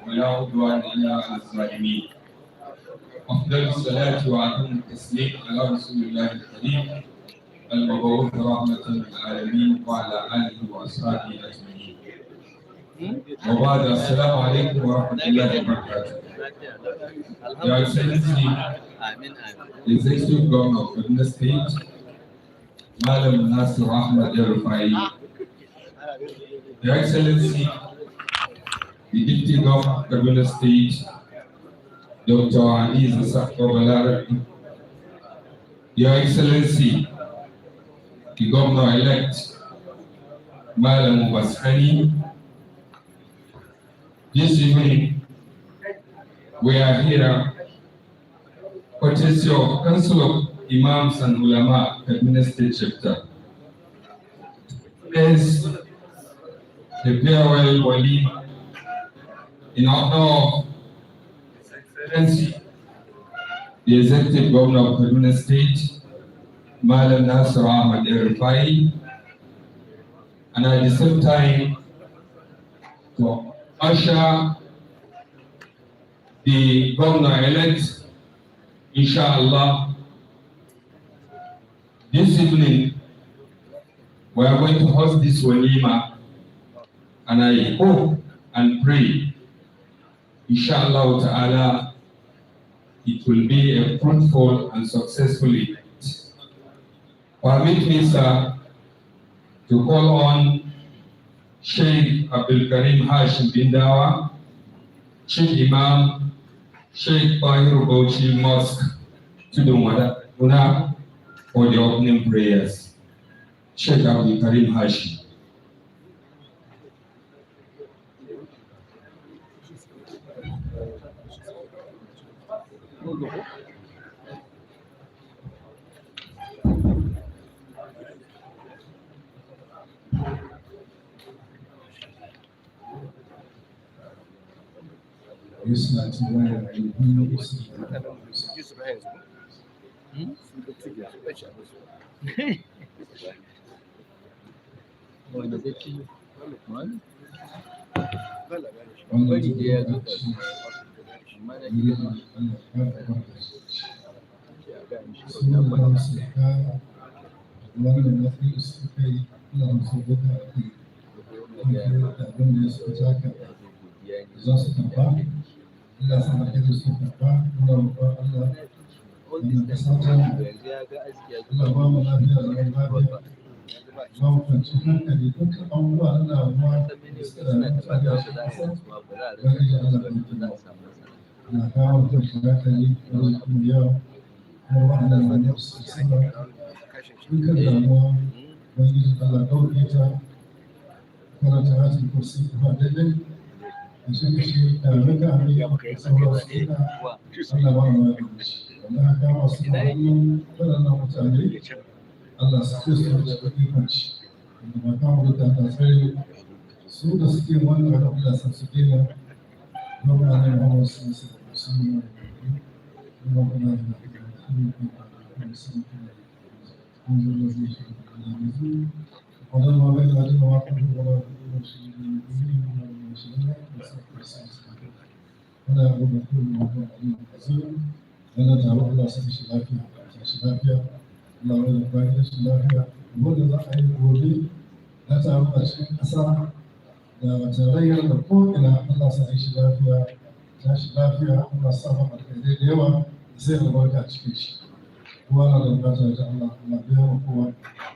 ولا عدوان إلا على الظالمين. أفضل الصلاة وأتم التسليم على رسول الله الكريم المبعوث رحمة للعالمين وعلى آله وأصحابه أجمعين. وبعد السلام عليكم ورحمة الله وبركاته. Your Excellency, the Executive Governor of Kaduna State, Malam Nasiru El-Rufa'I. Your Excellency, the Deputy Governor of Kaduna State, Dr. Aziz Sakwabalar. Your Excellency, the Governor-elect, Malam Basani. This evening, we are here, courtesy of Council of Imams and Ulama, Kaduna State Chapter. As the farewell Walima in honor of His Excellency, the Executive Governor of Kaduna State, Malam Nasiru El-Rufa'I, and at the same time to usher the Governor-elect, inshallah. This evening, we are going to host this Walima, and I hope and pray, inshallah ta'ala, it will be a fruitful and successful event. Permit me, sir, to call on Sheikh Abdul Karim Hashim bin Dawa, Chief Imam, Sheikh Bahir Bauchi Mosque, to the Kaduna for the opening prayers. Sheikh Abdul Karim Hashim. Use not to wear Allah sama da su karba, Allah ba Allah da kasata, Allah ba mu lafiya da lafiya, ba mu kwanci hankali dukkan abubuwa Allah ba da suka da tsada su wani da Allah ba ta na kawo da hankali da kuma yau kuma ba Allah ba da su sama dukkan damuwa wani da Allah ɗauke ta karanta hatin kursi ba daidai. Shi da rika ne sauran suna Allah ba mu Allah ya masu ma'amun waɗannan mutane Allah su ce su da imanci da ba ta mu da ta tsare su da suke wannan Allah sa su dena ba mu ne ba mu su su ne ba mu ne wannan ma bai da da wa kan da Ana abu da kuma wani abu da zai wani taro Allah sai shi lafiya, shi lafiya, Allah wani bayan shi lafiya. Wanda za a yi gobe na taro a cikin ƙasa da tarayyar da ko'ina Allah sai shi lafiya, ta shi lafiya, Allah sa ba alƙairai da yawa zai albarka cikin shi. Kowa na da bukata da Allah, Allah biya wa kowa,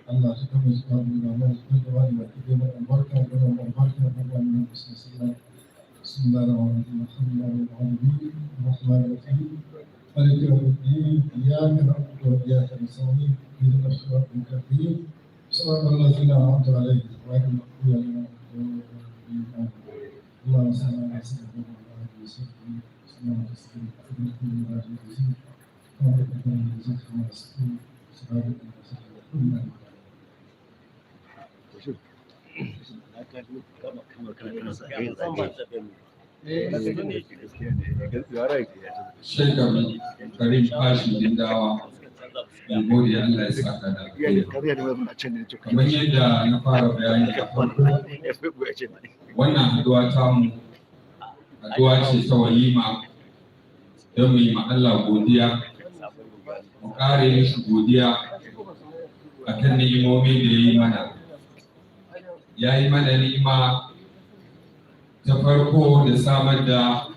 Allah shi kama shi kama da mai da wani baki da mai albarka da mai albarka da mai albarka da بسم الله الرحمن الرحيم الحمد لله رب العالمين الرحمن الرحيم مالك يوم الدين اياك نعبد واياك نستعين اهدنا الصراط المستقيم صراط الذين انعمت عليهم غير المغضوب عليهم ولا الضالين اللهم صل على سيدنا محمد وسلم وسلم تسليما كثيرا وبارك اللهم جزاك الله خيرا سبحانك اللهم Sheikh Karim Hashim bin Dawa, da gode Allah ya saka da kamar yadda na fara bayani a farko, wannan haduwa ta mu haɗuwa ce ta walima don mu yi ma Allah godiya, mu ƙare mishi godiya a kan ni'imomi da ya yi mana. Ya yi mana ni'ima ta farko da samar da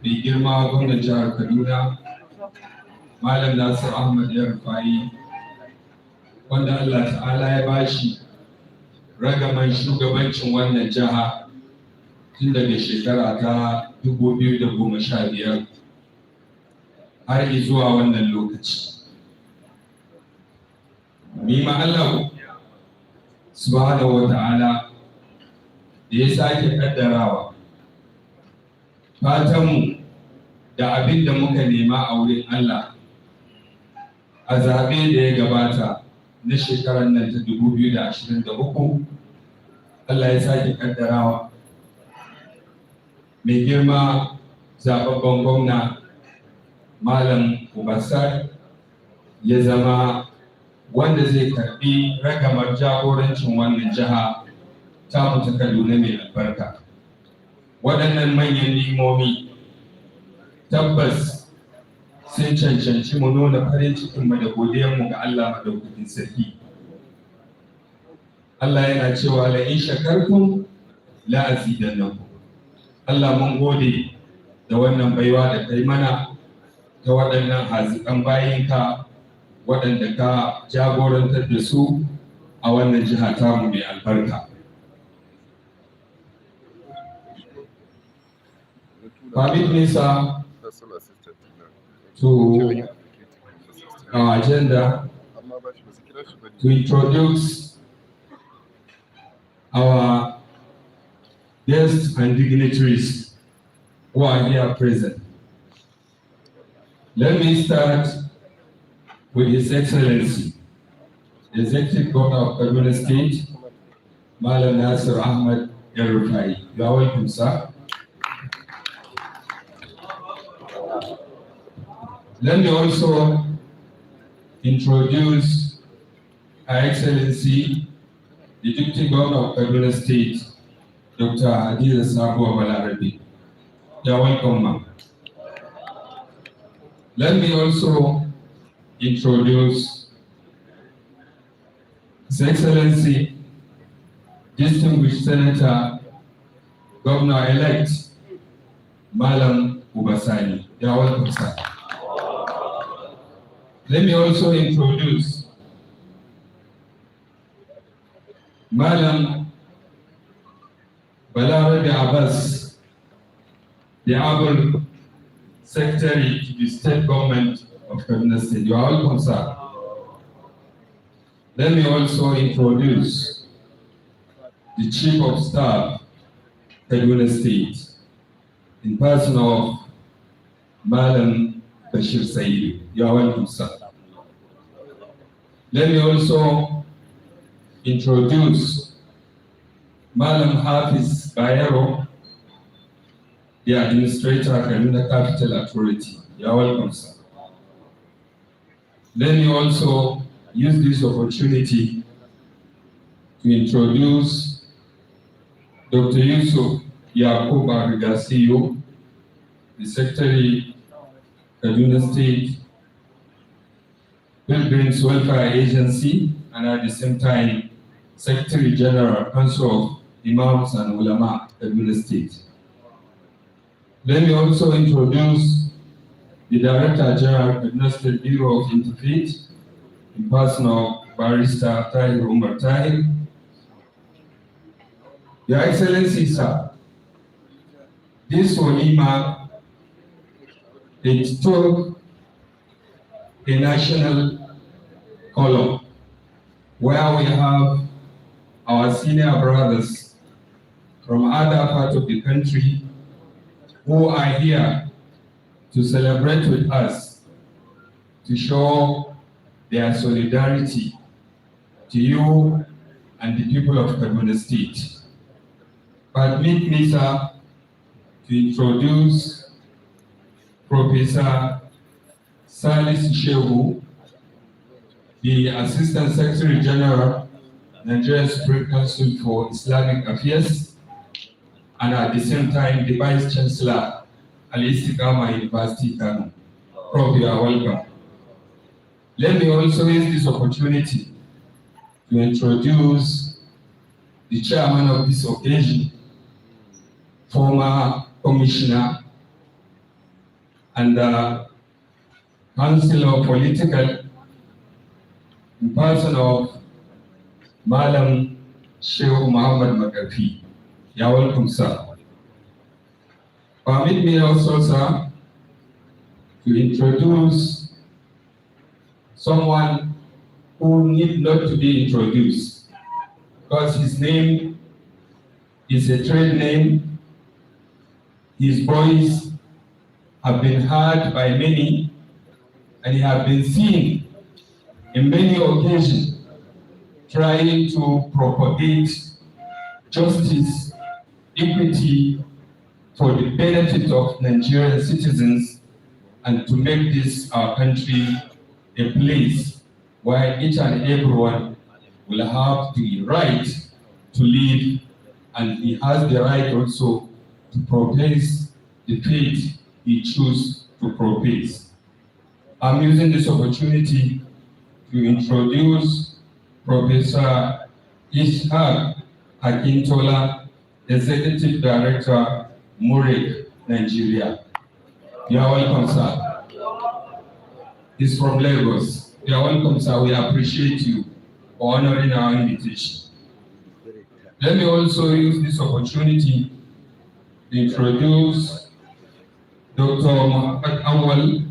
mai girma gwamnan jihar Kaduna, Malam Nasiru El-Rufa'I, wanda Allah ta'ala ya bashi ragaman shugabancin wannan jiha tun daga shekara ta 2015 har zuwa wannan lokaci. Nima Allah subhanahu wa ta'ala da ya sake kaddarawa fatanmu da abin da muka nema a wurin Allah a zaɓe da ya gabata na shekarar nan ta 2023, Allah ya sake kaddarawa mai girma zaɓaɓɓen gwamna Malam ya zama wanda zai karɓi ragamar jagorancin wannan jiha ta ta Kaduna mai albarka. Waɗannan manyan ni'imomi tabbas sun cancanci mu nuna farin cikinmu da godiyarmu ga Allah madaukakin sarki. Allah yana cewa la in shakartum la azidannakum. Allah mun gode da wannan baiwa da kai mana ta waɗannan haziƙan bayinka waɗanda ka jagorantar da su a wannan jiha tamu mai albarka. Permit me, sir, to our agenda to introduce our guests and dignitaries who are here present. Let me start with His Excellency, the Executive Governor of Kaduna State, Malam Nasiru El-Rufa'I. You are welcome, sir. Let me also introduce Her Excellency, the Deputy Governor of Kaduna State, Dr. Hadiza Sabo Balarabi. You are welcome, ma'am. Let me also introduce His Excellency, Distinguished Senator, Governor-elect, Malam Ubasani. You are welcome, sir. Let me also introduce Malam Balarabi Abbas, the Honorable Secretary to the State Government of Kaduna State. You are welcome, sir. Let me also introduce the Chief of Staff, Kaduna State, in person of Malam Bashir Said. You are welcome, sir. Let me also introduce Malam Hafiz Bayero, the Administrator, Kaduna Capital Authority. You are welcome, sir. Let me also use this opportunity to introduce Dr. Yusuf Yakub Arigasiyo, the Secretary, Kaduna State Pilgrims Welfare Agency, and at the same time, Secretary General, Council of Imams and Ulama, Kaduna State. Let me also introduce the Director General, Kaduna State Bureau of Interfaith, in person of Barrister Tahir Umar Tahir. Your Excellency, sir, this Walima, it took a national column where we have our senior brothers from other parts of the country who are here to celebrate with us, to show their solidarity to you and the people of Kaduna State. Permit me, sir, to introduce Professor Salis Shehu, the Assistant Secretary General, Nigeria Supreme Council for Islamic Affairs, and at the same time the Vice Chancellor, Al-Istiqama University, Kano. Prof, you are welcome. Let me also use this opportunity to introduce the chairman of this occasion, former commissioner and Council of Political, in person of Malam Sheikh Muhammad Magafi. You are welcome, sir. Permit me also, sir, to introduce someone who need not to be introduced, because his name is a trade name. His voice have been heard by many, and he have been seen in many occasions trying to propagate justice, equity for the benefit of Nigerian citizens, and to make this our country a place where each and everyone will have the right to live, and he has the right also to profess the faith he chooses to profess. I'm using this opportunity to introduce Professor Ishaq Akintola, Executive Director, Murik, Nigeria. You are welcome, sir. He's from Lagos. You are welcome, sir. We appreciate you for honoring our invitation. Let me also use this opportunity to introduce Dr. Muhammad Awal,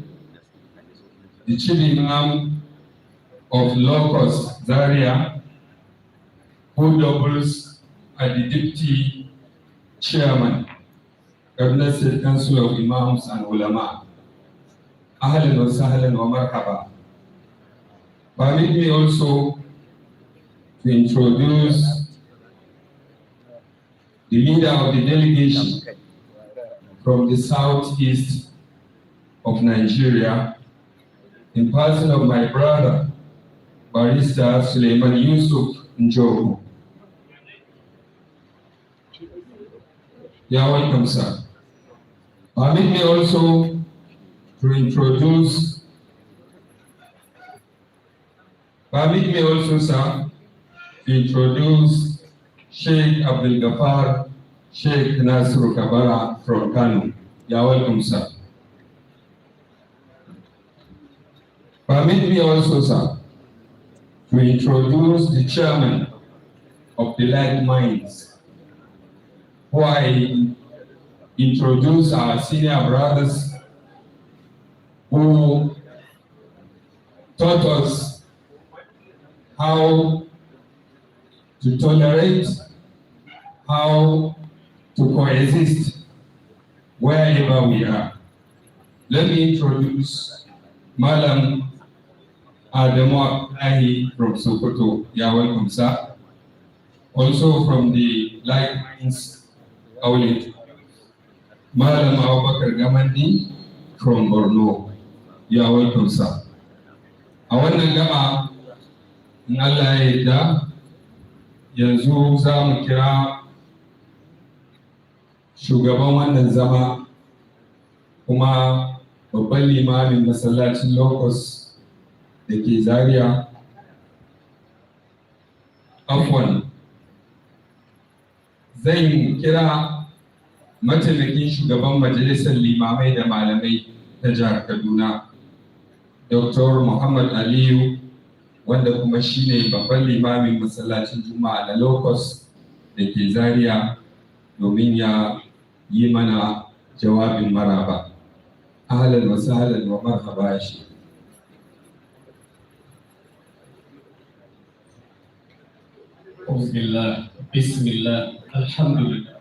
the Chief Imam of Locust, Zaria, who doubles as the Deputy Chairman, Kaduna State Council of Imams and Ulama. Ahlan wa sahlan wa marhaba. Permit me also to introduce the leader of the delegation from the southeast of Nigeria, in person of my brother, Barrister Suleiman Yusuf Njogu. You are welcome, sir. Permit me also to introduce, sir, to introduce Sheikh Abdul Ghaffar Sheikh Nasiru Kabara from Kano. You are welcome, sir. Permit me also, sir, to introduce the chairman of the Like Minds, who I introduce our senior brothers who taught us how to tolerate, how to coexist wherever we are. Let me introduce Malam Adamu from Sokoto. You are welcome, sir. Also from the Like Minds, I will introduce Malam Abubakar Gamandi from Borno. You are welcome, sir. A wannan gaba, in Allah ya yarda, yanzu za mu kira shugaban wannan zama kuma babban limamin masallacin Locust da ke Zaria. Afwan, zan kira mataimakin shugaban majalisar limamai da malamai ta jihar Kaduna, Dr. Muhammad Aliyu, wanda kuma shine babban limamin masallacin Juma'a na Locust da ke Zaria, domin ya yi mana jawabin maraba. Ahlan wa sahlan wa marhaba shi. Bismillah, Bismillah, Alhamdulillah.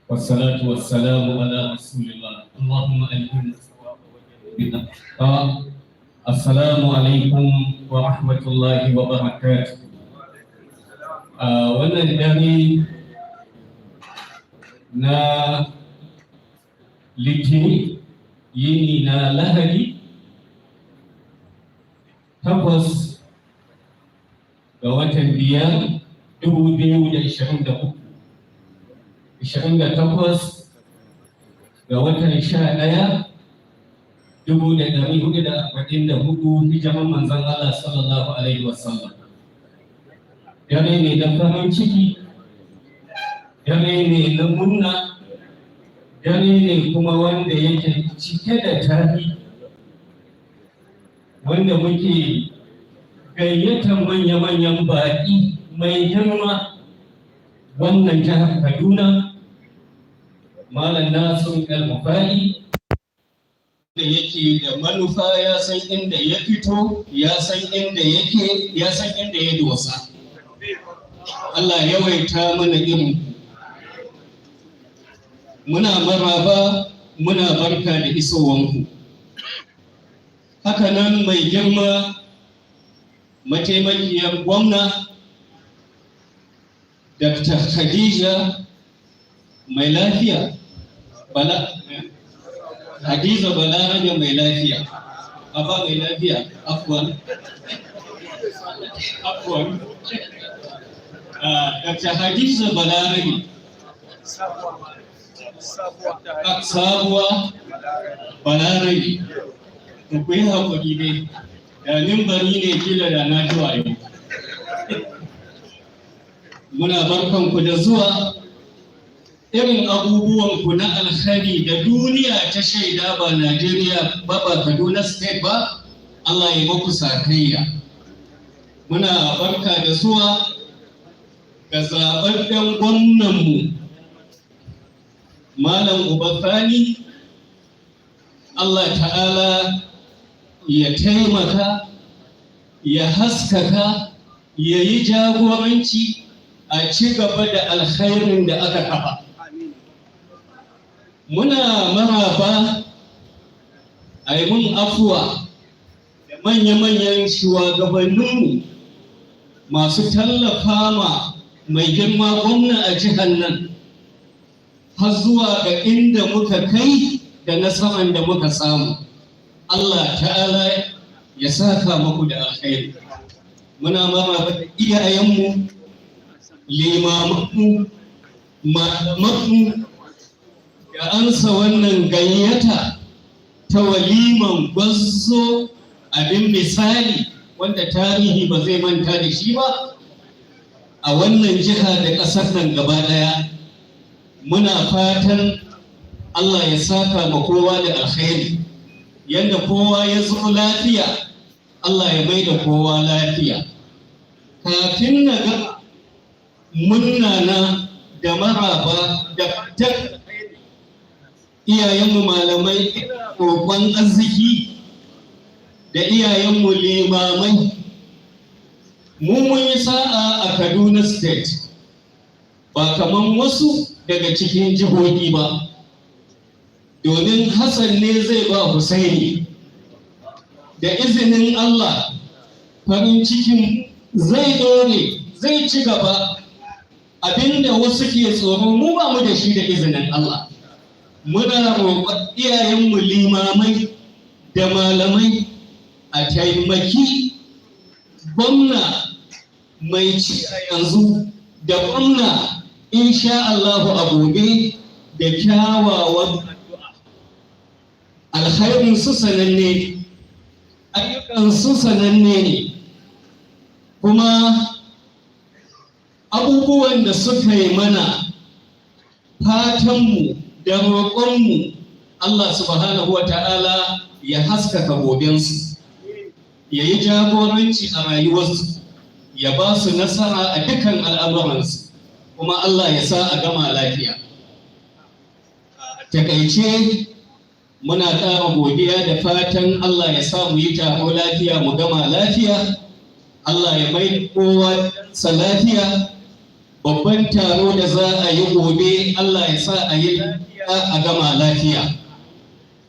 Wassalatu wassalamu ala Rasulillah. Allahumma alhimna bid'ah. Assalamu alaikum wa rahmatullahi wa barakatuh. Wannan dare na Litini, yini na Lahadi, 8 ga watan 5, 2023, 28 ga watan 11 1444 hijiran manzon Allah sallallahu alaihi wasallam. Dare ne na farin ciki, dare ne na murna, dare ne kuma wanda yake cike da tarihi, wanda muke gayyatar manya-manyan baƙi mai girma wannan jihar Kaduna, Malam Nasiru El-Rufa'I, da yake da manufa, ya san inda ya fito, ya san inda yake, ya san inda ya dosa. Allah yawaita mana irin. Muna maraba, muna barka da isowanku. Haka nan mai girma mataimakiyar gwamna Dr. Khadija mai lafiya, Hadiza Balarabe mai lafiya, Aba mai lafiya, afwan. Dr. Hadiza Balarabe, sabuwa Balarabe, da ku yi haƙuri ne, da nimbari ne kila da na zuwa yau. Muna barkanku da zuwa. Irin abubuwanku na alkhari da duniya ta shaida ba Najeriya ba Kaduna State ba, Allah ya maku sakayya. Muna barka da zuwa ga zaɓaɓɓen gwamnanmu Malam Ubafani. Allah ta'ala ya taimaka, ya haskaka, ya yi jagoranci a ci gaba da alkhairin da aka kafa. Muna maraba a yi mun afuwa da manya-manyan shugabanninmu masu tallafa ma mai girma gwamna a jihar nan har zuwa ga inda muka kai da nasarar da muka samu. Allah ta'ala ya saka muku da alkhairi. Muna maraba da iyayenmu, limamanmu, malamanmu da ansa wannan gayyata ta waliman gwazo abin misali wanda tarihi ba zai manta da shi ba a wannan jiha da ƙasar nan gaba ɗaya. Muna fatan Allah ya saka ma kowa da alkhairi, yadda kowa ya zo lafiya, Allah ya mai da kowa lafiya. Kafin na ga munana da maraba da fatan iyayenmu malamai, roƙon arziki da iyayenmu limamai, mun yi sa'a a Kaduna State ba kaman wasu daga cikin jihohi ba, domin Hassan ne zai ba Husaini. Da izinin Allah farin cikin zai dore, zai ci gaba. Abinda wasu ke tsoro mu ba mu da shi da izinin Allah. Muna roƙon iyayenmu limamai da malamai a taimaki gwamna mai ci a yanzu da gwamna insha Allahu a gobe da kyawawan addu'a. Alkhairin su sananne, ayyukan su sananne ne, kuma abubuwan da suka yi mana, fatanmu da roƙonmu Allah subhanahu wa ta'ala ya haskaka gobensu, ya yi jagoranci a rayuwarsu, ya ba su nasara a dukkan al'amuransu, kuma Allah ya sa a gama lafiya. Takaice muna ƙara godiya da fatan Allah ya sa mu yi taro lafiya, mu gama lafiya. Allah ya mai kowa sa lafiya. Babban taro da za a yi gobe, Allah ya sa a yi a gama lafiya.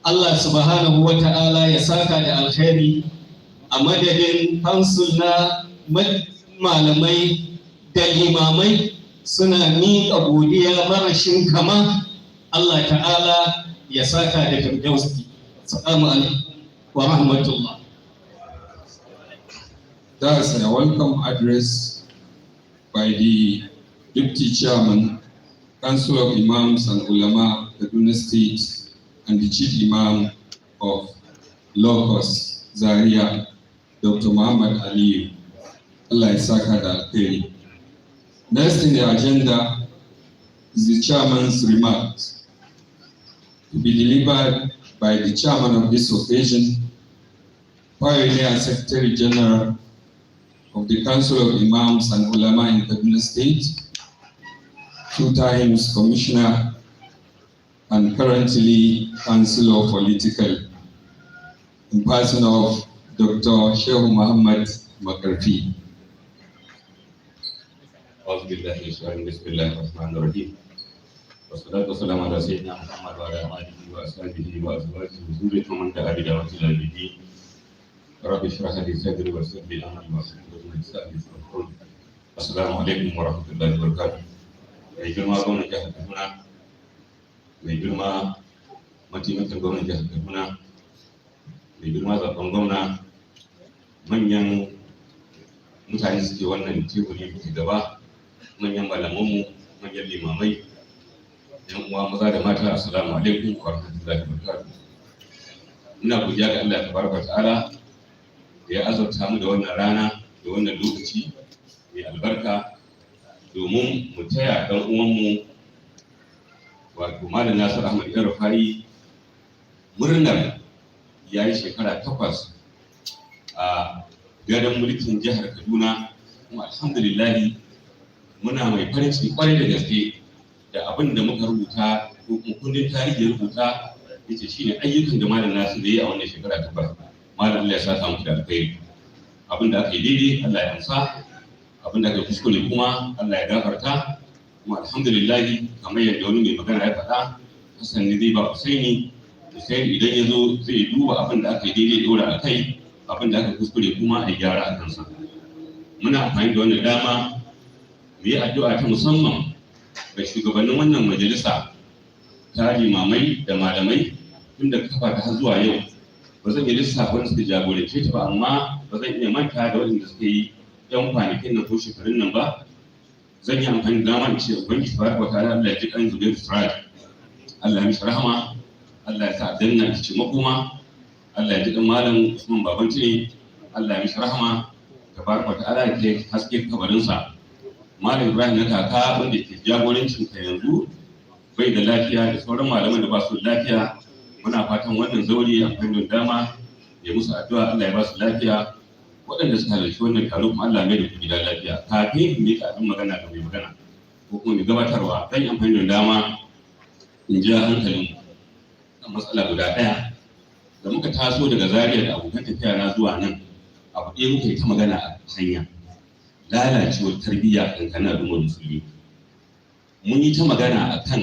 Allah subhanahu wa ta'ala ya saka da alkhairi a madadin kansul na malamai da limamai, suna miƙa godiya marashin kama. Allah ta'ala ya saka da firdausi. Assalamu alaikum wa rahmatullah. That's a welcome address by the Deputy Chairman Council of Imams and Ulama, Kaduna State, and the Chief Imam of Locust, Zaria, Dr. Muhammad Ali. Allah ya saka da alheri. Next in the agenda is the chairman's remarks to be delivered by the chairman of this occasion, Pioneer and Secretary General of the Council of Imams and Ulama in Kaduna State, 2 times Commissioner and currently Councillor of Political, in person of Dr. Shehu Muhammad Makarfi. أعوذ بالله من الشيطان بسم الله الرحمن الرحيم والصلاة والسلام على سيدنا محمد وعلى آله وأصحابه وأزواجه وذريته ومن دعا بدعوته إلى يوم الدين رب اشرح لي صدري ويسر لي أمري واحلل من لساني يفقهوا قولي السلام عليكم ورحمة الله وبركاته. mai girma gwamnan jihar Kaduna, mai girma mataimakin gwamnan jihar Kaduna, mai girma zaben gwamna, manyan mutane suke wannan teburi ke gaba, manyan malamanmu, manyan limamai, yan uwa maza da mata, assalamu alaikum wa rahmatullahi wa barakatuh. Ina godiya ga Allah tabaraka ta'ala da ya azurta mu da wannan rana da wannan lokaci mai albarka domin mu taya ɗan uwanmu wato Malam Nasiru Ahmad El-Rufa'I murnar ya yi shekara 8 a gadon mulkin jihar Kaduna, kuma alhamdulillahi muna mai farin ciki kwarai da gaske da abin da muka rubuta ko kuma kundin tarihi ya rubuta yace shine ayyukan da Malam Nasiru ya yi a wannan shekara 8. Malam Allah ya saka mu da alkhairi. Abin da aka yi daidai Allah ya amsa, abin da aka kuskure kuma Allah ya gafarta. Kuma alhamdulillahi kamar yadda wani mai magana ya faɗa, Hassan ne zai ba Husaini idan ya zo zai duba abin da aka yi daidai dora a kai, abin da aka kuskure kuma a gyara a kansa. Muna amfani da wannan dama mu yi addu'a ta musamman ga shugabannin wannan majalisa ta limamai da malamai tun da kafa ta har zuwa yau. Ba zan yi lissafa wanda suka jagorance ta ba, amma ba zan iya manta da waɗanda suka yi yan kwanakin nan ko shekarun nan ba. Zan yi amfani da dama in ce ubangiji tabaraka wa ta'ala Allah ya ji kan Zubair Siraj, Allah ya mishi rahama, Allah ya sa aljanna ta ce makoma, Allah ya ji kan Malam Usman Babantini, Allah ya mishi rahama tabaraka wa ta'ala ya kai haske kabarinsa. Malam Ibrahim na kaka wanda ke jagorancin ka yanzu bai da lafiya da sauran malaman da ba su da lafiya, muna fatan wannan zauri amfani da dama ya musu addu'a Allah ya ba su lafiya. Waɗanda suka halarci wannan taro kuma Allah mai da ku gida lafiya. Kafin in yi abin magana da mai magana ko kuma mai gabatarwa, zan yi amfani da dama in ja hankalin kan matsala guda ɗaya da muka taso daga Zaria da abokan tafiya na zuwa nan. Abu ɗaya muka yi ta magana a hanya: lalacewar tarbiyya kankanin al'ummar musulmi. Mun yi ta magana a kan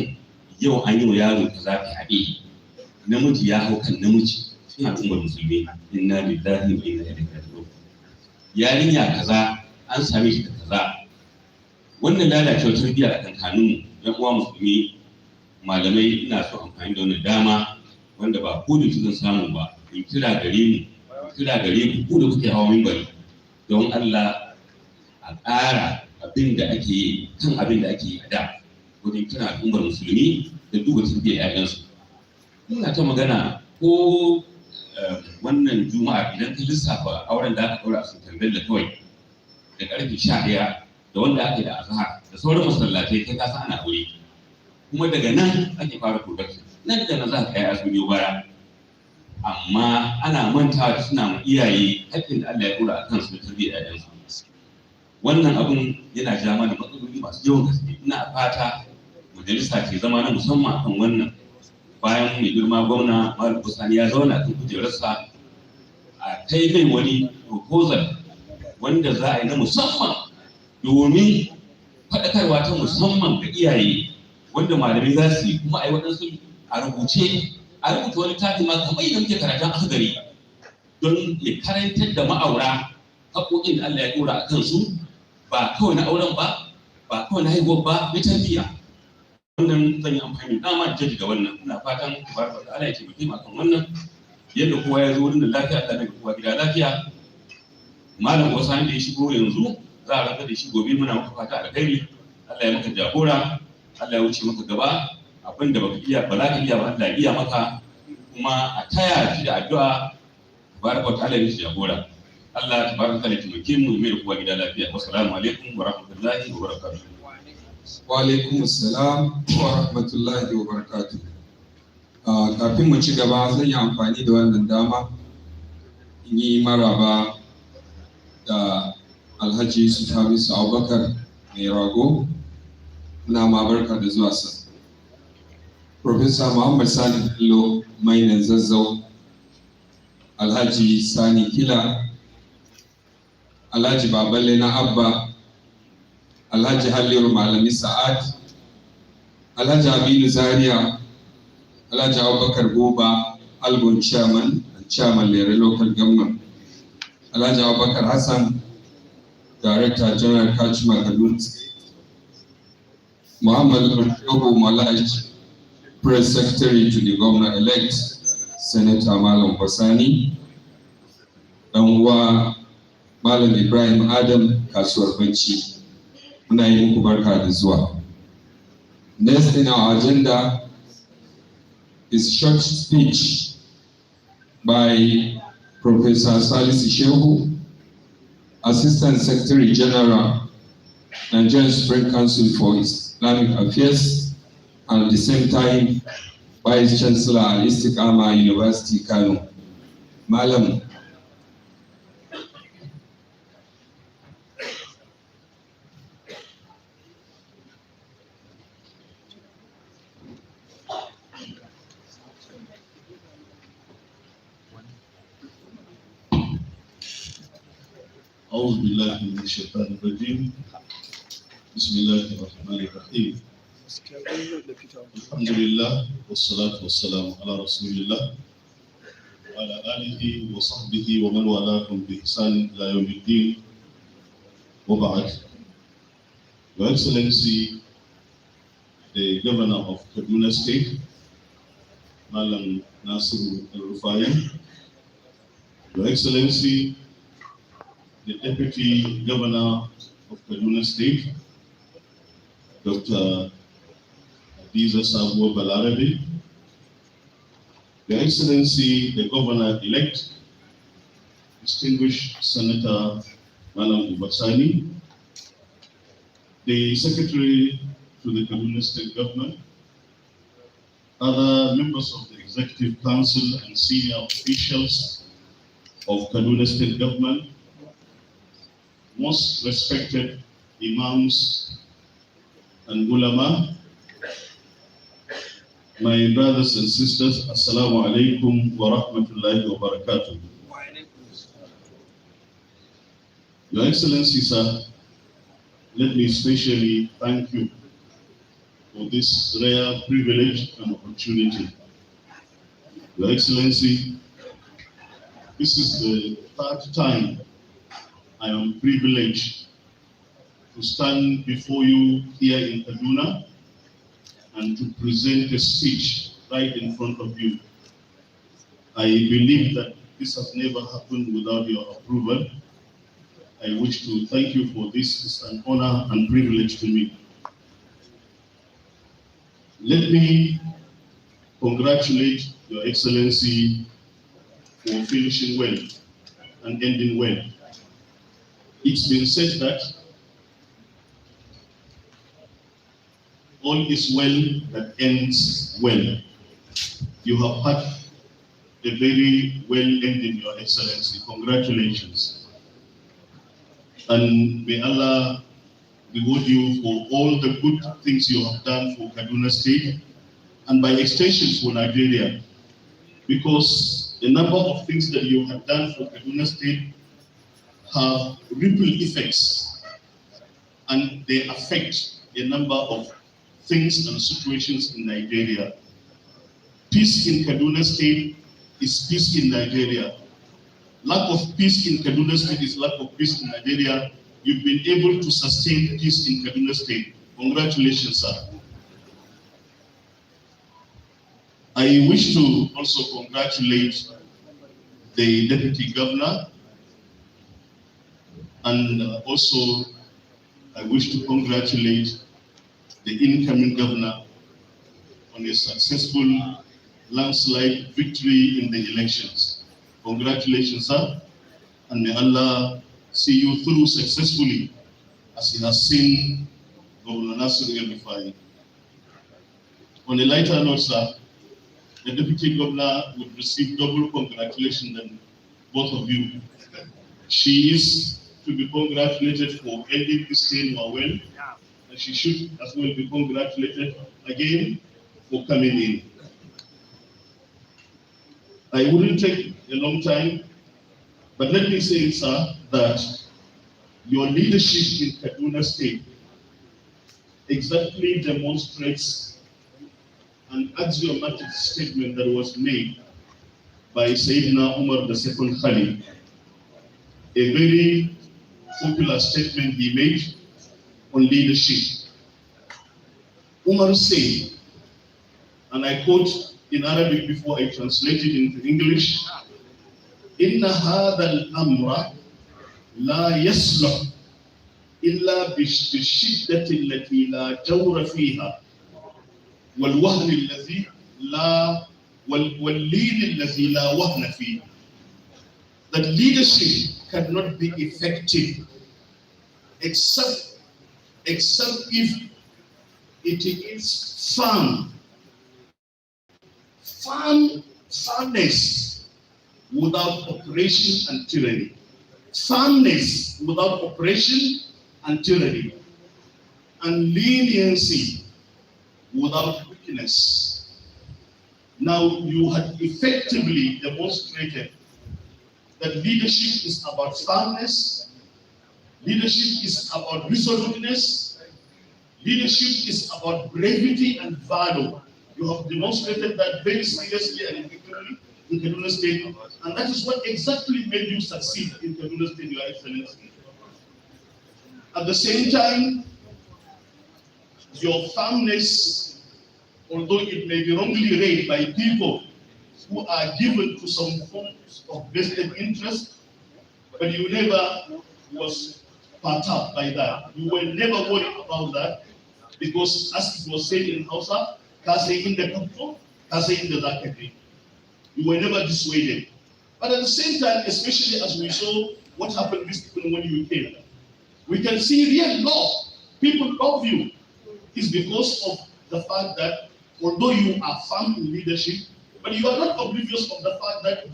yau an yi wa yaro kaza fyaɗe, namiji ya hau kan namiji cikin al'ummar musulmi. Inna lillahi wa inna ilaihi raji'un. Yarinya kaza an same shi da kaza. Wannan lalacewar tarbiyya a kankaninmu, yan uwa musulmi, malamai, ina so amfani da wannan dama wanda ba ko da zan samu ba, in kira gare ku da kuke hawa minbari, don Allah a ƙara abin da ake yi kan abin da ake yi a da wajen kira al'ummar musulmi da duba tarbiyyar 'ya'yansu. Ina ta magana ko wannan juma'a idan ka lissafa auren da aka ɗaura a Sultan Bello kawai da ƙarfe 11 da wanda ake da azhar da sauran masallatai, kai ka san ana aure, kuma daga nan ake fara production, nan da nan za ka kai asibiti baya, amma ana mantawa da suna ma iyaye haƙƙin da Allah ya ɗora a kansu da tarbiyyar 'ya'yansu. Wannan abun yana ja mana matsaloli masu yawan gaske. Ina fata majalisa ke zama na musamman akan wannan, bayan mai girma gwamna Malam Sani ya zauna kan kujerarsa, a kai mai wani proposal wanda za a yi na musamman domin faɗakarwa ta musamman ga iyaye, wanda malamai za su yi, kuma a yi waɗansu a rubuta wani tafi ma kamar yadda muke karatun akhdari, don ya karantar da ma'aura haƙoƙin da Allah ya ɗora a kansu, ba kawai na auren ba kawai na haihuwar ba, na tarbiyya. Wannan zan yi amfani da dama da jaddada wannan. Ina fatan tabaraka ta'ala ya taimake mu akan wannan, yadda kowa ya zo wurin da lafiya, Allah ya kowa gida lafiya. Malam Sani da ya shigo yanzu, za a ranka da shi gobe, muna maka fata alkhairi, Allah ya maka jagora, Allah ya wuce maka gaba, abin da baka iya ba za ka iya ba Allah ya iya maka, kuma a taya shi da addu'a tabaraka wa ta'ala ya shi jagora. Allah tabaraka wa ta'ala ya taimake mu mai da kowa gida lafiya. Assalamu alaikum wa rahmatullahi wa barakatuh. Wa alaikum assalam wa rahmatullahi wa barakatuh. Kafin mu ci gaba zan yi amfani da wannan dama in yi maraba da Alhaji Hamisu Abubakar mai rago, muna ma barka da zuwa sa. Professor Muhammad Sani Bello Mainan Zazzau, Alhaji Sani Kila, Alhaji Baballe na Abba, Alhaji Halliru Malami Sa'ad, Alhaji Aminu Zaria, Alhaji Abubakar Goba, Albon Chairman and Chairman Lere Local Government, Alhaji Abubakar Hassan, Director General Kachima Kaduna State, Muhammad Obo Malaj, Press Secretary to the Governor-elect, Senator Malam Basani, Ɗan'uwa Malam Ibrahim Adam Kasuwar Bacci, muna yi muku barka da zuwa. Next in our agenda is short speech by Professor Salisu Shehu, Assistant Secretary General, Nigerian Supreme Council for Islamic Affairs, and at the same time, Vice Chancellor Al-Istiqama University, Kano. Malam. أعوذ بالله من الشيطان الرجيم. بسم الله الرحمن الرحيم. الحمد لله والصلاة والسلام على رسول الله وعلى آله وصحبه ومن والاهم بإحسان إلى يوم الدين وبعد. Your Excellency, the Governor of Kaduna State, Malam Nasiru El-Rufa'I, Your Excellency, the Deputy Governor of Kaduna State, Dr. Adiza Sabuwa Balarabe, Your Excellency, the Governor-elect, distinguished Senator Malam Ubasani, the Secretary to the Kaduna State Government, other members of the Executive Council and senior officials of Kaduna State Government, most respected Imams and Ulama, my brothers and sisters, Assalamu alaikum wa rahmatullahi wa barakatuh. Your Excellency, sir, let me especially thank you for this rare privilege and opportunity. Your Excellency, this is the third time I am privileged to stand before you here in Kaduna and to present a speech right in front of you. I believe that this has never happened without your approval. I wish to thank you for this. It's an honor and privilege to me. Let me congratulate Your Excellency for finishing well and ending well. It's been said that all is well that ends well. You have had a very well ending, Your Excellency. Congratulations. And may Allah reward you for all the good things you have done for Kaduna State and by extension for Nigeria. Because the number of things that you have done for Kaduna State have ripple effects and they affect a number of things and situations in Nigeria. Peace in Kaduna State is peace in Nigeria. Lack of peace in Kaduna State is lack of peace in Nigeria. You've been able to sustain peace in Kaduna State. Congratulations, sir. I wish to also congratulate the Deputy Governor, and also I wish to congratulate the incoming governor on a successful landslide victory in the elections. Congratulations, sir, and may Allah see you through successfully as He has seen Governor Nasiru El-Rufa'I. On a lighter note, sir, the Deputy Governor would receive double congratulations than both of you. She is to be congratulated for ending this tenure well, and she should as well be congratulated again for coming in. I wouldn't take a long time, but let me say, sir, that your leadership in Kaduna State exactly demonstrates an axiomatic statement that was made by Sayyidina Umar II Khalid, a very popular statement he made on leadership. Umar said, and I quote in Arabic before I translate it into English, "Inna hadha al-amra la yaslah illa bishiddati allati la jawra fiha wal wahn allazi la wal lead allazi la wahna fiha." That leadership cannot be effective except if it is firmness without oppression and tyranny. Firmness without oppression and tyranny. And leniency without weakness. Now you have effectively demonstrated that leadership is about firmness, leadership is about resoluteness, leadership is about bravery and valor. You have demonstrated that very seriously and effectively in Kaduna State, and that is what exactly made you succeed in Kaduna State, Your Excellency. At the same time, your firmness, although it may be wrongly read by people who are given to some forms of vested interest, but you never was perturbed by that. You were never worried about that, because as it was said in Hausa, Kase in the Kapto, Kase in the Zakati. You were never dissuaded. But at the same time, especially as we saw what happened this evening when you came, we can see real love. People love you. It's because of the fact that although you are firm in leadership, but you are not oblivious of the fact that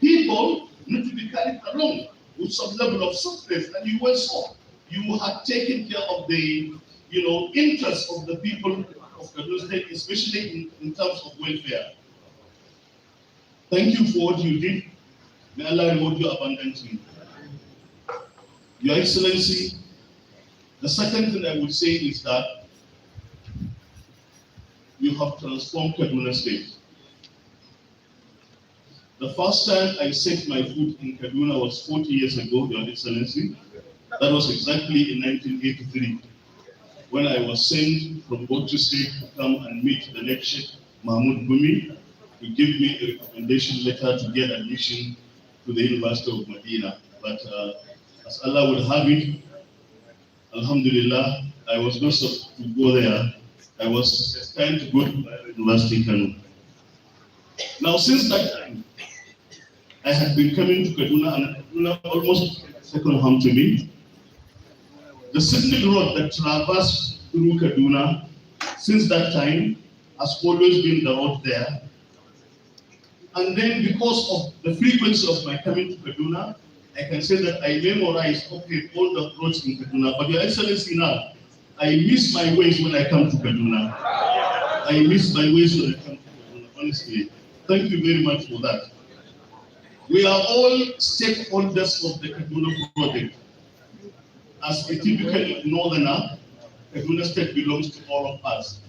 people need to be carried along with some level of softness, and you were so. You had taken care of the interests of the people of Kaduna State, especially in terms of welfare. Thank you for what you did. May Allah reward you abundantly. Your Excellency, the second thing I would say is that you have transformed Kaduna State. The first time I set my foot in Kaduna was 40 years ago, Your Excellency. That was exactly in 1983, when I was sent from Bauchi State to come and meet the late Sheikh Mahmoud Gumi to give me a recommendation letter to get admission to the University of Medina. But as Allah would have it, Alhamdulillah, I was not supposed to go there. I was trying to go to the University Kano. Now, since that time, I had been coming to Kaduna, and Kaduna almost second home to me. The single road that traversed through Kaduna since that time has always been the road there. And then because of the frequency of my coming to Kaduna, I can say that I memorized all the roads in Kaduna. But Your Excellency, now, I miss my ways when I come to Kaduna. I miss my ways when I come to Kaduna, honestly. Thank you very much for that. We are all stakeholders of the Kaduna project. As a typical northerner, Kaduna State belongs to all of us.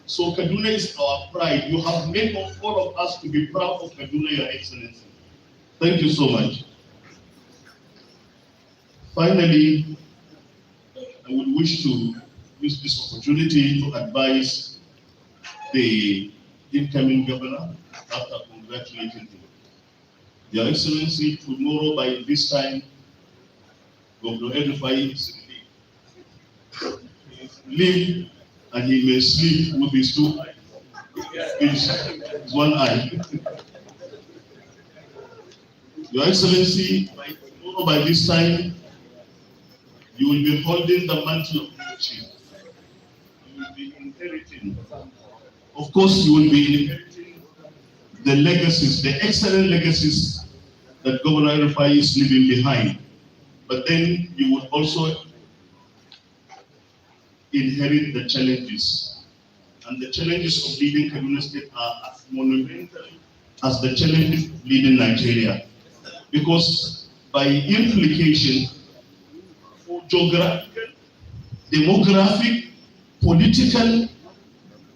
So Kaduna is our pride. You have made all of us to be proud of Kaduna, Your Excellency. Thank you so much. Finally, I would wish to use this opportunity to advise the incoming governor after congratulating him. Your Excellency, tomorrow by this time, Governor El-Rufa'I is relieved. and he may sleep with his one eye. Your Excellency, by this time, you will be holding the mantle of leadership. You will be inheriting. Of course, you will be inheriting the legacies, the excellent legacies that Governor El-Rufa'I is leaving behind. But then you would also inherit the challenges. And the challenges of leading Kaduna State are as monumental as the challenges of leading Nigeria. Because by implication, for geographical, demographic, political,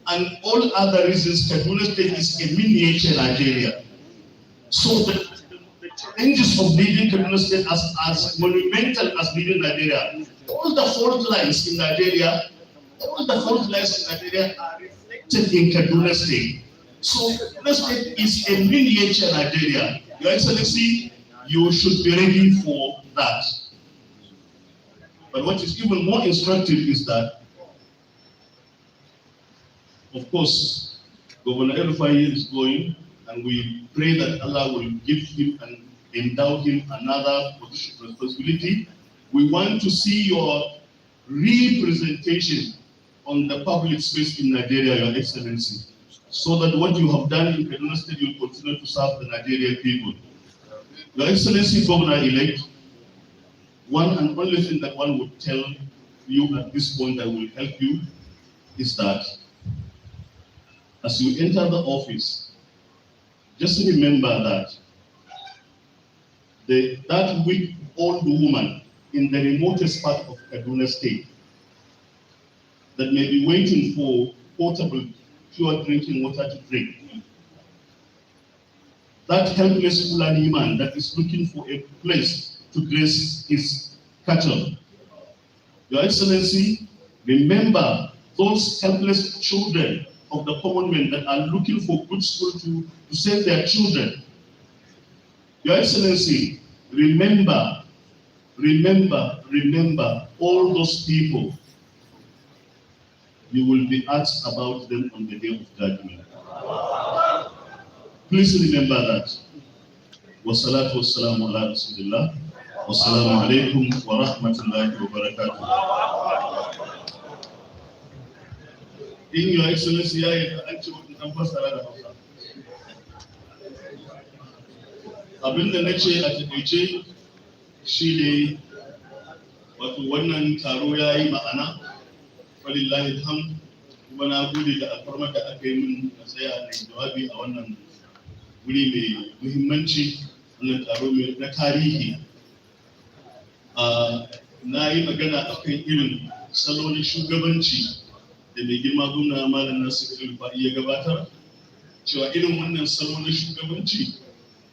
and all other reasons, Kaduna State is a miniature Nigeria. So the challenges of leading Kaduna State as monumental as leading Nigeria, all the fault lines in Nigeria, are reflected in Kaduna State. So Kaduna State is a miniature Nigeria. Your Excellency, you should be ready for that. But what is even more instructive is that, of course, Governor El-Rufa'I is going, and we pray that Allah will give him and endow him another position of responsibility. We want to see your representation on the public space in Nigeria, Your Excellency, so that what you have done in Kaduna State, you will continue to serve the Nigerian people. Your Excellency, Governor-elect, one and only thing that one would tell you at this point that will help you is that as you enter the office, just remember that that weak old woman in the remotest part of Kaduna State that may be waiting for portable, pure drinking water to drink, that helpless Fulani man that is looking for a place to graze his cattle. Your Excellency, remember those helpless children of the common men that are looking for good school to save their children. Your Excellency, remember all those people. You will be asked about them on the day of judgment. Please remember that. Wassalatu wassalamu ala rasulillah. Wassalamu alaikum wa rahmatullahi wa barakatuh. In Your Excellency, I am abinda na ce a taƙaice shi ne wato wannan taro ya yi ma'ana, walillahi alhamd, kuma na gode da alfarmar da aka yi min a tsaya da jawabi a wannan wuri mai muhimmanci, wannan taro na tarihi. Na yi magana akan irin salon shugabanci da mai girma gwamna Malam Nasiru El-Rufa'I ya gabatar, cewa irin wannan salo na shugabanci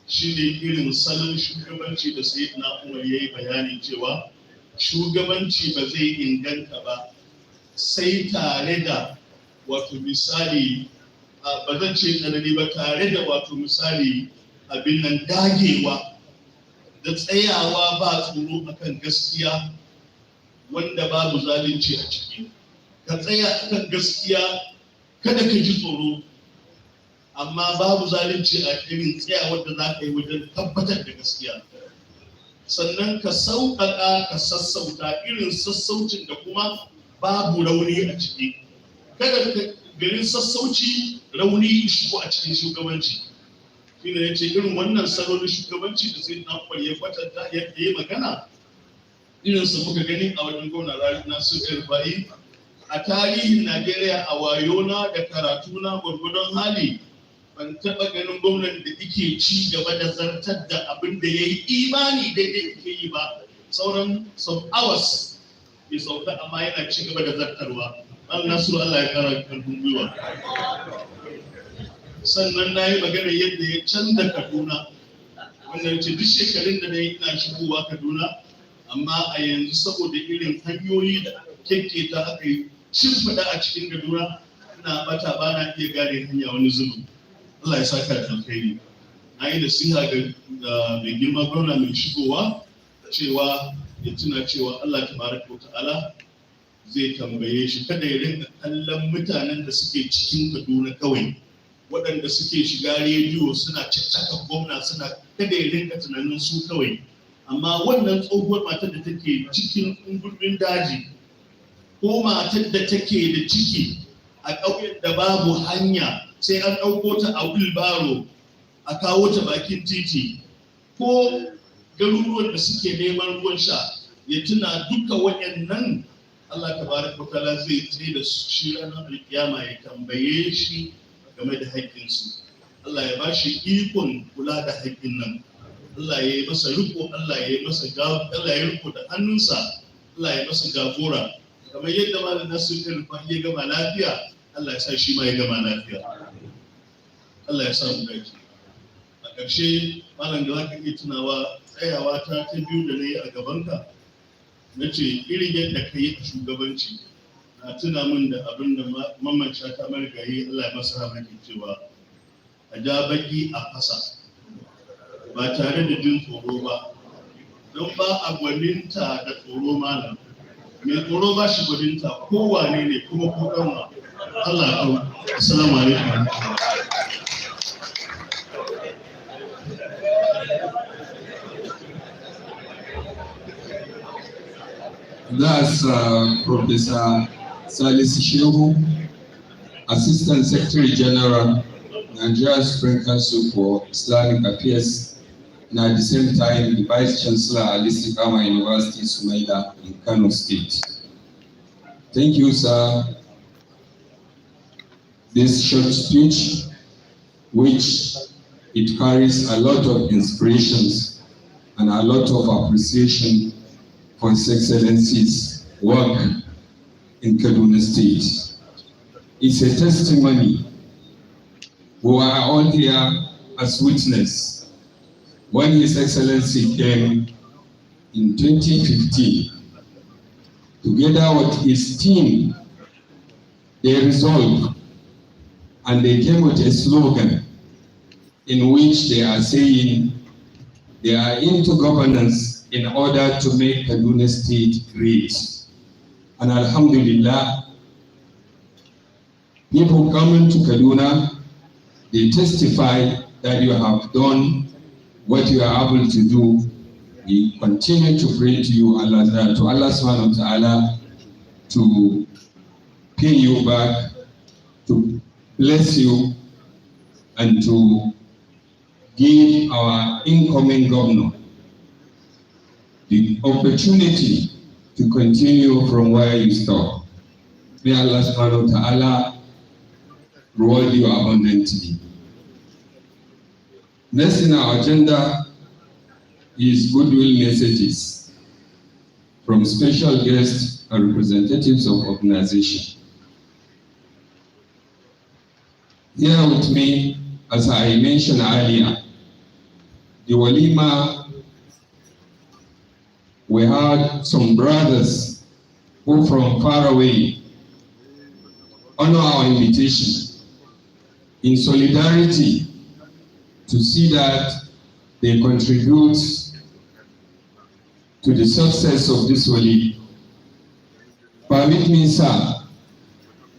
shi ne irin salon shugabanci da Sayyidina Umar ya yi bayani cewa shugabanci ba zai inganta ba sai tare da wato misali, ba zan ce tsanani ba, tare da wato misali abin nan dagewa da tsayawa ba tsoro akan gaskiya wanda babu zalunci a ciki. Ka tsaya akan gaskiya, kada ka ji tsoro, amma babu zalunci a irin tsayawar da za ka yi wajen tabbatar da gaskiya. Sannan ka sauƙaƙa, ka sassauta irin sassaucin da kuma babu rauni a ciki. Kada ka garin sassauci rauni shigo a cikin shugabanci. Shi ne ya ce irin wannan salon shugabanci da sai na ya kwatanta ya yi magana, irinsa muka gani a wajen gwamna Nasiru El-Rufa'I. A tarihin Najeriya, a wayona da karatuna gwargwadon hali, ban taɓa ganin gwamnan da yake ci gaba da zartar da abin da ya yi imani daidai yake yi ba. Sauran some hours bai sauka, amma yana ci gaba da zartarwa. Malam Nasiru, Allah ya kara karfin gwiwa. Sannan na yi magana yadda ya canza Kaduna, wannan ce duk shekarun da na yi ina shigowa Kaduna, amma a yanzu saboda irin hanyoyi da kekketa aka yi shimfiɗa a cikin Kaduna, ina bata ba na iya gane hanya wani zulu. Allah ya saka da alkhairi. Na yi nasiha ga mai girma gwamna mai shigowa cewa ya tuna cewa Allah tabaraka wa ta'ala zai tambaye shi, kada ya rinka kallon mutanen da suke cikin Kaduna kawai, waɗanda suke shiga rediyo suna caccaka gwamna, suna kada ya rinka tunanin su kawai, amma wannan tsohuwar matar da take cikin ungulmin daji, ko matar da take da ciki a ƙauyen da babu hanya sai an ɗauko ta a wilbaro a kawo ta bakin titi, ko garuruwan da suke neman ruwan sha, ya tuna duka waɗannan Allah tabaraka wa ta'ala zai tsaye da shi ranar alkiyama ya tambaye shi game da haƙƙinsu. Allah ya bashi ikon kula da haƙƙin nan. Allah ya yi masa riko, Allah ya yi masa Allah ya riko da hannunsa, Allah ya masa jagora. Kamar yadda Malam Nasiru El-Rufa'I ya gama lafiya, Allah ya sa shi ma ya gama lafiya. Allah ya sa mu dace. A ƙarshe, Malam da zaka iya tunawa tsayawa ta biyu da na yi a gabanka, na ce irin yadda ka yi a shugabanci na tuna min da abin da Mamman Shata marigayi Allah ya masa rahama ke cewa a ja baki a fasa ba tare da jin tsoro ba, don ba a gwaninta da tsoro malam, mai tsoro ba shi gwaninta kowane ne kuma ko ɗanwa. Allah ya kawo. Assalamu alaikum. That's Professor Salis Shehu, Assistant Secretary General, Nigeria Supreme Council for Islamic Affairs, and at the same time, the Vice Chancellor, Al-Istiqama University, Sumaila, in Kano State. Thank you, sir. This short speech, which it carries a lot of inspirations and a lot of appreciation for His Excellency's work in Kaduna State. It's a testimony. We are all here as witness. When His Excellency came in 2015, together with his team, they resolved and they came with a slogan in which they are saying they are into governance in order to make Kaduna State great. And Alhamdulillah, people coming to Kaduna, they testify that you have done what you are able to do. We continue to pray to you, Allah subhanahu wa ta'ala, to pay you back, to bless you, and to give our incoming governor the opportunity to continue from where you stop. May Allah subhanahu wa ta'ala reward you abundantly. Next in our agenda is goodwill messages from special guests and representatives of organization. Here with me, as I mentioned earlier, the Walima, we had some brothers who from far away honor our invitation in solidarity to see that they contribute to the success of this Wali. Permit me, sir,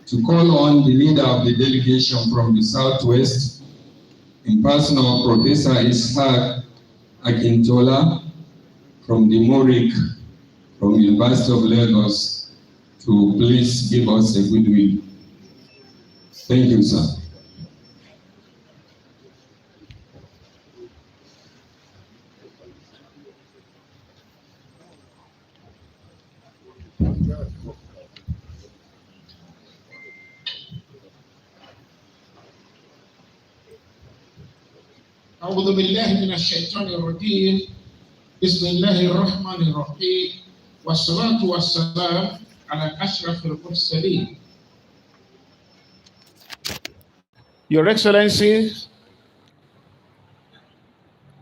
to call on the leader of the delegation from the Southwest, in person of Professor Ishaq Akintola from the Morik, from University of Lagos, to please give us a goodwill. Thank you, sir. أعوذ بالله من الشيطان الرجيم بسم الله الرحمن الرحيم والصلاة والسلام على أشرف المرسلين. Your Excellency,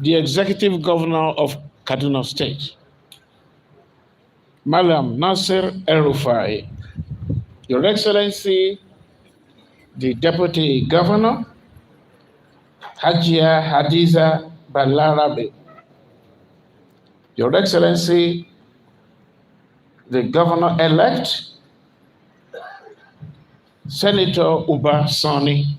the Executive Governor of Kaduna State, Malam Nasiru El-Rufa'I, Your Excellency, the Deputy Governor, Hajia Hadiza Balarabe, Your Excellency, the Governor-elect Senator Uba Sani,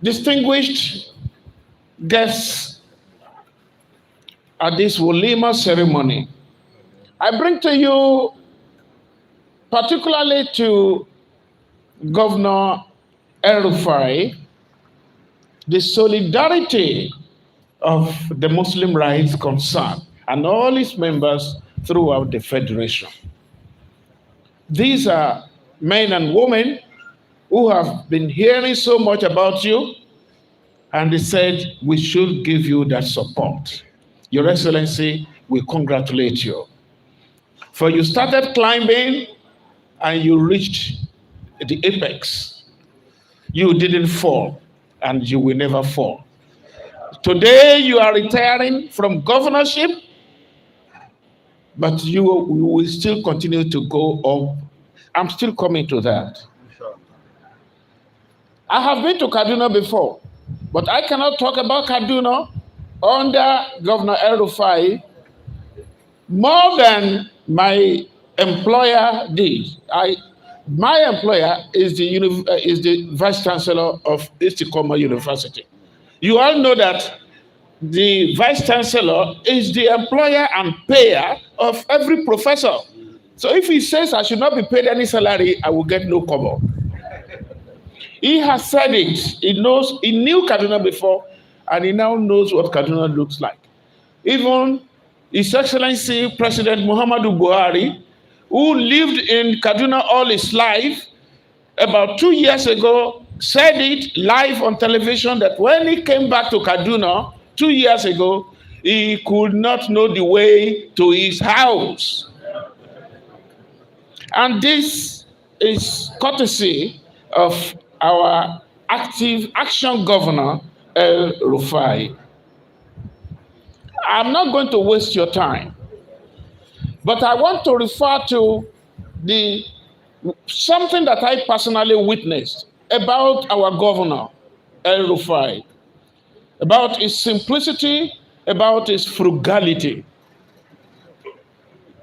distinguished guests at this Walima ceremony, I bring to you, particularly to Governor El-Rufa'I, the solidarity of the Muslim rights concern and all its members throughout the Federation. These are men and women who have been hearing so much about you, and they said we should give you that support. Your Excellency, we congratulate you. For you started climbing and you reached the apex. You didn't fall, and you will never fall. Today you are retiring from governorship, but you will still continue to go up. I'm still coming to that. I have been to Kaduna before, but I cannot talk about Kaduna under Governor El-Rufa'I more than my employer did. My employer is the Vice Chancellor of Istikoma University. You all know that the Vice Chancellor is the employer and payer of every professor. So if he says I should not be paid any salary, I will get no kobo. He has said it. He knew Kaduna before, and he now knows what Kaduna looks like. Even His Excellency President Muhammadu Buhari, who lived in Kaduna all his life, about 2 years ago, said it live on television that when he came back to Kaduna 2 years ago, he could not know the way to his house. And this is courtesy of our active action governor, El-Rufa'I. I'm not going to waste your time, but I want to refer to something that I personally witnessed about our governor, El-Rufa'I, about his simplicity, about his frugality.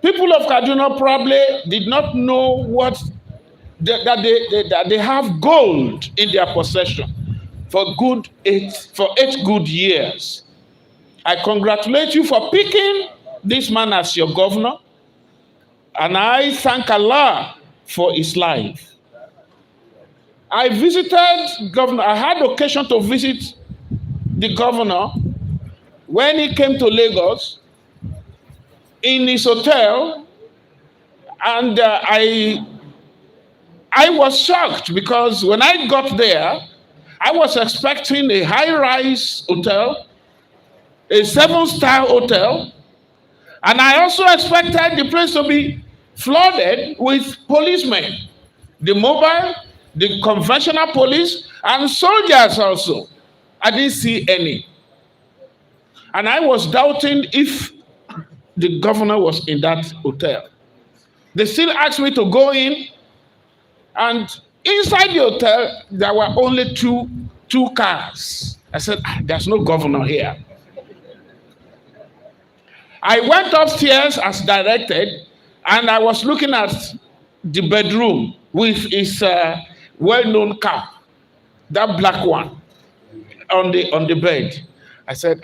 People of Kaduna probably did not know that they have gold in their possession for 8 good years. I congratulate you for picking this man as your governor, and I thank Allah for his life. I had occasion to visit the governor when he came to Lagos in his hotel, and I was shocked because when I got there, I was expecting a high-rise hotel, a 7-star hotel, and I also expected the place to be flooded with policemen, the mobile, the conventional police, and soldiers also. I didn't see any. And I was doubting if the governor was in that hotel. They still asked me to go in, and inside the hotel, there were only two cars. I said, there's no governor here. I went upstairs as directed, and I was looking at the bedroom with his well-known cap, that black one, on the bed. I said,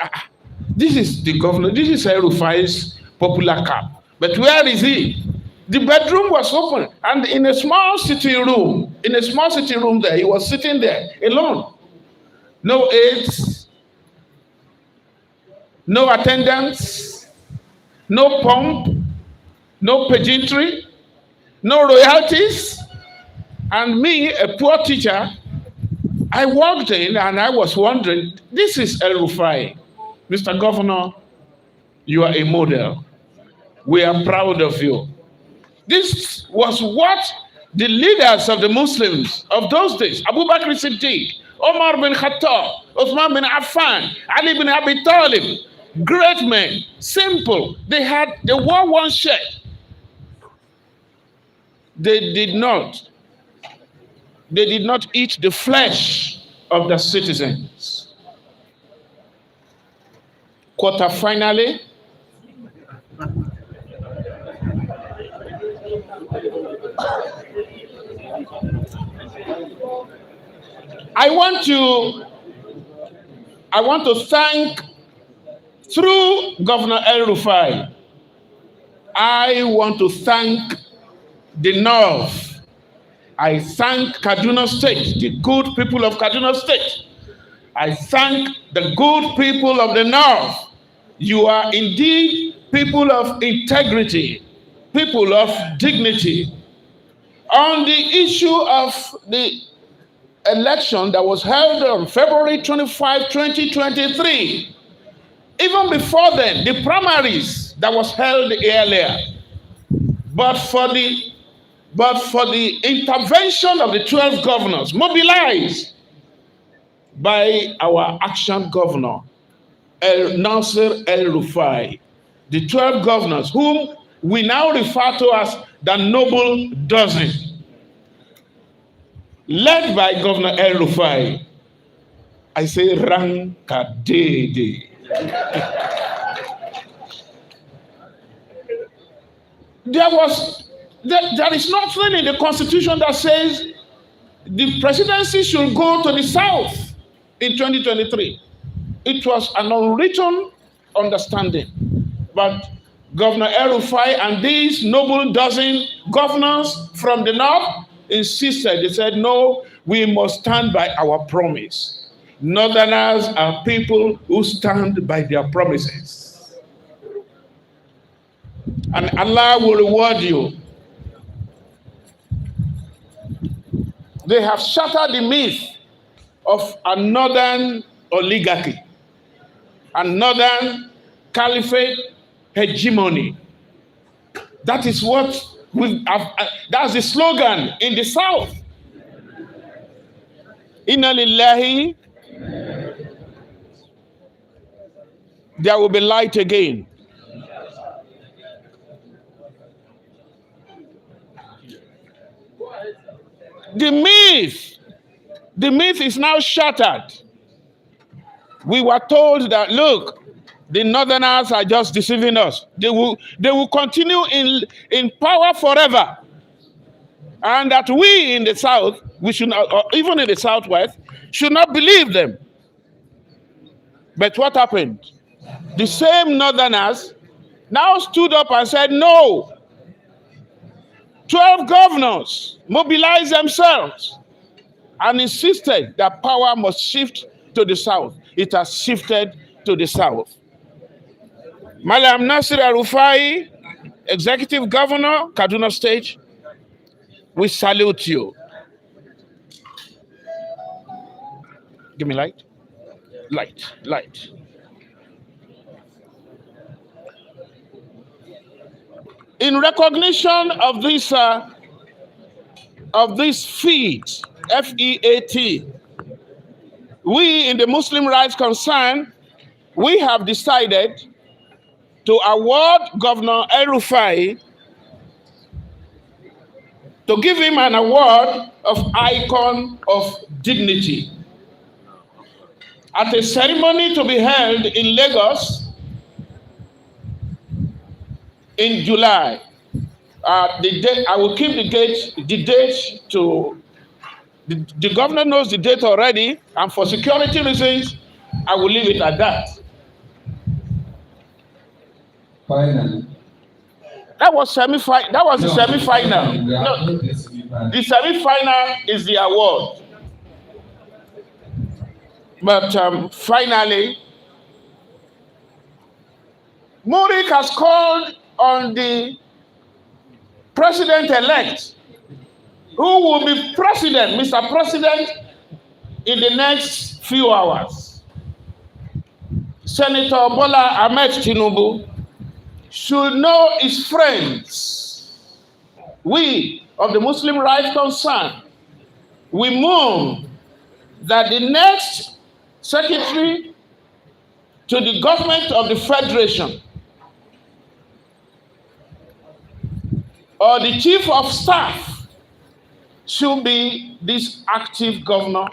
this is the governor, this is El-Rufa'I's popular cap. But where is he? The bedroom was open, and in a small sitting room there, he was sitting there alone. No aides, no attendants, no pomp, no pageantry, no royalties. And me, a poor teacher, I walked in and I was wondering, this is El-Rufa'I. Mr. Governor, you are a model. We are proud of you. This was what the leaders of the Muslims of those days, Abu Bakr Siddiq, Omar bin Khattab, Uthman bin Affan, Ali bin Abi Talib, great men, simple. They wore one shirt. They did not eat the flesh of the citizens. Finally, I want to thank, through Governor El-Rufa'I, I want to thank the North. I thank Kaduna State, the good people of Kaduna State. I thank the good people of the North. You are indeed people of integrity, people of dignity. On the issue of the election that was held on February 25, 2023, even before then, the primaries that was held earlier, but for the intervention of the 12 governors mobilized by our action governor, Nasiru El-Rufa'I, the 12 governors whom we now refer to as the Noble Dozen, led by Governor El-Rufa'I. I say Rankadede. There is nothing in the Constitution that says the presidency should go to the South in 2023. It was an unwritten understanding. But Governor El-Rufa'I and these noble dozen governors from the North insisted. They said, no, we must stand by our promise. Northerners are people who stand by their promises. And Allah will reward you. They have shattered the myth of a northern oligarchy, a northern caliphate hegemony. That is what that's the slogan in the South. Inna lillahi, there will be light again. The myth is now shattered. We were told that, look, the Northerners are just deceiving us. They will continue in power forever. And that we in the South, we should not, or even in the Southwest, should not believe them. But what happened? The same Northerners now stood up and said, no. 12 governors mobilized themselves and insisted that power must shift to the South. It has shifted to the South. Malam Nasiru El-Rufa'I, Executive Governor, Kaduna State, we salute you. Give me light. Light. In recognition of this feat, FEAT, we in the Muslim Rights Concern, we have decided to award Governor El-Rufa'I, to give him an award of Icon of Dignity at a ceremony to be held in Lagos in July. The date, I will keep the date to, the governor knows the date already, and for security reasons, I will leave it at that. Finally. That was semi-final. That was the semi-final. No, the semi-final is the award. But finally, Murik has called on the president-elect, who will be president, Mr. President, in the next few hours. Senator Bola Ahmed Tinubu should know his friends. We of the Muslim Rights Concern, we move that the next secretary to the government of the Federation or the chief of staff should be this active governor,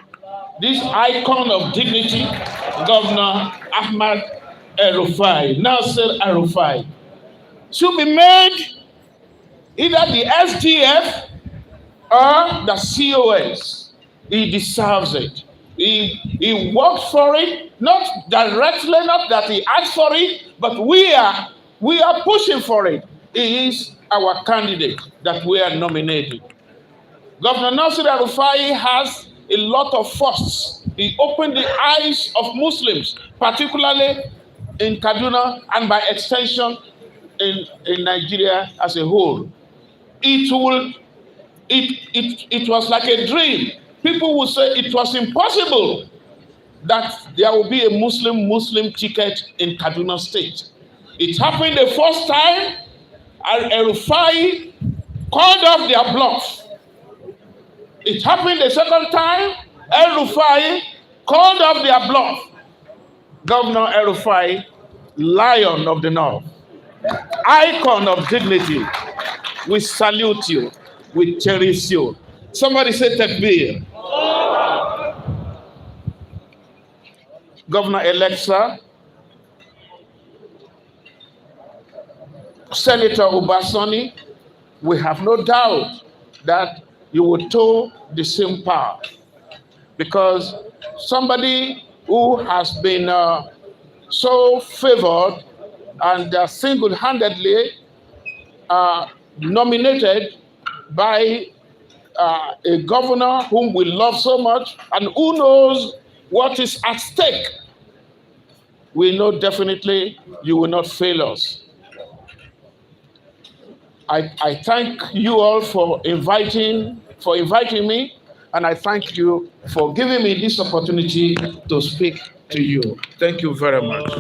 this icon of dignity, Governor Ahmad El-Rufa'I, Nasir El-Rufa'I, should be made either the SDF or the COS. He deserves it. He worked for it, not directly, not that he asked for it, but we are pushing for it. He is our candidate that we are nominating. Governor Nasiru El-Rufa'I has a lot of firsts. He opened the eyes of Muslims, particularly in Kaduna and by extension in Nigeria as a whole. It was like a dream. People will say it was impossible that there will be a Muslim ticket in Kaduna State. It happened the first time, and El-Rufa'I called off their bluff. It happened the second time, El-Rufa'I called off their bluff. Governor El-Rufa'I, Lion of the North, icon of dignity, we salute you, we cherish you. Somebody say Takbir. Governor-elect, sir, Senator Ubasani, we have no doubt that you will toe the same path, because somebody who has been so favored and single-handedly nominated by a governor whom we love so much and who knows what is at stake, we know definitely you will not fail us. I thank you all for inviting me, and I thank you for giving me this opportunity to speak to you. Thank you very much.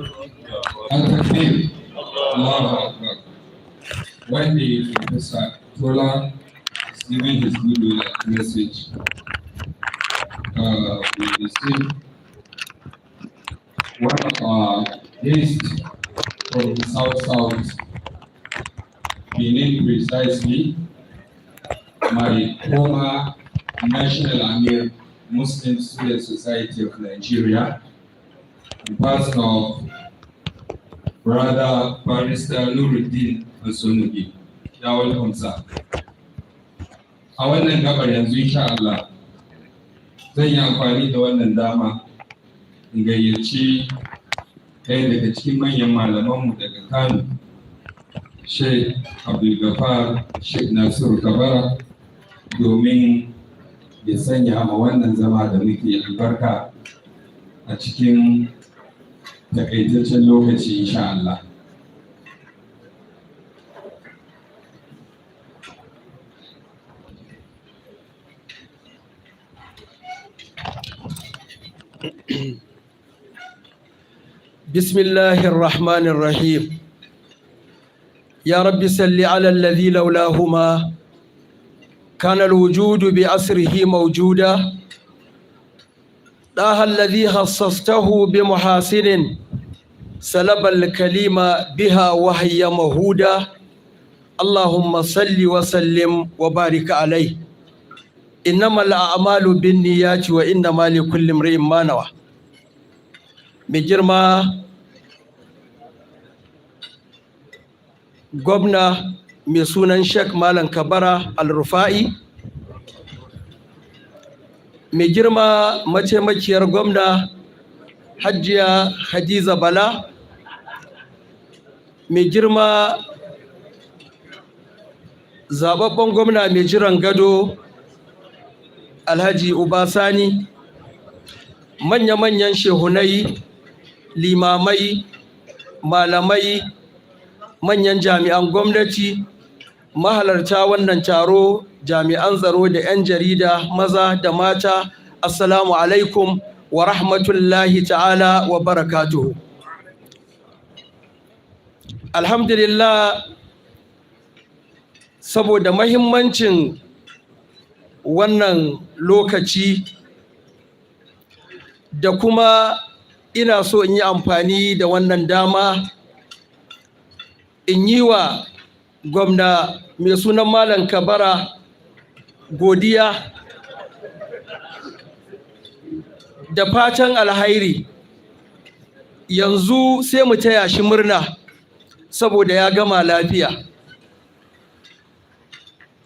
When the Professor Tola is giving his good message, we received one of our guests from the South, meaning precisely my former National Amir Muslim Student Society of Nigeria, the person of Brother Barrister Nuruddin Osonugi. Ya welcome, sir. A wannan gabar yanzu insha Allah zan yi amfani da wannan dama in gayyaci ɗaya daga cikin manyan malamanmu daga Kano, Sheikh Abdulgafar Sheikh Nasiru Kabara, domin ya sanya ma wannan zama da muke albarka a cikin takaitaccen lokaci insha Allah. بسم الله الرحمن الرحيم. يا رب صل على الذي لولاهما كان الوجود بأسره موجودا، طه الذي خصصته بمحاسن سلب الكلمة بها وهي مهودا، اللهم صل وسلم وبارك عليه. إنما الأعمال بالنيات وإنما لكل امرئ ما نوى. mai girma gwamna mai sunan Sheikh Malam Kabara El-Rufa'I, mai girma mataimakiyar gwamna Hajiya Hadiza Bala, mai girma zababben gwamna mai jiran gado Alhaji Ubasani, manya-manyan shehunai, limamai, malamai, manyan jami'an gwamnati, mahalarta wannan taro, jami'an tsaro da 'yan jarida maza da mata, assalamu alaikum wa rahmatullahi ta'ala wa barakatuhu. Alhamdulillah, saboda mahimmancin wannan lokaci da kuma ina so in yi amfani da wannan dama in yi wa gwamna mai sunan Malam Kabara godiya da fatan alhairi. Yanzu sai mu taya shi murna saboda ya gama lafiya.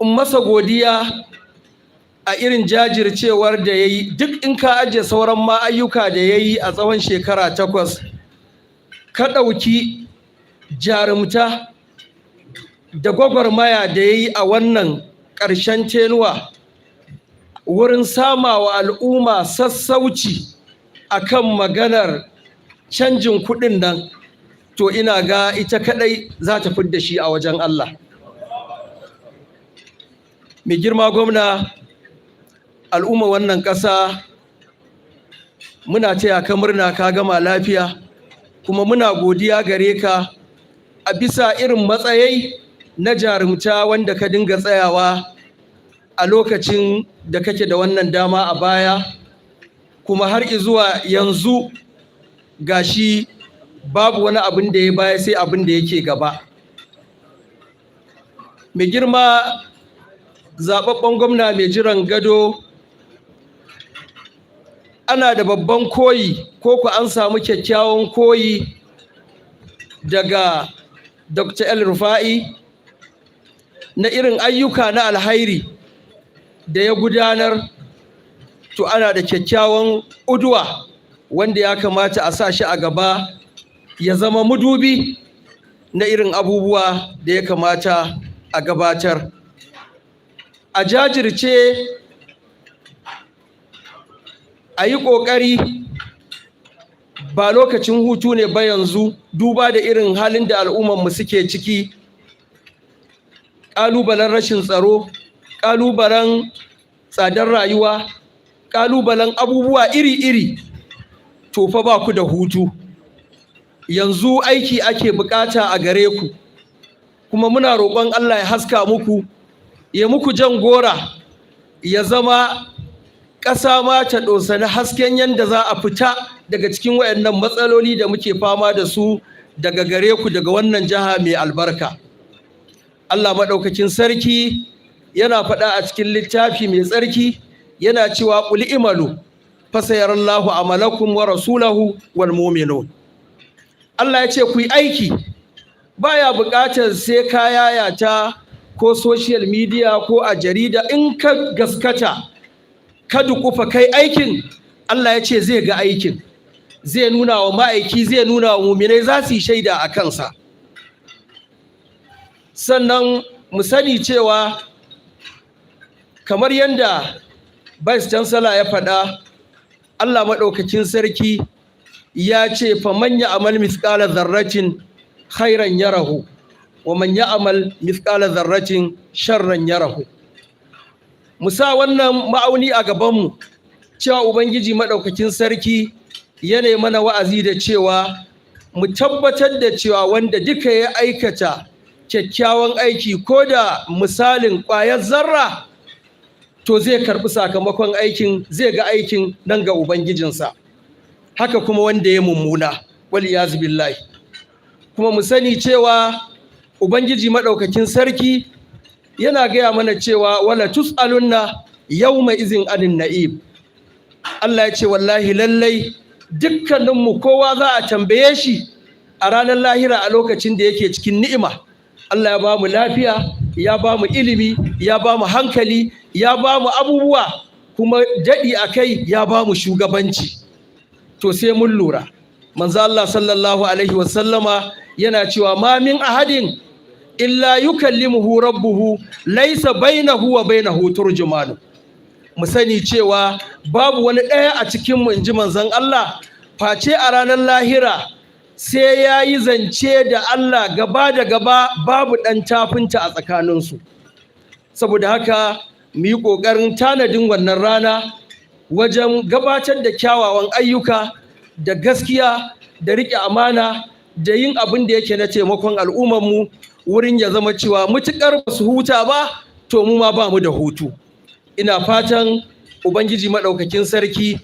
In masa godiya a irin jajircewar da ya yi, duk in ka ajiye sauran ma ayyuka da ya yi a tsawon shekara 8, ka ɗauki jarumta da gwagwarmaya da ya yi a wannan ƙarshen tenuwa wurin sama wa al'umma sassauci akan maganar canjin kuɗin nan, to ina ga ita kaɗai za ta fidda shi a wajen Allah. Mai girma gwamna, al'umma wannan ƙasa muna taya ka murna ka gama lafiya, kuma muna godiya gare ka a bisa irin matsayai na jarumta wanda ka dinga tsayawa a lokacin da kake da wannan dama a baya, kuma har zuwa yanzu gashi babu wani abin da ya baya sai abin da yake gaba. Mai girma zaɓaɓɓen gwamna mai jiran gado, ana da babban koyi ko ku an samu kyakkyawan koyi daga Dr. El-Rufa'I na irin ayyuka na alhairi da ya gudanar, to ana da kyakkyawan udwa wanda ya kamata a sa shi a gaba ya zama mudubi na irin abubuwa da ya kamata a gabatar. A jajirce, a yi ƙoƙari, ba lokacin hutu ne ba yanzu, duba da irin halin da al'ummarmu suke ciki, ƙalubalen rashin tsaro, ƙalubalen tsadar rayuwa, ƙalubalen abubuwa iri-iri, to fa ba ku da hutu. Yanzu aiki ake bukata a gare ku, kuma muna roƙon Allah ya haska muku, ya muku jan gora, ya zama ƙasa ma ta ɗosani hasken yadda za a fita daga cikin waɗannan matsaloli da muke fama da su daga gare ku, daga wannan jiha mai albarka. Allah maɗaukakin sarki yana faɗa a cikin littafi mai tsarki, yana cewa qul imalu fasayarallahu amalakum wa rasulahu wal mu'minun. Allah ya ce ku yi aiki, baya buƙatar sai ka yayata ko social media ko a jarida. In ka gaskata ka dukufa kai aikin, Allah ya ce zai ga aikin, zai nuna wa ma'aiki, zai nuna wa mu'minai, za su yi shaida a kansa. Sannan mu sani cewa kamar yadda Vice Chancellor ya faɗa, Allah maɗaukakin sarki ya ce fa man ya'mal mithqala dharratin khairan yarahu wa man ya'mal mithqala dharratin sharran yarahu. Mu sa wannan ma'auni a gabanmu, cewa Ubangiji maɗaukakin sarki yana mana wa'azi da cewa mu tabbatar da cewa wanda duka ya aikata kyakkyawan aiki ko da misalin ƙwayar zarra, to zai karɓi sakamakon aikin, zai ga aikin nan ga Ubangijinsa. Haka kuma wanda ya mummuna, wal iyaz billahi. Kuma mu sani cewa Ubangiji maɗaukakin sarki yana gaya mana cewa wala tus'alunna yawma izin anin na'im. Allah ya ce wallahi lallai dukkaninmu kowa za a tambaye shi a ranar lahira a lokacin da yake cikin ni'ima. Allah ya ba mu lafiya, ya ba mu ilimi, ya ba mu hankali, ya ba mu abubuwa, kuma daɗi a kai ya ba mu shugabanci. To sai mun lura, manzo Allah sallallahu alaihi wasallama yana cewa ma min ahadin illa yukallimuhu rabbuhu laysa bainahu wa bainahu turjuman. Mu sani cewa babu wani ɗaya a cikin mu, inji manzon Allah, face a ranar lahira sai ya yi zance da Allah gaba da gaba, babu ɗan tafinta a tsakaninsu. Saboda haka mu yi ƙoƙarin tanadin wannan rana wajen gabatar da kyawawan ayyuka da gaskiya da riƙe amana da yin abin da yake na taimakon al'ummarmu, wurin ya zama cewa mutuƙar ba su huta ba, to mu ma ba mu da hutu. Ina fatan Ubangiji maɗaukakin sarki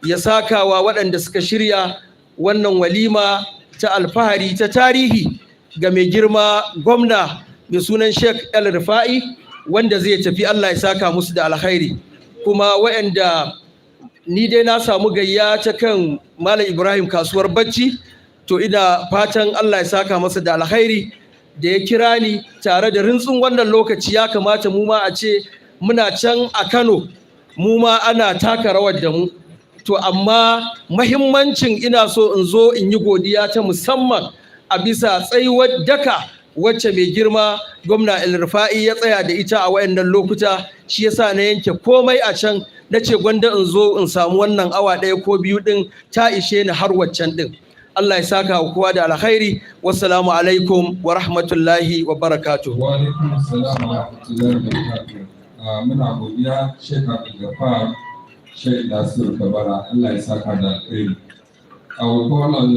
ya sakawa waɗanda suka shirya wannan walima ta alfahari ta tarihi ga mai girma gwamna mai sunan Sheikh El-Rufa'I, wanda zai tafi. Allah ya saka musu da alkhairi. Kuma waɗanda ni dai na samu gayya ta kan Malam Ibrahim kasuwar Bacci, to ina fatan Allah ya saka masa da alkhairi da ya kira ni tare da rintsin wannan lokaci. Ya kamata mu ma a ce muna can a Kano mu ma ana taka rawar da mu. To amma mahimmancin ina so in zo in yi godiya ta musamman a bisa tsayuwar daka wacce mai girma gwamna El-Rufa'I ya tsaya da ita a wayannan lokuta, shi yasa na yanke komai a can na ce gwanda in zo in samu wannan awa ɗaya ko biyu ɗin ta ishe ni har waccan ɗin. Allah ya saka wa kowa da alkhairi. Wassalamu alaikum wa rahmatullahi wa barakatuh. Wa alaikum assalam wa rahmatullahi wa barakatuh. Muna godiya Sheikh Abdul Ghaffar, Sheikh Nasiru Kabara. Allah ya saka da alkhairi. I will call on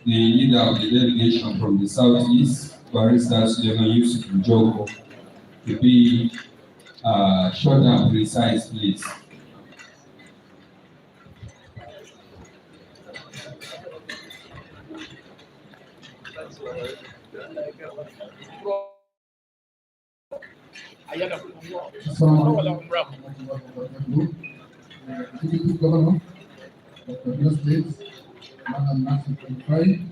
the leader of the delegation from the southeast, Barrister Suleiman Yusuf Njoko, to be short and precise, please. Deputy Governor of Kaduna State, Malam Nasiru,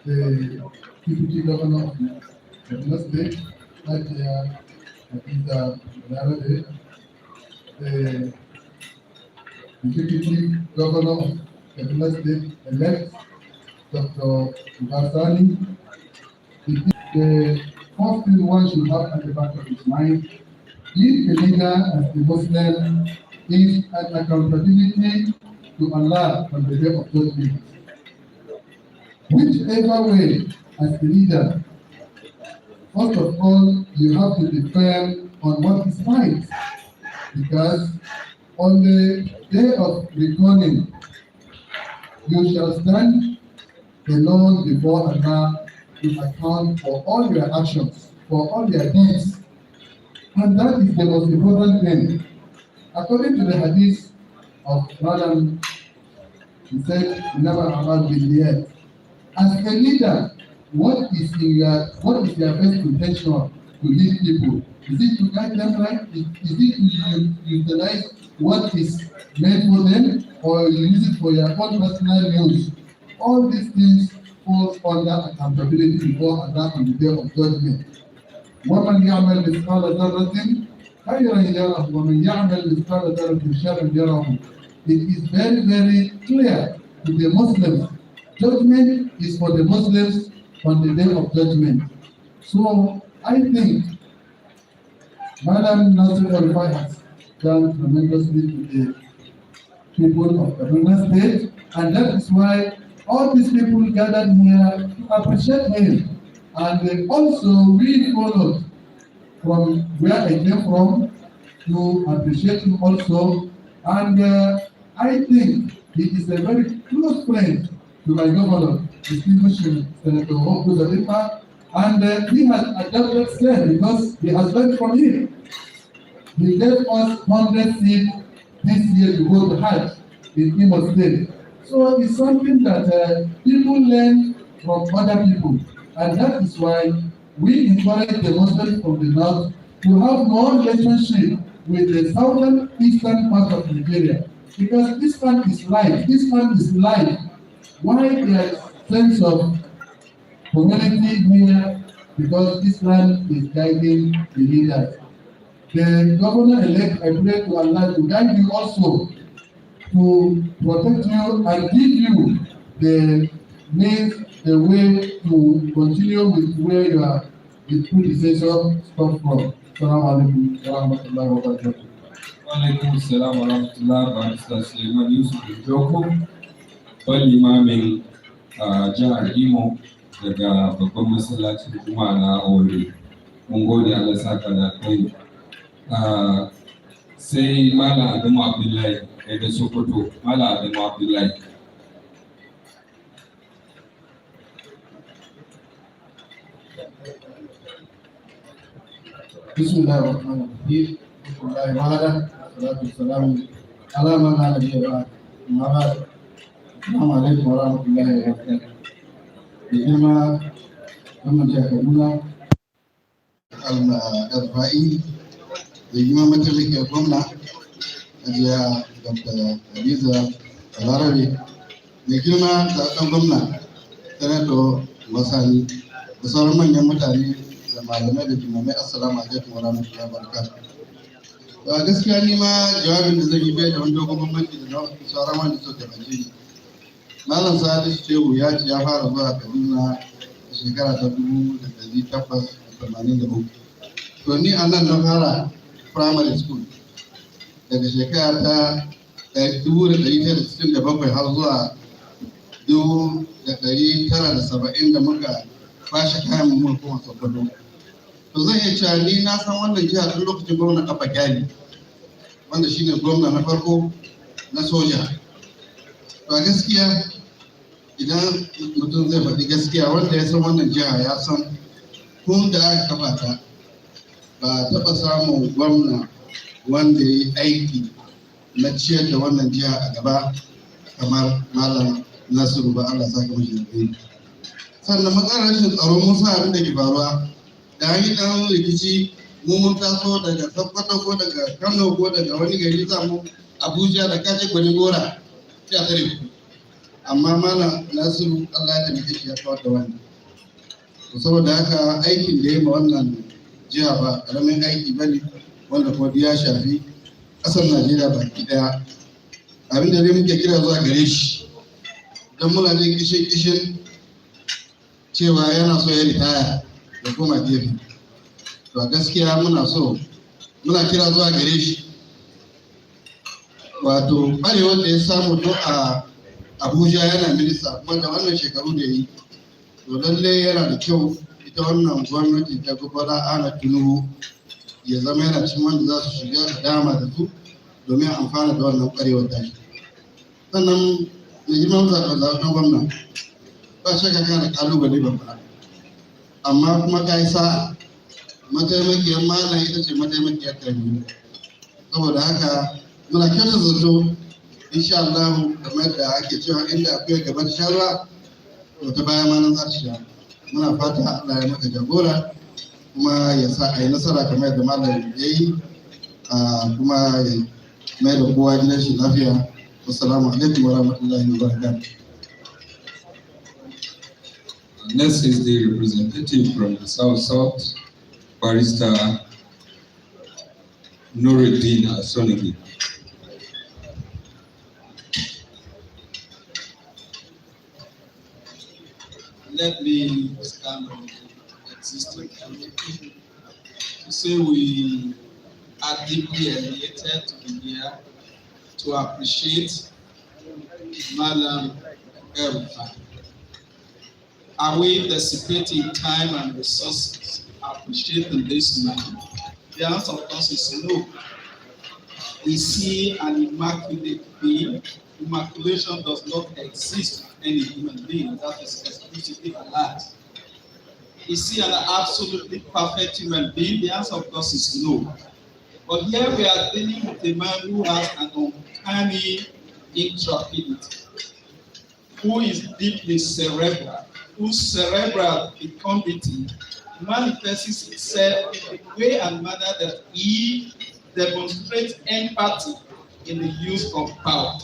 the Deputy Governor of Kaduna State, the Deputy Governor of Kaduna State elect, Dr. Ibarsani. The first thing one should have at the back of his mind, being a leader as the Muslim is an accountability to Allah on the day of judgment. Whichever way, as the leader, first of all, you have to be firm on what is right, because on the day of reckoning, you shall stand alone before Allah to account for all your actions, for all your deeds. And that is the most important thing. According to the hadith of Malam, he said, never about the earth. As a leader, what is your best intention to lead people? Is it to guide them right? Is it to utilize what is made for them, or you use it for your own personal use? All these things fall under accountability before Allah on the day of judgment. وَمَنْ يَعْمَلْ مِثْقَالَ ذَرَّةٍ خَيْرًا يَرَهُ وَمَنْ يَعْمَلْ مِثْقَالَ ذَرَّةٍ شَرًّا يَرَهُ. It is very, very clear to the Muslims. Judgment is for the Muslims on the day of judgment. So I think Malam Nasiru El-Rufa'I has done tremendously to the people of Kaduna State, and that is why all these people gathered here to appreciate him. And also we followed from where I came from to appreciate him also. And I think he is a very close friend to my governor, distinguished Senator Hope Zalipa, and he has adopted same because he has learned from him. He gave us 100 seats this year to go to Hajj in Imo State. So it's something that people learn from other people, and that is why we encourage the Muslims from the north to have more relationship with the southern eastern part of Nigeria, because this one is life. This one is life. Why there is sense of community here? Because this land is guiding the leaders. The governor-elect, I pray to Allah to guide you also, to protect you and give you the means, the way to continue with where you are, the predecessor stop from. Assalamu alaikum wa rahmatullahi wa barakatuh. Wa alaikum assalam wa rahmatullahi wa barakatuh. Suleiman Yusuf Njoko, limamin jihar Imo daga babban masallacin Juma'a na Ore. Mun gode Allah saka da kai. Sai Malam Adamu Abdullahi daga Sokoto. Malam Adamu Abdullahi. Bismillahirrahmanirrahim. Salatu wassalamu ala man la nabiyya ba'd. Amma ba'd. Assalamu alaikum wa rahmatullahi wa barakatuh. Da girma wannan jihar Kaduna, El-Rufa'I, da girma mataimakiyar gwamna, Hajiya Dr. Hadiza Balarabe, da girma zaɓen gwamna, Senator Masani, da sauran manyan mutane da malamai da jimamai. Assalamu alaikum wa rahmatullahi wa barakatuh. gaskiya ni ma jawabin da zan yi bai da wani dogon bambanci da sauran wanda suka gabace ni. Malam Salisu Shehu ya ce ya fara zuwa Kaduna a shekara ta 1883. To ni a nan na fara primary school daga shekara ta 1967 har zuwa 1970 da muka kwashe kayan mu kuma Sokoto. To zan iya cewa ni na san wannan jiha tun lokacin gwamna Abba Kyari, wanda shine gwamna na farko na soja. To a gaskiya idan mutum zai faɗi gaskiya, wanda ya san wannan jiha ya san tun da aka kafa ta ba taɓa samun gwamna wanda ya yi aiki na ciyar da wannan jiha a gaba kamar Malam Nasiru ba, Allah saka mashi da kai. Sannan matsalar rashin tsaro mun sa abin da ke faruwa da an yi ɗan rikici, mun taso daga Sokoto ko daga Kano ko daga wani gari za mu Abuja da kace gwani gora sai a tare ku. Amma Malam Nasiru Allah ya taimake shi ya kawar da wannan. Saboda haka aikin da ya ma wannan jiha ba ƙaramin aiki bane, wanda kuma ya shafi ƙasar Najeriya baki ɗaya. Abin da dai muke kira zuwa gare shi, don muna jin kishin cewa yana so ya ritaya da koma gefe. To gaskiya muna kira zuwa gare shi, wato ɓarewar da ya samu don a Abuja yana minista kuma da wannan shekaru da yi, to lallai yana da kyau ita wannan gwamnati ta Bola Ahmed Tinubu ya zama yana cikin wanda za su shiga a dama da su domin amfana da wannan ƙwarewar tashi. Sannan da girman zaɓen gwamna ba shakka kana da ƙalubale babba, amma kuma ka yi sa'a, mataimakiyar malam ita ce mataimakiyar Kaduna. Saboda haka muna kyauta zato insha Allah, kamar da ake cewa inda akwai gaban sharuwa to ta baya ma nan za ta sha. Muna fata Allah ya maka jagora kuma ya sa a yi nasara kamar da malam ya yi, kuma ya mai da kowa gidan shi lafiya. Assalamu alaikum wa rahmatullahi wa barakatuh. Next is the representative from the South, Barrister Nuruddin Asonigi. Let me stand on the existing committee to say we are deeply elated to be here to appreciate Malam El-Rufa'I. Are we dissipating time and resources appreciating this man? The answer of course is no. Is he an immaculate being? Immaculation does not exist in any human being. That is exclusively Allah. Is he an absolutely perfect human being? The answer of course is no. But here we are dealing with a man who has an uncanny intrepidity, who is deeply cerebral, whose cerebral deformity manifests itself in the way and manner that he demonstrates empathy in the use of power.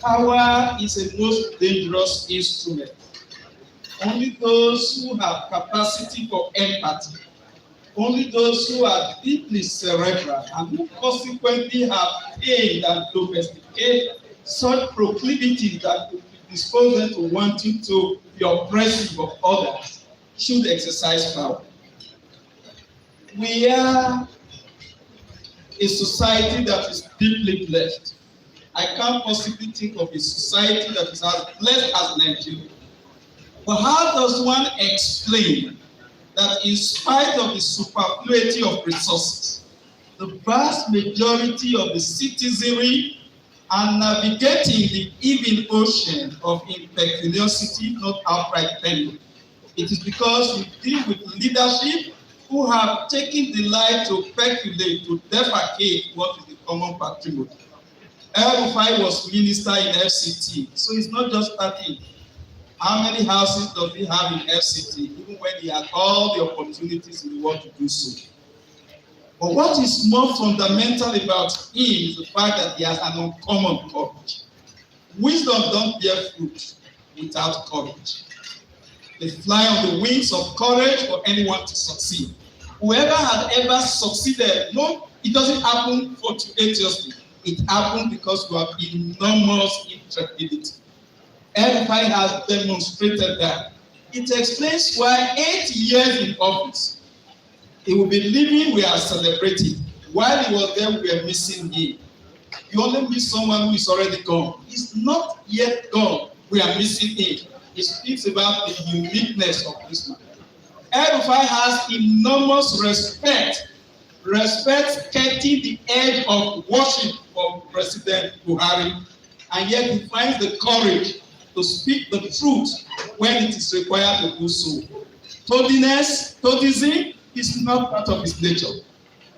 Power is a most dangerous instrument. Only those who have capacity for empathy, only those who are deeply cerebral and who consequently have paid and domesticated such proclivities that could dispose them to wanting to be oppressive of others should exercise power. We are a society that is deeply blessed. I can't possibly think of a society that is as blessed as Nigeria. But how does one explain that in spite of the superfluity of resources, the vast majority of the citizenry are navigating the even ocean of impecuniosity, not outright failure? It is because we deal with leadership who have taken delight to speculate, to defecate what is the common patrimony. El-Rufa'I was minister in FCT, so it's not just starting. How many houses does he have in FCT, even when he had all the opportunities in the world to do so? But what is more fundamental about him is the fact that he has an uncommon courage. Wisdom don't bear fruit without courage. They fly on the wings of courage for anyone to succeed. Whoever had ever succeeded, no It doesn't happen fortuitously. It happened because we have enormous intrepidity. El-Rufa'I has demonstrated that. It explains why 8 years in office, he will be living, we are celebrating. While he was there, we were missing him. You only miss someone who is already gone. He's not yet gone. We are missing him. It speaks about the uniqueness of this man. El-Rufa'I has enormous respect skirting the edge of worship of President Buhari, and yet he finds the courage to speak the truth when it is required to do so. Toadism is not part of his nature.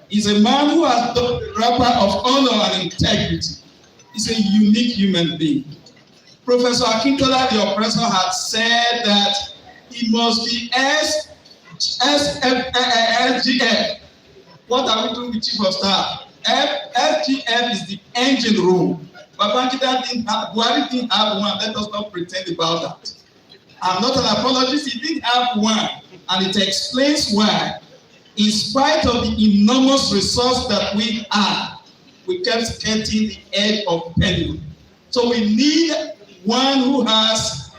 He's a man who has done the wrapper of honor and integrity. He's a unique human being. Professor Akintola, the oppressor, had said that he must be SGF. What are we doing with Chief of Staff? SGF is the engine room. Babangida Buhari didn't have one. Let us not pretend about that. I'm not an apologist. He didn't have one. And it explains why, in spite of the enormous resource that we have, we kept skirting the edge of penury. So we need one who has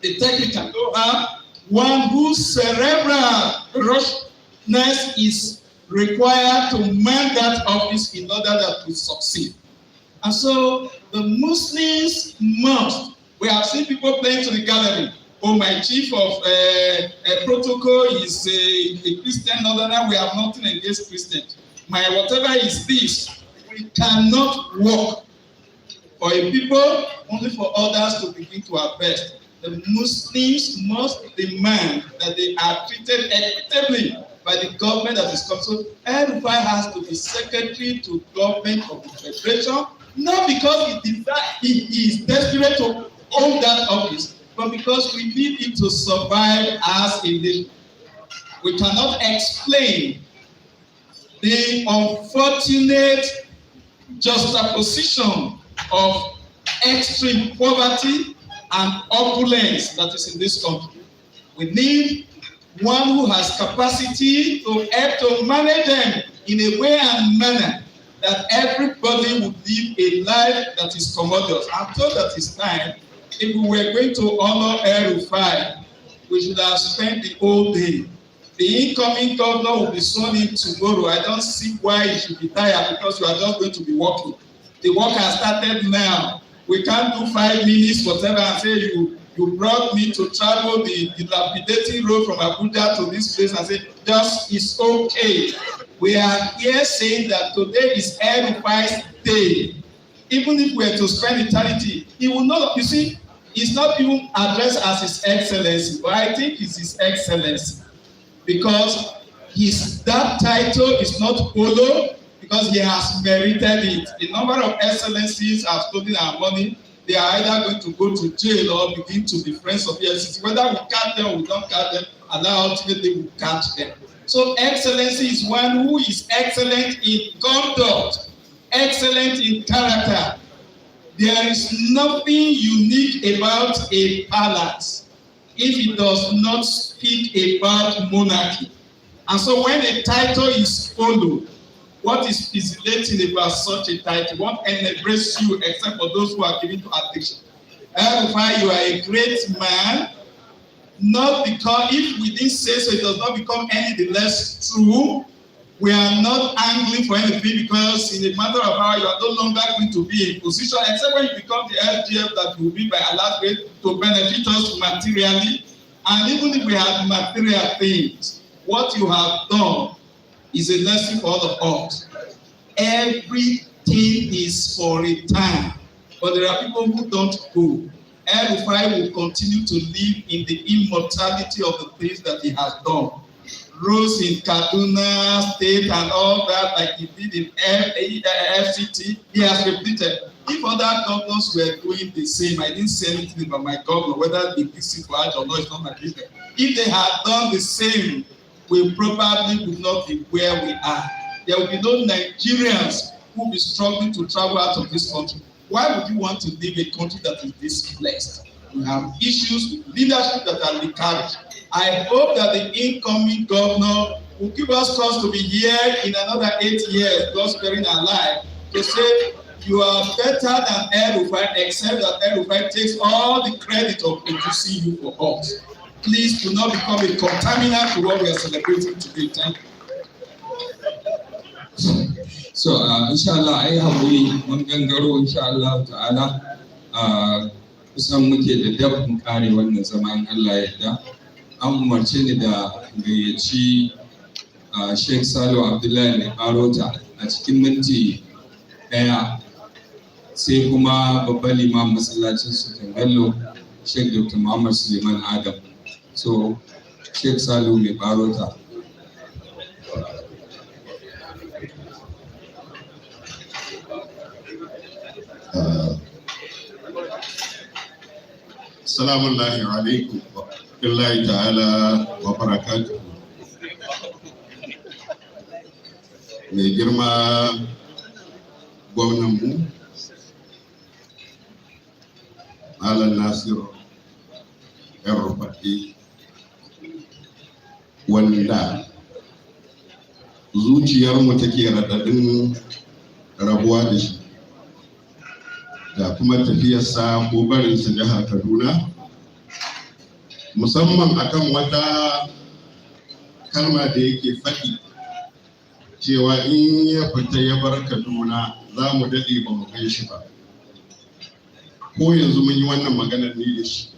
the technical know-how, one whose cerebral rushness is required to man that office in order that we succeed. And so the Muslims must. We have seen people playing to the gallery. Oh, my chief of protocol is a Christian northerner. We have nothing against Christians. My whatever is this. We cannot work for a people, only for others to begin to harvest. The Muslims must demand that they are treated equitably by the government that is concerned. El-Rufa'I has to be secretary to government of the federation, not because he is desperate to own that office, but because we need it to survive as a nation. We cannot explain the unfortunate juxtaposition of extreme poverty and opulence that is in this country. We need one who has capacity to help to manage them in a way and manner that everybody would live a life that is commodious. I'm told that it's time. If we were going to honor El-Rufa'I, we should have spent the whole day. The incoming governor will be sworn in tomorrow. I don't see why he should be tired, because you are just going to be working. The work has started now. We can't do 5 minutes, whatever, and say you brought me to travel the dilapidating road from Abuja to this place and say, just it's okay. We are here saying that today is El-Rufa'I's day. Even if we were to spend eternity, he will not, you see, he's not even addressed as His Excellency, but I think it's His Excellency. Because that title is not hollow, because he has merited it. A number of excellencies have stolen our money. They are either going to go to jail or begin to be friends of EFCC. Whether we catch them or we don't catch them, and ultimately we catch them. So excellency is one who is excellent in conduct, excellent in character. There is nothing unique about a palace if it does not speak about monarchy. And so when a title is followed, what is physilating about such a title? What enables you except for those who are given to addiction? El-Rufa'I, you are a great man, not because if we didn't say so, it does not become any the less true. We are not angling for anything, because in a matter of hour, you are no longer going to be in position, except when you become the SGF that you will be by Allah's grace to benefit us materially. And even if we have material things, what you have done is a lesson for all of us. Everything is for a time, but there are people who don't go. El-Rufa'I will continue to live in the immortality of the things that he has done. Rose in Kaduna State and all that, like he did in FCT, he has repeated. If other governors were doing the same, I didn't say anything about my governor, whether they did it for us or not, it's not my business. If they had done the same, we probably would not be where we are. There will be no Nigerians who will be struggling to travel out of this country. Why would you want to live in a country that is displaced? We have issues with leadership that are encouraged. I hope that the incoming governor will give us cause to be here in another 8 years, God sparing our life, to say you are better than El-Rufa'I, except that El-Rufa'I takes all the credit of producing you for us. Please do not become a contaminant to what we are celebrating today. Thank you. So, inshallah, ai haƙuri mun gangaro inshallah ta'ala kusan muke da dabin kare wannan zaman Allah yadda an umarce ni da gayyaci Sheikh Salo Abdullahi mai Barota a cikin minti ɗaya, sai kuma babban liman masallacin Sultan Bello Sheikh Dr. Muhammad Suleiman Adam. So, Sheikh Salo mai Barota. Assalamu alaikum wa rahmatullahi ta'ala wa barakatuh. Mai girma gwamnanmu Malam Nasiru El-Rufa'I, wanda zuciyarmu take raɗaɗin rabuwa da shi, da kuma tafiyarsa ko barinsa jihar Kaduna, musamman akan wata kalma da yake faɗi cewa in ya fita ya bar Kaduna za mu daɗe ba mu kai shi ba. Ko yanzu mun yi wannan maganar ni da shi,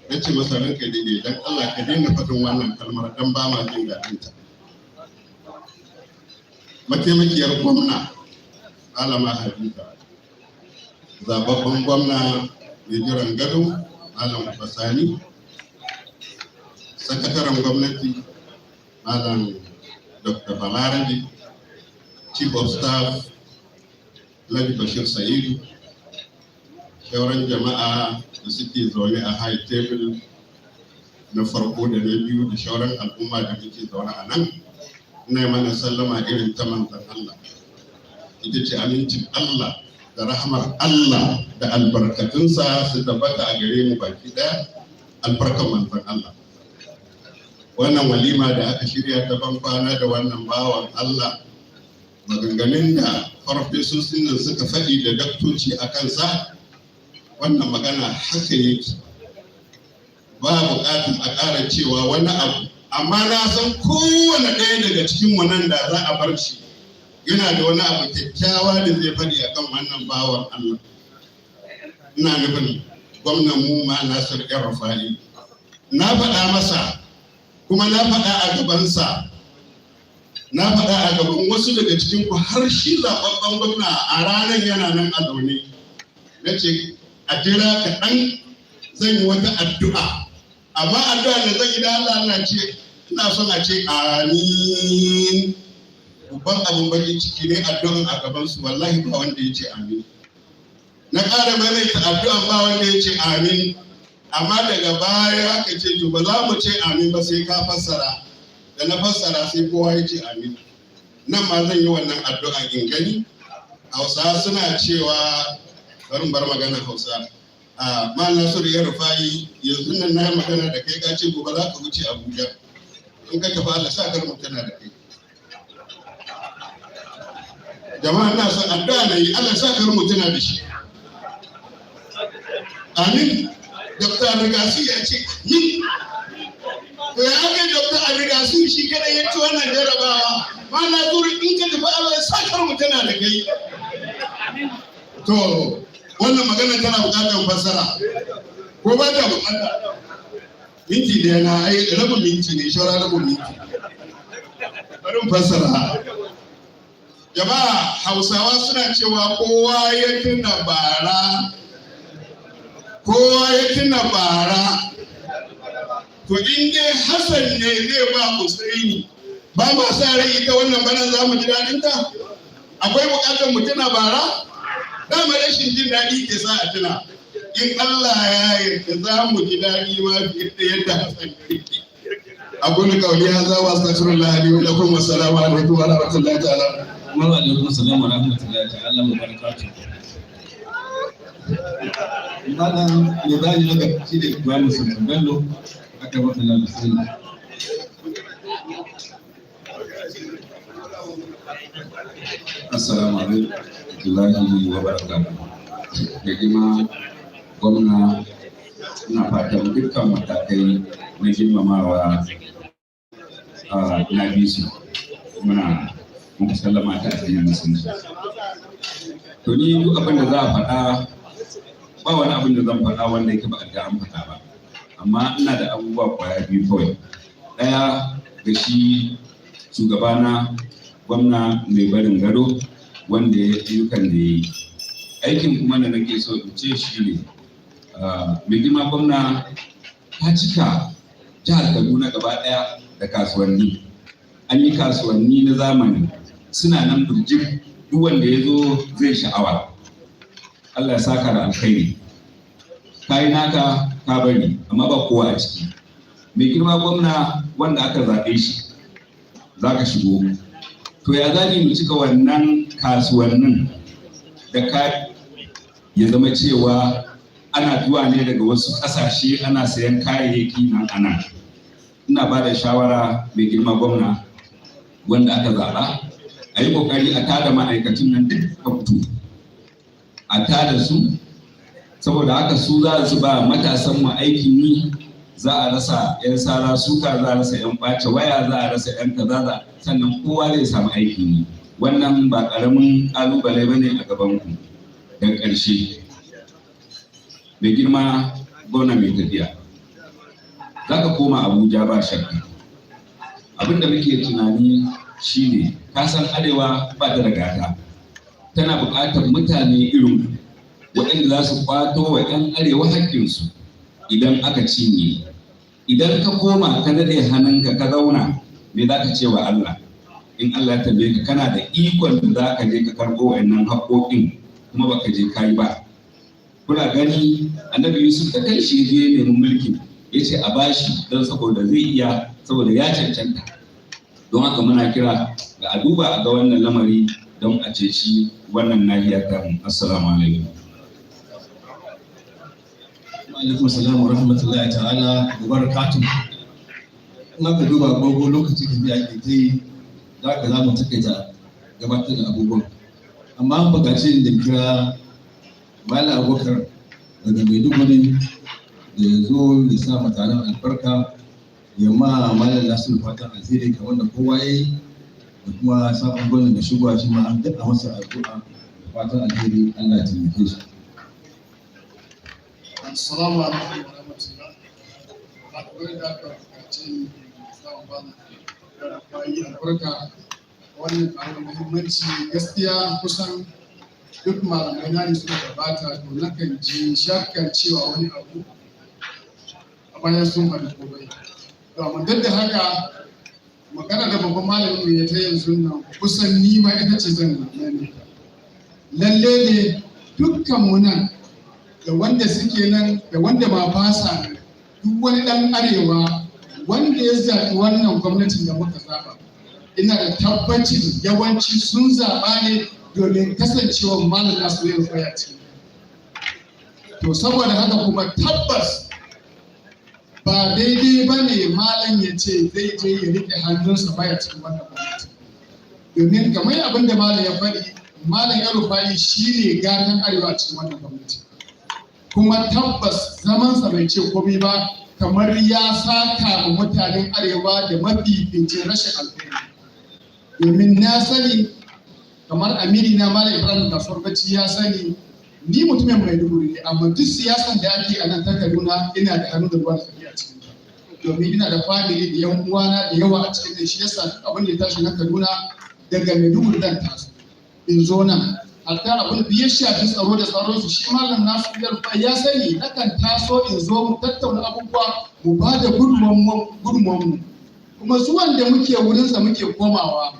na ce masa ranka daidai don Allah ka daina faɗin wannan kalmar don ba ma jin daɗinta. Mataimakiyar gwamna Malama Habiba, zababben gwamna mai jiran gado Malam Basani, sakataren gwamnati Malam Dr. Balarabe, Chief of Staff Ladi Bashir Sa'idu, sauran jama'a da suke zaune a high table na farko da na biyu da sauran al'umma da muke zaune a nan, ina mana sallama irin ta manzon Allah. Ita ce amincin Allah da rahmar Allah da albarkatunsa su tabbata a gare mu baki daya, albarkan manzon Allah. Wannan walima da aka shirya ta bankwana da wannan bawan Allah, maganganun da farfesosin nan suka faɗi da daktoci a kansa, wannan magana haka yake, ba buƙatar a ƙara cewa wani abu, amma na san kowane ɗaya daga cikin wannan da za a bar shi yana da wani abu kyakkyawa da zai faɗi akan wannan bawan Allah. Ina nufin gwamnan mu ma Nasiru El-Rufa'I. Na faɗa masa, kuma na faɗa a gabansa, na faɗa a gaban wasu daga cikin ku, har shi zaɓaɓɓen gwamna a ranar yana nan a zaune. Na ce a jira kaɗan zan yi wata addu'a, amma addu'a da zan yi da Allah na ce ina son a ce amin. Babban abin bakin ciki ne addu'an a gabansu, wallahi ba wanda ya ce amin. Na ƙara maimaita addu'an ba wanda ya ce amin, amma daga baya aka ce to ba za mu ce amin ba sai ka fassara. Da na fassara sai kowa ya ce amin. Nan ma zan yi wannan addu'a in gani. Hausa suna cewa, bari bar magana Hausa. Malam Nasiru El-Rufa'I, yanzu nan na yi magana da kai ka ce gobe za ka wuce Abuja. In ka tafi Allah sa kar mutana da kai. Jama'a na son addu'a na yi, Allah sa kar mutuna da shi. Amin. Dr. Rigasi ya ce yi. To ya aka Dr. Rigasi shi kada ya ci wannan jarabawa. Ma na zuri in ka tafi Allah sa kar mutuna da kai. To wannan magana tana buƙatar fassara. Ko ba ta buƙata? Minti da yana rabin minti ne, shawara rabin minti. Bari mu fassara. Jama'a Hausawa suna cewa kowa ya tuna bara, kowa ya tuna bara. To in dai Hassan ne zai ba Husaini, ba ma sa rai ita wannan bana za mu ji daɗin ta? Akwai buƙatar mu tuna bara? Dama rashin jin daɗi ke sa a tuna. In Allah ya yarda za mu ji daɗi ma fiye da yadda Hassan yake. Abun kauli ya zawa astaghfirullah li wa lakum wa assalamu alaikum wa rahmatullahi ta'ala. Wa alaikum salam wa rahmatullahi ta'ala wa barakatuh. Malam me za ni daga shi da Ibrahim Sultan Bello aka bata lafiya. Assalamu alaikum wa barakatuh. Da girma gwamna, ina fatan dukkan matakai na girmamawa na bisu muna muku sallama ta addinin musulunci. To ni duk abin da za a faɗa ba wani abin da zan faɗa wanda yake ba a ga an faɗa ba, amma ina da abubuwa kwaya biyu kawai. Ɗaya ga shi shugabana gwamna mai barin gado wanda ya ayyukan da ya yi. Aikin kuma da nake so in ce shi ne mai girma gwamna ta cika jihar Kaduna gaba ɗaya da kasuwanni. An yi kasuwanni na zamani suna nan burjik, duk wanda ya zo zai sha'awa. Allah ya saka da alkhairi. Ka yi naka ka bari amma ba kowa a ciki. Mai girma gwamna wanda aka zaɓe shi za ka shigo. To ya zaɓi mu cika wannan kasuwannin da ka ya zama cewa ana zuwa ne daga wasu ƙasashe ana sayan kayayyaki nan ana. Ina ba da shawara mai girma gwamna wanda aka zaɓa a yi ƙoƙari a tada ma'aikacin nan duk a fito a tada su, saboda haka su za su ba matasan mu aikin yi. Za a rasa 'yan sara suka, za a rasa 'yan ɓace waya, za a rasa 'yan kaza, sannan kowa zai samu aikin yi. Wannan ba ƙaramin ƙalubale ba ne a gaban ku. Daga ƙarshe mai girma gwamna mai tafiya, za ka koma Abuja ba shakka. Abin da muke tunani shine kasan arewa ba ta da gata, tana buƙatar mutane irin waɗanda za su kwato wa 'yan arewa haƙƙinsu. Idan aka cinye, idan ka koma ka daɗe hannunka ka zauna, me za ka ce wa Allah? In Allah ya tambaye ka, kana da ikon da za ka je ka karɓo wa'annan haƙoƙin kuma baka je ka yi ba. Kuna gani annabi Yusuf da kai shi je nemi mulkin, ya ce a bashi don saboda zai iya, saboda ya cancanta. Don haka muna kira ga a duba a ga wannan lamari don a ceci wannan nahiya ta mu. Assalamu alaikum. Alaikum salam wa rahmatullahi ta'ala wa barakatuh. In aka duba agogo lokaci da biya ke ta yi, za ka za mu takaita gabatar da abubuwan. Amma an buƙaci da kira Malam Abubakar daga Maiduguri da ya zo ya sa mutanen albarka, ya ma Malam Nasiru fatan alheri kamar da kowa ya yi, da kuma sabon gwamnati da shigowa shi ma an daɗa masa addu'a da fatan alheri. Allah ya taimake shi. Assalamu alaikum wa rahmatullah. A kuma da aka bukaci samun bana da bayi albarka wannan abu muhimmanci. Gaskiya kusan duk malamai na ne suka gabata, to nakan ji shakkan cewa wani abu a bayan sun faɗi ko bai. To amma duk da haka magana da babban malamin ya ta yanzu nan kusan ni ma ita ce zan nane. Lalle ne dukkan mu nan, da wanda suke nan da wanda ma ba sa nan, duk wani ɗan arewa wanda ya zaɓi wannan gwamnatin da muka zaɓa, ina da tabbacin yawanci sun zaɓa ne domin kasancewar Malam Nasiru El-Rufa'I ce. To saboda haka kuma tabbas ba daidai ba ne malam ya ce zai je ya riƙe hannunsa baya cikin wannan gwamnati. Domin kamar abin da malam ya faɗi, Malam El-Rufa'I shi ne gatan arewa cikin wannan gwamnati. Kuma tabbas zamansa bai ce komai ba, kamar ya saka wa mutanen arewa da mafificin rashin alheri. Domin na sani, kamar amini na Malam Ibrahim Kasuwar Bacci ya sani, ni mutumin Maiduguri ne, amma duk siyasan da ake a nan ta Kaduna ina da hannu da ruwa da tsaki a cikin ta. Domin ina da family da yan uwana da yawa a cikin ta, shi yasa duk abin da ya tashi na Kaduna daga Maiduguri dan taso in zo nan. Hatta abin da ya shafi tsaro da tsaronsu, shi Malam Nasiru El-Rufa'I ya sani nakan taso in zo mu tattauna abubuwa, mu ba da gudunmuwanmu. Kuma zuwan da muke wurinsa muke komawa,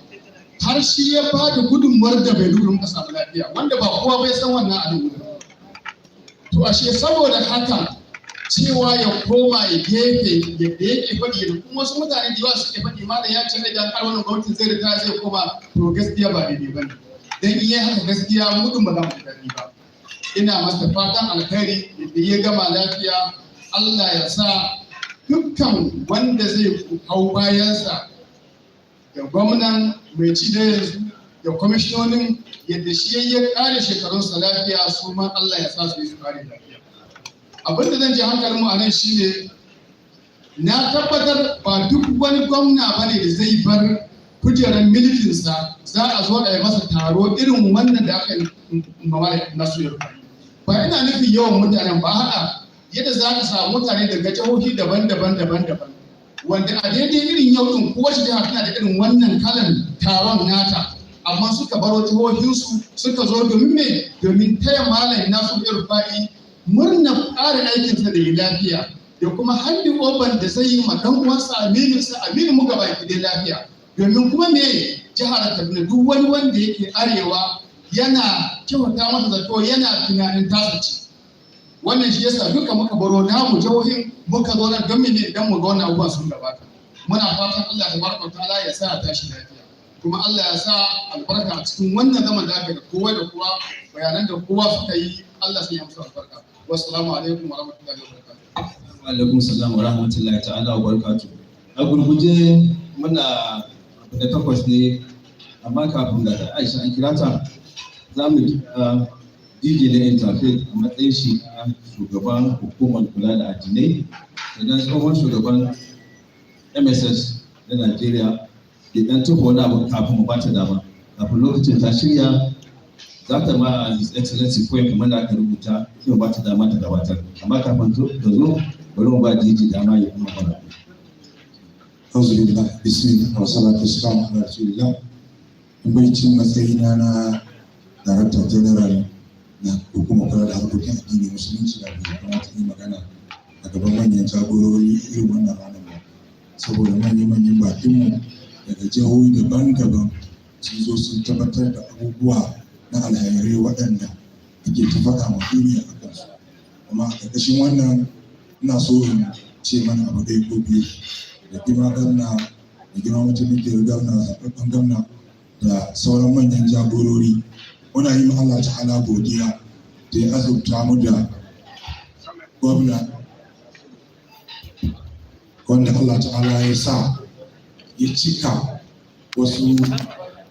har shi ya ba da gudunmuwar da bai dudu muka samu lafiya, wanda ba kowa bai san wannan a nan. To ashe saboda haka cewa ya koma ya gefe yadda yake faɗi, da kuma wasu mutane da yawa suke faɗi Malam ya ce idan har wannan gwamnatin zai rika zai koma, to gaskiya ba daidai ba ne. Dan in yi haka gaskiya mutum ba za mu daɗi ba. Ina masa fatan alkhairi da ya gama lafiya. Allah ya sa dukkan wanda zai hau bayansa, da gwamnan mai ci da yanzu da kwamishinonin yadda shi ya kare shekarunsa lafiya su ma Allah ya sa su yi su kare lafiya. Abin da zan ji hankalin mu a nan shine na tabbatar ba duk wani gwamna bane da zai bar kujerar milikinsa za a zo a yi masa taro irin wannan da aka yi Malam Nasiru. Ba ina nufin yawan mutanen ba haɗa yadda za ka samu mutane daga jihohi daban-daban wanda a daidai irin yau din kowace jiha tana da irin wannan kalan taron nata amma suka baro jihohinsu suka zo domin me domin taya Malam Nasiru El-Rufa'I murna ƙara aikinsa da lafiya da kuma handi oban da zai yi ma dan uwansa aminin mu gaba ki lafiya domin kuma me jihar Kaduna duk wani wanda yake arewa yana kyauta masa zato yana tunanin tasa ce. Wannan shi yasa duka muka baro namu jihohin muka zo nan don mene dan mu ga wannan abubuwan sun gabata. Muna fatan Allah tabaraka ta'ala ya sa tashi lafiya kuma Allah ya sa albarka a cikin wannan zaman da aka ga kowa da kowa bayanan da kowa suka yi Allah sai ya musu albarka. Wassalamu alaikum wa rahmatullahi wa barakatuh. Wa alaikum salam wa rahmatullahi ta'ala wa barakatuh. A gurguje muna da takwas ne amma kafin da Aisha an kira ta za mu DJ na Interfaith a matsayin shi a shugaban hukumar kula da addinai sannan tsohon shugaban MSS na Najeriya da ɗan tufa wani abu kafin mu bata dama kafin lokacin ta shirya za ta ma His Excellency kawai kamar da aka rubuta sai mu bata dama ta gabatar amma kafin ta zo bari mu ba DJ dama ya kuma fara. Alhamdulillah, bismillah, wa salatu wassalamu ala rasulillah. Baicin matsayina na Director General na hukumar kula da harkokin addini musulunci da bai kamata yi magana a gaban manyan jagorori irin wannan ranar ba saboda manyan bakinmu daga jihohi daban-daban sun zo sun tabbatar da abubuwa na alhairai waɗanda ake ta faɗa ma duniya a kansu amma a ƙarƙashin wannan ina so in ce mana abu ɗaya ko biyu da girma gwamna da girma mataimakiyar gwamna zaɓaɓɓen gwamna da sauran manyan jagorori muna yi ma Allah ta'ala godiya da ya azurta mu da gwamna wanda Allah ta'ala ya sa ya cika wasu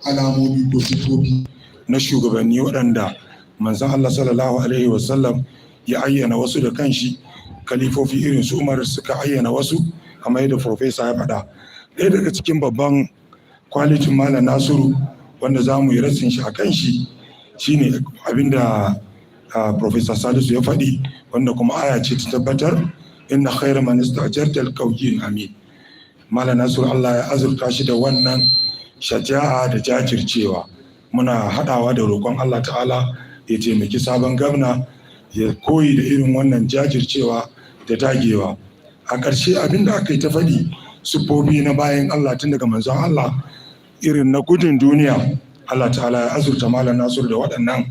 alamomi ko sifofi na shugabanni waɗanda manzon Allah sallallahu alaihi wasallam ya ayyana wasu da kanshi kalifofi irin su Umar suka ayyana wasu kamar yadda Profesa ya faɗa. Ɗaya daga cikin babban kwalitin Malam Nasiru wanda za mu yi rasin shi a kan shi shine abinda Profesa Salisu ya faɗi wanda kuma aya ce ta tabbatar inna khayra man istajarta al-qawiyyu amin. Malam Nasiru Allah ya azurta shi da wannan shaja'a da jajircewa. Muna haɗawa da roƙon Allah ta'ala ya taimaki sabon gwamna ya koyi da irin wannan jajircewa da dagewa. A ƙarshe abinda aka yi ta faɗi siffofi na bayan Allah tun daga manzon Allah irin na gudun duniya Allah ta'ala ya azurta Malam Nasiru da waɗannan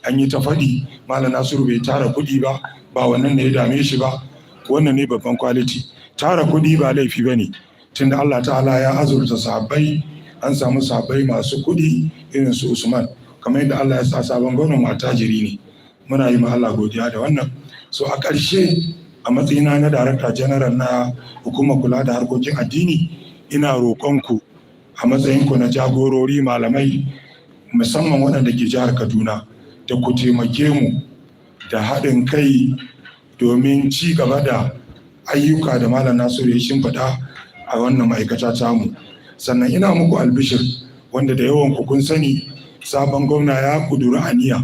an yi ta faɗi Malam Nasiru bai tara kuɗi ba wannan ne ya dame shi ba wannan ne babban kwaliti. Tara kuɗi ba laifi ba ne tunda Allah ta'ala ya azurta sahabbai an samu sahabbai masu kuɗi irin su Usman kamar yadda Allah ya sa sabon gwamnan matajiri ne muna yi ma Allah godiya da wannan. So a ƙarshe a matsayina na Darakta General na hukumar kula da harkokin addini ina roƙonku a matsayinku na jagorori malamai musamman waɗanda ke jihar Kaduna da ku taimake mu da haɗin kai domin ci gaba da ayyuka da Malam Nasiru ya shimfiɗa a wannan ma'aikata tamu. Sannan ina muku albishir wanda da yawan ku kun sani sabon gwamna ya ƙuduri aniya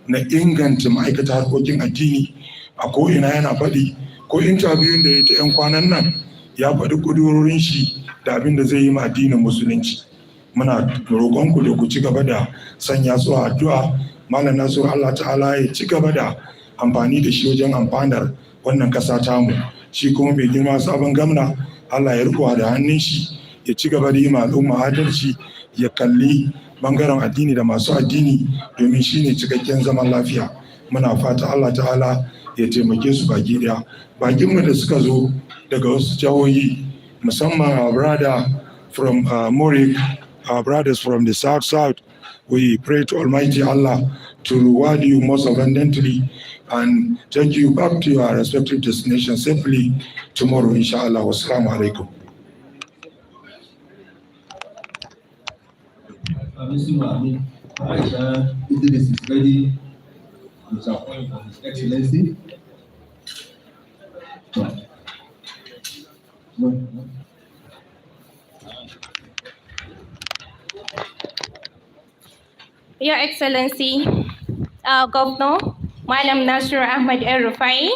na inganta ma'aikata harkokin addini a ko'ina yana faɗi ko intabiyun da ya ta 'yan kwanan nan ya faɗi ƙudurorin shi da abin da zai yi ma addinin musulunci. Muna roƙonku da ku ci gaba da sanya su a addu'a Malam Nasiru Allah ta'ala ya ci gaba da amfani da shi wajen amfanar wannan ƙasa tamu. Shi kuma mai girma sabon gwamna Allah ya riko da hannun shi ya ci gaba da yi ma al'umma adalci ya kalli bangaren addini da masu addini domin shi ne cikakken zaman lafiya. Muna fata Allah ta'ala ya taimake su baki daya. Bakinmu da suka zo daga wasu jihohi musamman our brother from Morik, our brothers from the south, we pray to Almighty Allah to reward you most abundantly and take you back to your respective destination safely tomorrow, inshallah. Wassalamu alaikum. Nasiru, Aisha Idris is ready to appoint for His Excellency. Your Excellency, Governor Malam Nasiru Ahmad El-Rufa'I,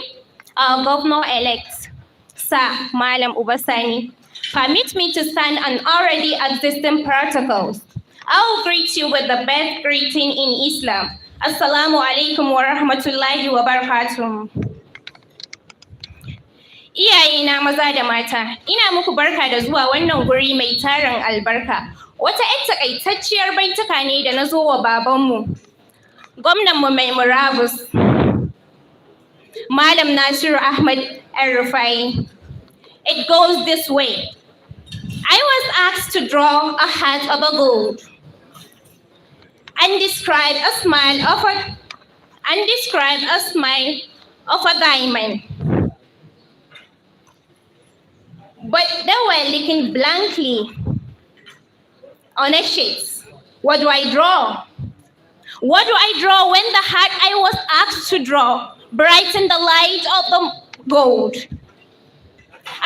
Governor-elect, Sir Malam Ubasani, permit me to stand on already existing protocols. I will greet you with the best greeting in Islam. Assalamu alaikum wa rahmatullahi wa barakatuh. Iyayena maza da mata, ina muku barka da zuwa wannan guri mai tarin albarka. Wata 'yar takaitacciyar baituka ne da na zo wa babanmu, gwamnanmu mai murabus, Malam Nasiru Ahmad El-Rufa'I. It goes this way. I was asked to draw a heart of a gold and describe a smile of a diamond. But they were looking blankly on a sheet. What do I draw? What do I draw when the heart I was asked to draw brightened the light of the gold,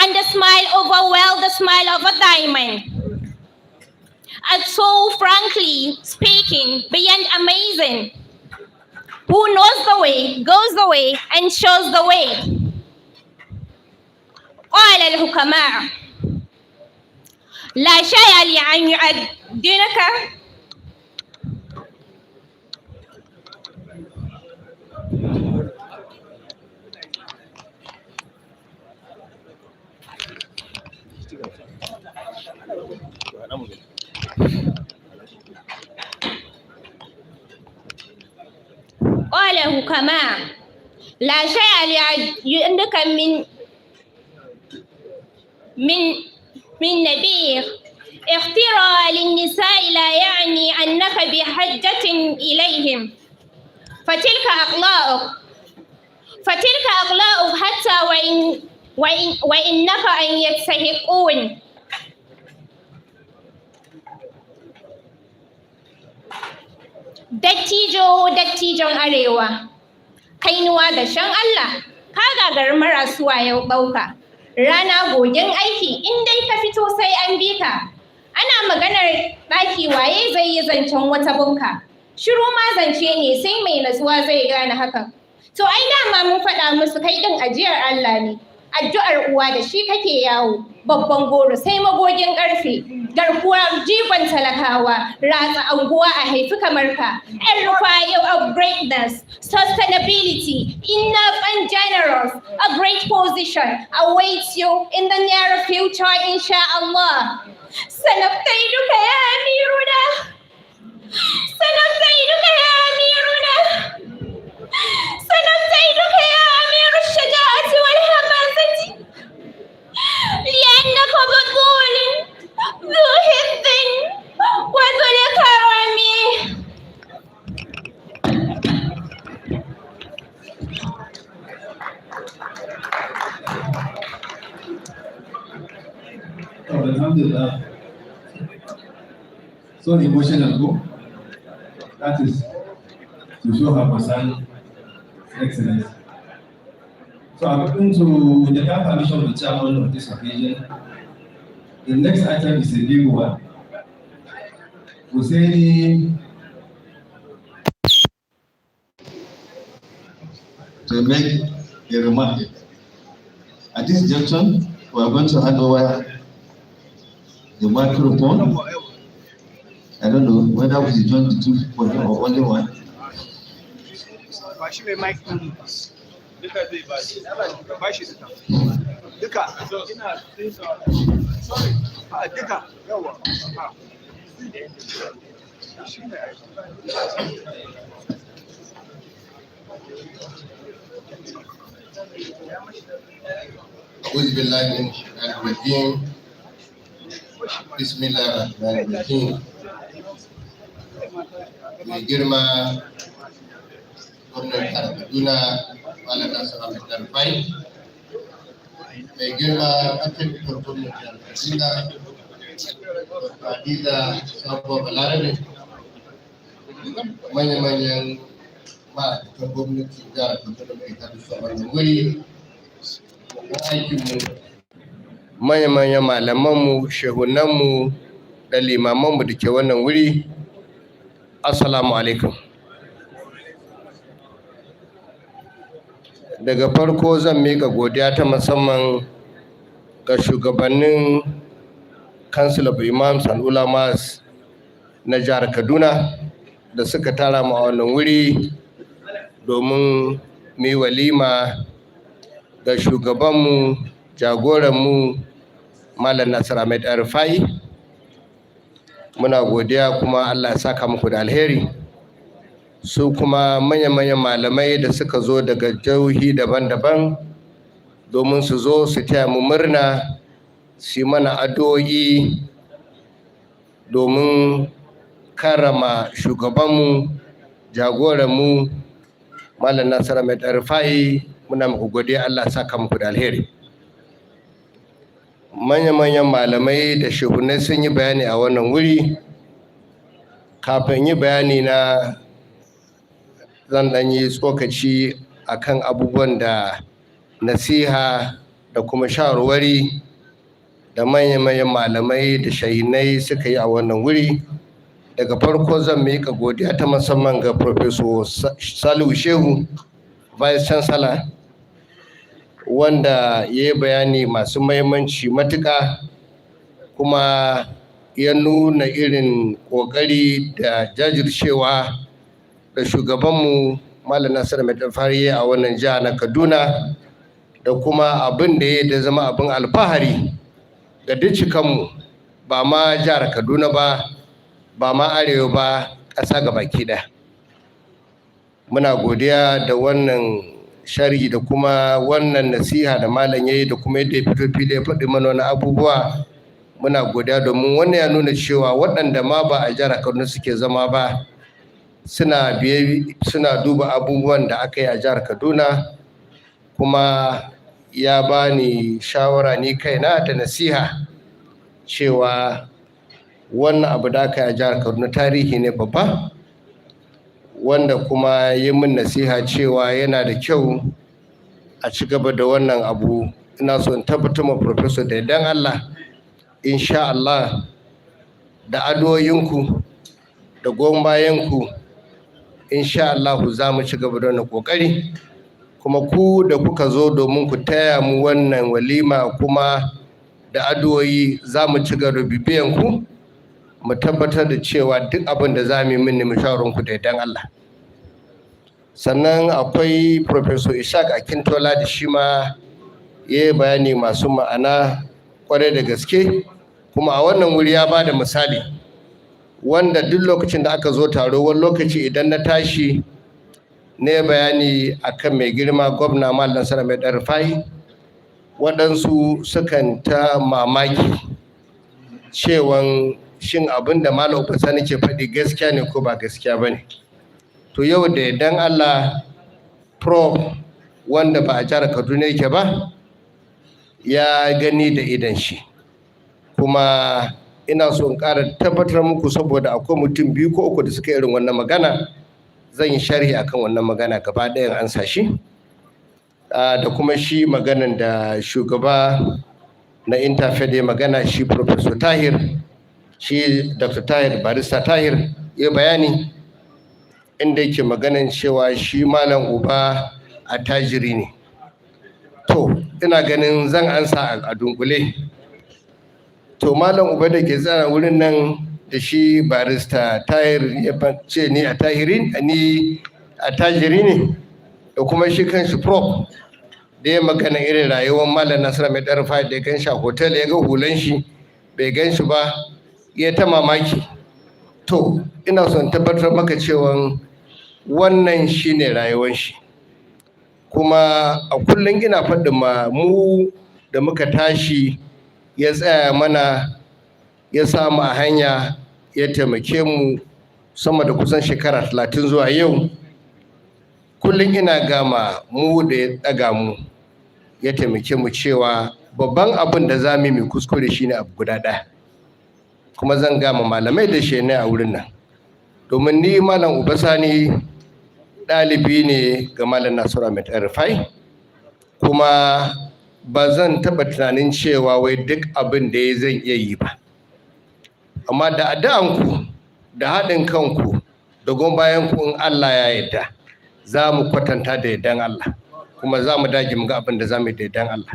and the smile overwhelmed the smile of a diamond? And so, frankly speaking, beyond amazing, who knows the way, goes the way, and shows the way. قال الحكماء لا شيء لأن يعدنك قال الحكماء لا شيء لأنك من نبيغ اختراع للنساء لا يعني أنك بحجة إليهم فتلك أخلاقك حتى وإنك أن يستحقون. Dattijon Arewa, kainuwa da shan Allah, ka gagari marasuwa yau ɗauka. Rana gogen aiki, in dai ka fito sai an bi ka. Ana maganar ɗaki waye zai yi zancen wata bunka. Shiru ma zance ne sai mai natsuwa zai gane hakan. To ai dama mun faɗa musu kai ɗin ajiyar Allah ne. Addu'ar uwa da shi kake yawo. Babban goro sai magogin ƙarfe. Garkuwar jigon talakawa, ratsa anguwa a haifi kamar ka. El-Rufa'I of greatness, sustainability, enough and generous. A great position awaits you in the near future, inshallah. سنفتيدك يا أميرنا. سنفتيدك يا أميرنا. سنفتيدك يا أمير الشجاعة والحماسة. لأنك بطول ذو حظ وذو الكرم. Alhamdulillah. So emotional, go. That is to show her person excellence. So I'm going to, with the permission of the chairman of this occasion, the next item is a legal one. Hussein to make a remark. At this junction, we are going to hand over the microphone. I don't know whether we should join the two people or only one. أعوذ بالله من الشيطان الرجيم بسم الله الرحمن الرحيم. Mai girma gwamnan jihar Kaduna Malam Nasiru Ahmad El-Rufa'I, mai girma mataimakin gwamnan jihar Kaduna Hadiza Sabo Balarabe, manya-manyan ma'aikatan gwamnati jihar Kaduna mai haɗu wannan wuri, aikinmu, manya-manyan malamanmu, shehunanmu da limamanmu da ke wannan wuri. Assalamu alaikum. Daga farko zan miƙa godiya ta musamman ga shugabannin Council of Imams and Ulamas na jihar Kaduna da suka tara mu a wannan wuri domin mu yi walima ga shugabanmu, jagoranmu, Malam Nasiru El-Rufa'I. Muna godiya kuma Allah ya saka muku da alheri. Su kuma manya-manyan malamai da suka zo daga jihohi daban-daban domin su zo su taya mu murna, su mana addu'o'i domin karrama shugabanmu, jagoranmu, Malam Nasiru El-Rufa'I. Muna muku godiya, Allah ya saka muku da alheri. Manya-manyan malamai da shehunai sun yi bayani a wannan wuri. Kafin yi bayani na zan ɗan yi tsokaci akan abubuwan da nasiha da kuma shawarwari da manya-manyan malamai da shehinai suka yi a wannan wuri. Daga farko zan miƙa godiya ta musamman ga Professor Salihu Shehu, Vice Chancellor, wanda ya yi bayani masu mahimmanci matuƙa kuma ya nuna irin ƙoƙari da jajircewa da shugabanmu Malam Nasiru El-Rufa'I a wannan jiha na Kaduna, da kuma abin da ya da zama abin alfahari ga dukkanmu, ba ma jihar Kaduna ba ma arewa ba, ƙasa gabaki ɗaya. Muna godiya da wannan sharhi da kuma wannan nasiha da malam yayi da kuma yadda ya fito fili ya faɗi mana wani abubuwa. Muna godiya domin wannan ya nuna cewa waɗanda ma ba a jihar Kaduna suke zama ba suna duba abubuwan da aka yi a jihar Kaduna, kuma ya bani shawara ni kaina da nasiha cewa wannan abu da aka yi a jihar Kaduna tarihi ne babba, wanda kuma yi min nasiha cewa yana da kyau a ci gaba da wannan abu. Ina so in tabbatar ma Professor da idan Allah, insha Allah, da addu'o'inku da goyon bayanku, insha Allah za mu ci gaba da wannan kokari. Kuma ku da kuka zo domin ku taya mu wannan walima kuma da addu'o'i, za mu ci gaba da bibiyanku mu tabbatar da cewa duk abin da za mu yi min shawararku da idan Allah. Sannan akwai Professor Ishaq Akintola da shi ma ya yi bayani masu ma'ana kwarai da gaske, kuma a wannan wuri ya ba da misali wanda duk lokacin da aka zo taro, wani lokaci idan na tashi ne bayani akan mai girma gwamna Malam Nasiru El-Rufa'I, waɗansu sukan ta mamaki cewan shin abin da Malam Sani ke faɗi gaskiya ne ko ba gaskiya ba ne. To yau da idan Allah, Prof wanda ba a jihar Kaduna yake ba ya gani da idan shi, kuma ina so in ƙara tabbatar muku saboda akwai mutum biyu ko uku da suka irin wannan magana, zan yi sharhi akan wannan magana gaba ɗayan an sa shi, da kuma shi maganan da shugaba na Interfaith ya magana, shi Professor Tahir, shi Dr. Tahir, Barista Tahir ya bayani inda yake maganan cewa shi Malam Uba attajiri ne. To ina ganin zan ansa a dunkule. To Malam Uba da ke tsara wurin nan da shi Barista Tahir ya ce ni attajiri ne, da kuma shi kanshi Prof da ya magana irin rayuwar Malam Nasiru El-Rufa'I da ya gan shi a hotel, ya ga hulan shi bai gan shi ba, ya ta mamaki. To ina son tabbatar maka cewa wannan shine rayuwar shi, kuma a kullum ina faɗin ma mu da muka tashi ya tsaya mana, ya samu a hanya, ya taimake mu sama da kusan shekara 30 zuwa yau. Kullum ina gama mu da ya ɗaga mu, ya taimake mu cewa babban abin da za mu yi kuskure shine abu guda ɗaya, kuma zan gama malamai da shehinai a wurin nan. domin ni Malam Ubasani ɗalibi ne ga Malam Nasiru El-Rufa'I, kuma ba zan taɓa tunanin cewa wai duk abin da ya zan iya yi ba, amma da addu'anku da haɗin kanku da goyon bayan ku, in Allah ya yarda za mu kwatanta da yardan Allah, kuma za mu dage mu ga abin da za mu yi da yardan Allah.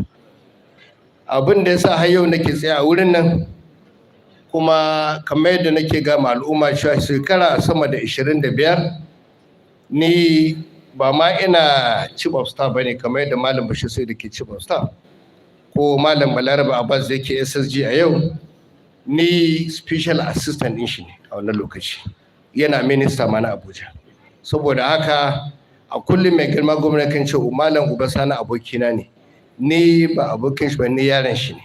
Abin da ya sa har yau nake tsaye a wurin nan, kuma kamar yadda nake ga al'umma cewa shekara sama da 25 ni ba ma ina chief of staff bane kamar yadda Malam Bashir sai da ke chief of staff, ko Malam Balaraba Abbas da yake SSG a yau, ni special assistant din shi ne a wannan lokaci, yana minista ma na Abuja. Saboda haka a kullum mai girma gwamnati kan ce Malam Ubasani abokina ne, ni ba abokin shi ba, ni yaron shi ne,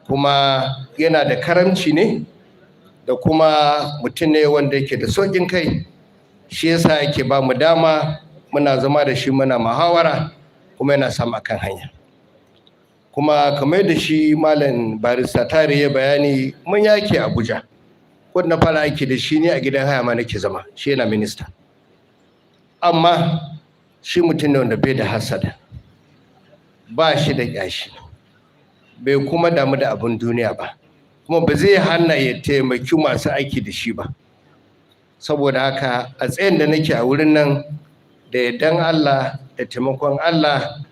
kuma yana da karamci ne, da kuma mutum ne wanda yake da sauƙin kai, shi yasa yake ba mu dama muna zama da shi muna muhawara, kuma yana samu akan hanya. Kuma kamar da shi Malam Barista Tare ya bayani, mun yake Abuja, wanda fara aiki da shi ne a gidan haya ma nake zama, shi yana minista, amma shi mutum ne wanda bai da hasada, ba shi da ƙyashi, bai kuma damu da abin duniya ba, kuma ba zai hana ya taimaki masu aiki da shi ba. Saboda haka a tsayin da nake a wurin nan, da yardan Allah da taimakon Allah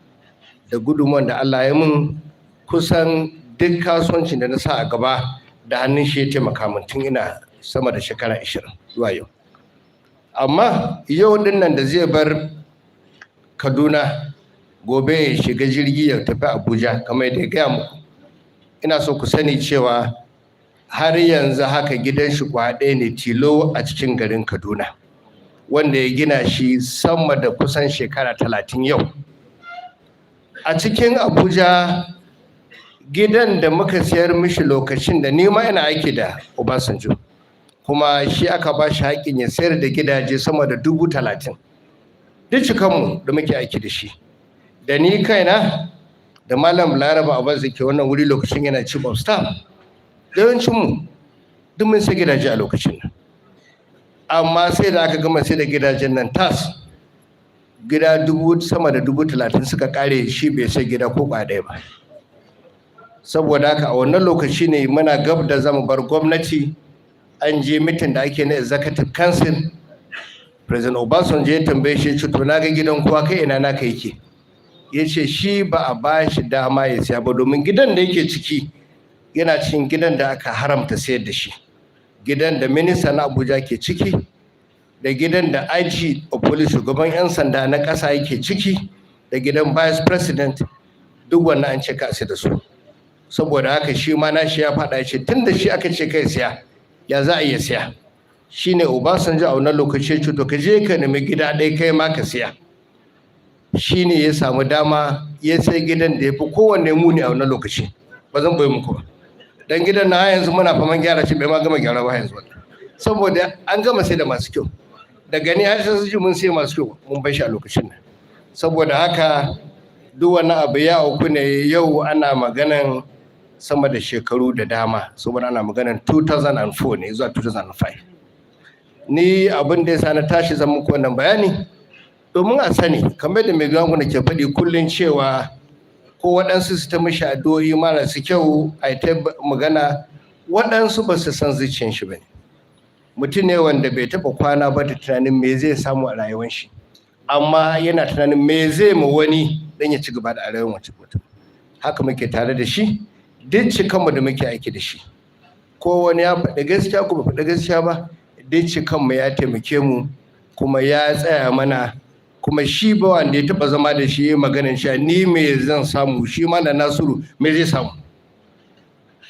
da gudunmuwan da Allah ya mun, kusan duk kasuwancin da na sa a gaba da hannun shi ya taimaka min tun ina sama da shekara 20 zuwa yau. Amma yau din nan da zai bar Kaduna, gobe ya shiga jirgi ya tafi Abuja kamar yadda ya gaya muku, ina so ku sani cewa har yanzu haka gidan shi ɗaya ne tilo a cikin garin Kaduna, wanda ya gina shi sama da kusan shekara 30 yau. A cikin Abuja, gidan da muka siyar mishi lokacin da ni ma ina aiki da Obasanjo, kuma shi aka ba shi haƙƙin ya sayar da gidaje sama da 30,000 duk cikanmu da muke aiki da shi, da ni kaina da Malam Laraba Abbas da ke wannan wuri lokacin yana chief of staff, yawancinmu duk mun sai gidaje a lokacin nan. Amma sai da aka gama sai da gidajen nan tas, gida sama da 30,000 suka kare, shi bai sai gida ko ɗaya ba. Saboda haka a wannan lokaci ne muna gab da zamu bar gwamnati, an je mitin da ake na executive council, President Obasanjo ya tambaye shi, ce to na ga gidan kowa, kai ina naka yake? Ya ce shi ba a ba shi dama ya siya ba, domin gidan da yake ciki yana cikin gidan da aka haramta sayar da shi, gidan da minista na Abuja ke ciki, da gidan da IG of police shugaban 'yan sanda na ƙasa yake ciki, da gidan vice president, duk wannan an ce ka sai da su. Saboda haka shi ma nashi ya faɗa, ya ce tun da shi aka ce kai siya, ya za a iya siya? Shi ne Obasanjo a wannan lokaci ya ce to ka je ka nemi gida ɗaya kai ma ka siya. Shi ne ya samu dama ya sai gidan da ya fi kowanne muni a wannan lokaci, ba zan bai muku ba, dan gidan na yanzu muna faman gyara shi, bai ma gama gyara ba yanzu, saboda an gama sai da masu kyau, da gani har sai su mun sai masu kyau mun bar shi a lokacin nan. Saboda haka duk wani abu ya auku ne yau, ana maganan sama da shekaru da dama, saboda ana maganan 2004 ne zuwa 2005. Ni abin da ya sa na tashi zan muku wannan bayani, domin a sani kamar da mai ganguna ke faɗi kullum cewa ko waɗansu su ta mishi addu'o'i marasa kyau a ta magana, waɗansu ba su san zuciyar shi ba ne. Mutum ne wanda bai taɓa kwana ba da tunanin me zai samu a rayuwar shi, amma yana tunanin me zai ma wani don ya ci gaba da rayuwar wancan mutum. Haka muke tare da shi, duk cikanmu da muke aiki da shi, ko wani ya faɗi gaskiya ko ba faɗi gaskiya ba, duk cikanmu ya taimake mu, kuma ya tsaya mana, kuma shi ba wanda ya taɓa zama da shi ya maganin cewa ni me zan samu, shi ma da Nasiru me zai samu.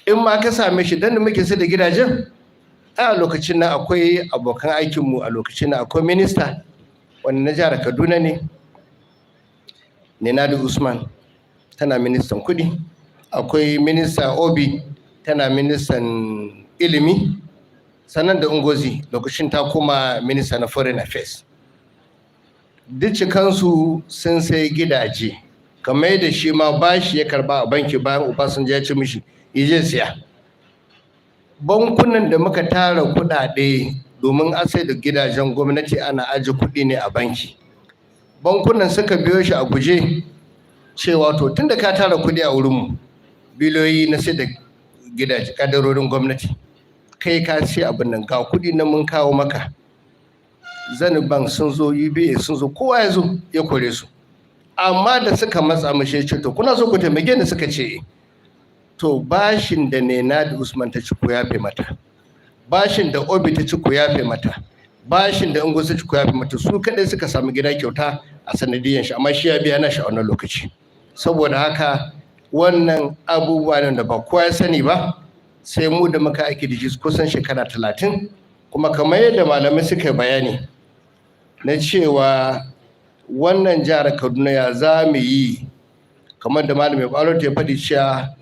In ma ka same shi dan da muke sai da gidajen, a lokacin nan akwai abokan aikinmu, a lokacin nan akwai minista wanda na jihar Kaduna ne, Nenadi Usman, tana ministan kuɗi, akwai minista Obi, tana ministan ilimi, sannan da Ngozi lokacin ta kuma minista na foreign affairs. Duk cikansu sun sai gidaje, kamar yadda shi ma bashi ya karba a banki bayan Obasanjo ya ci mishi yaje siya. Bankunan da muka tara kuɗaɗe domin an sai da gidajen gwamnati ana aje kuɗi ne a banki. Bankunan suka biyo shi a guje cewa to tunda ka tara kuɗi a wurinmu biliyoyi na sai da gidaje kadarorin gwamnati, kai ka ce abin nan ga kuɗi na mun kawo maka. Zaniban sun zo, UBA sun zo, kowa ya zo ya kore su, amma da suka matsa mashi ce to kuna so ku taimake ni, suka ce to bashin da Nena da Usman ta ci ku yafe mata, bashin da Obi ta ci ku yafe mata, bashin da Ingo ta ci ku yafe mata. Su kadai suka samu gida kyauta a sanadiyan shi, amma shi ya biya na shi a wannan lokaci. Saboda haka wannan abubuwa ne da ba kowa ya sani ba, sai mu da muka aiki da shi kusan shekara 30. Kuma kamar yadda malamai suka bayani na cewa wannan jihar Kaduna ya za mu yi, kamar da Malam Mai ya faɗi cewa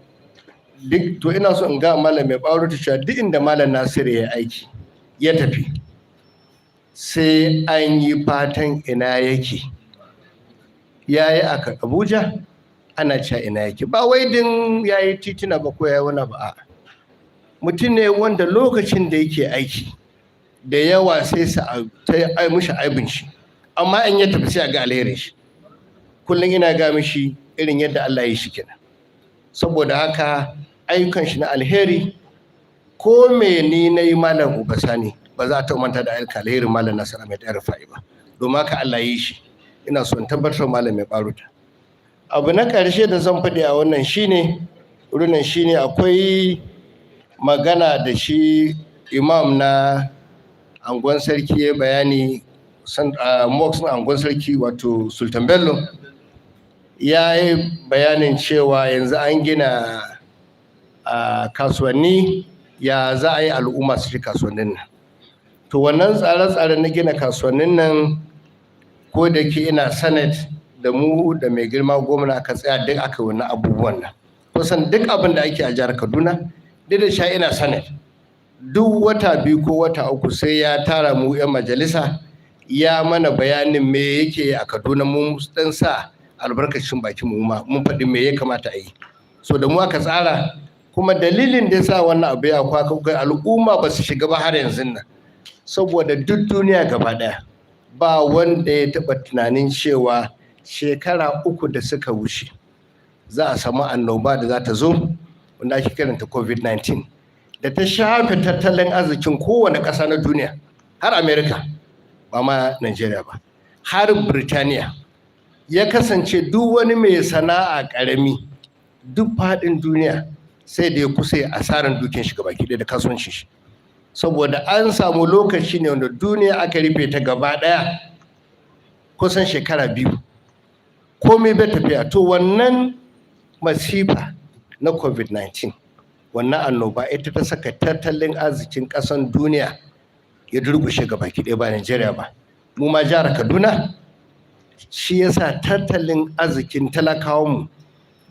duk, to ina so in ga Malam Mai cewa duk inda Malam Nasiru ya aiki ya tafi sai an yi fatan ina yake. Ya yi a Abuja ana cewa ina yake, ba wai din ya yi titina ba ko ya yi wani ba. Mutum ne wanda lokacin da yake aiki da yawa sai su ai mishi aibin shi, amma in ya tafi sai a ga alherin shi. Kullum ina ga mishi irin yadda Allah ya yi shi kenan. Saboda haka ayyukan shi na alheri ko me ni na yi Malam Uba Sani ba za ta manta da ayyukan alherin Malam Nasiru mai El-Rufa'I ba, domin haka Allah ya yi shi. Ina so in tabbatar Malam Mai Baruta. Abu na ƙarshe da zan faɗi a wannan shine akwai magana da shi imam na angon sarki ya bayani, mosque na angon sarki wato Sultan Bello ya yi bayanin cewa yanzu an gina kasuwanni, ya za a yi al'umma su ci kasuwannin nan. To wannan tsare-tsare na gina kasuwannin nan, ko da ke ina Senate da mu da mai girma gwamna aka tsaya duk aka wani abubuwan nan. Kusan duk abin da ake a jihar Kaduna, duk da sha ina Senate, duk wata 2 ko wata 3 sai ya tara mu 'yan majalisa ya mana bayanin me yake a Kaduna, mun dan sa albarkacin bakin mu ma mun faɗi me ya kamata a yi. So da mu aka tsara, kuma dalilin da yasa wannan abu ya kwaka al'umma ba su shiga ba har yanzu nan, saboda duk duniya gaba daya ba wanda ya taɓa tunanin cewa shekara 3 da suka wuce za a samu annoba da za ta zo wanda ake kiranta COVID-19, da ta shafe tattalin arzikin kowane ƙasa na duniya, har Amerika, ba ma Najeriya ba, har Birtaniya. Ya kasance duk wani mai sana'a ƙarami duk faɗin duniya sai da ya kusa asaran dukiyar shi gaba ɗaya da kasuwancin shi, saboda an samu lokaci ne wanda duniya aka rufe ta gaba ɗaya kusan shekara 2, komai bai tafiya. To wannan masifa na COVID-19, wannan annoba ita ta saka tattalin arzikin ƙasan duniya ya durƙushe gaba ɗaya, ba Najeriya ba. Mu ma jihar Kaduna shi yasa tattalin arzikin talakawanmu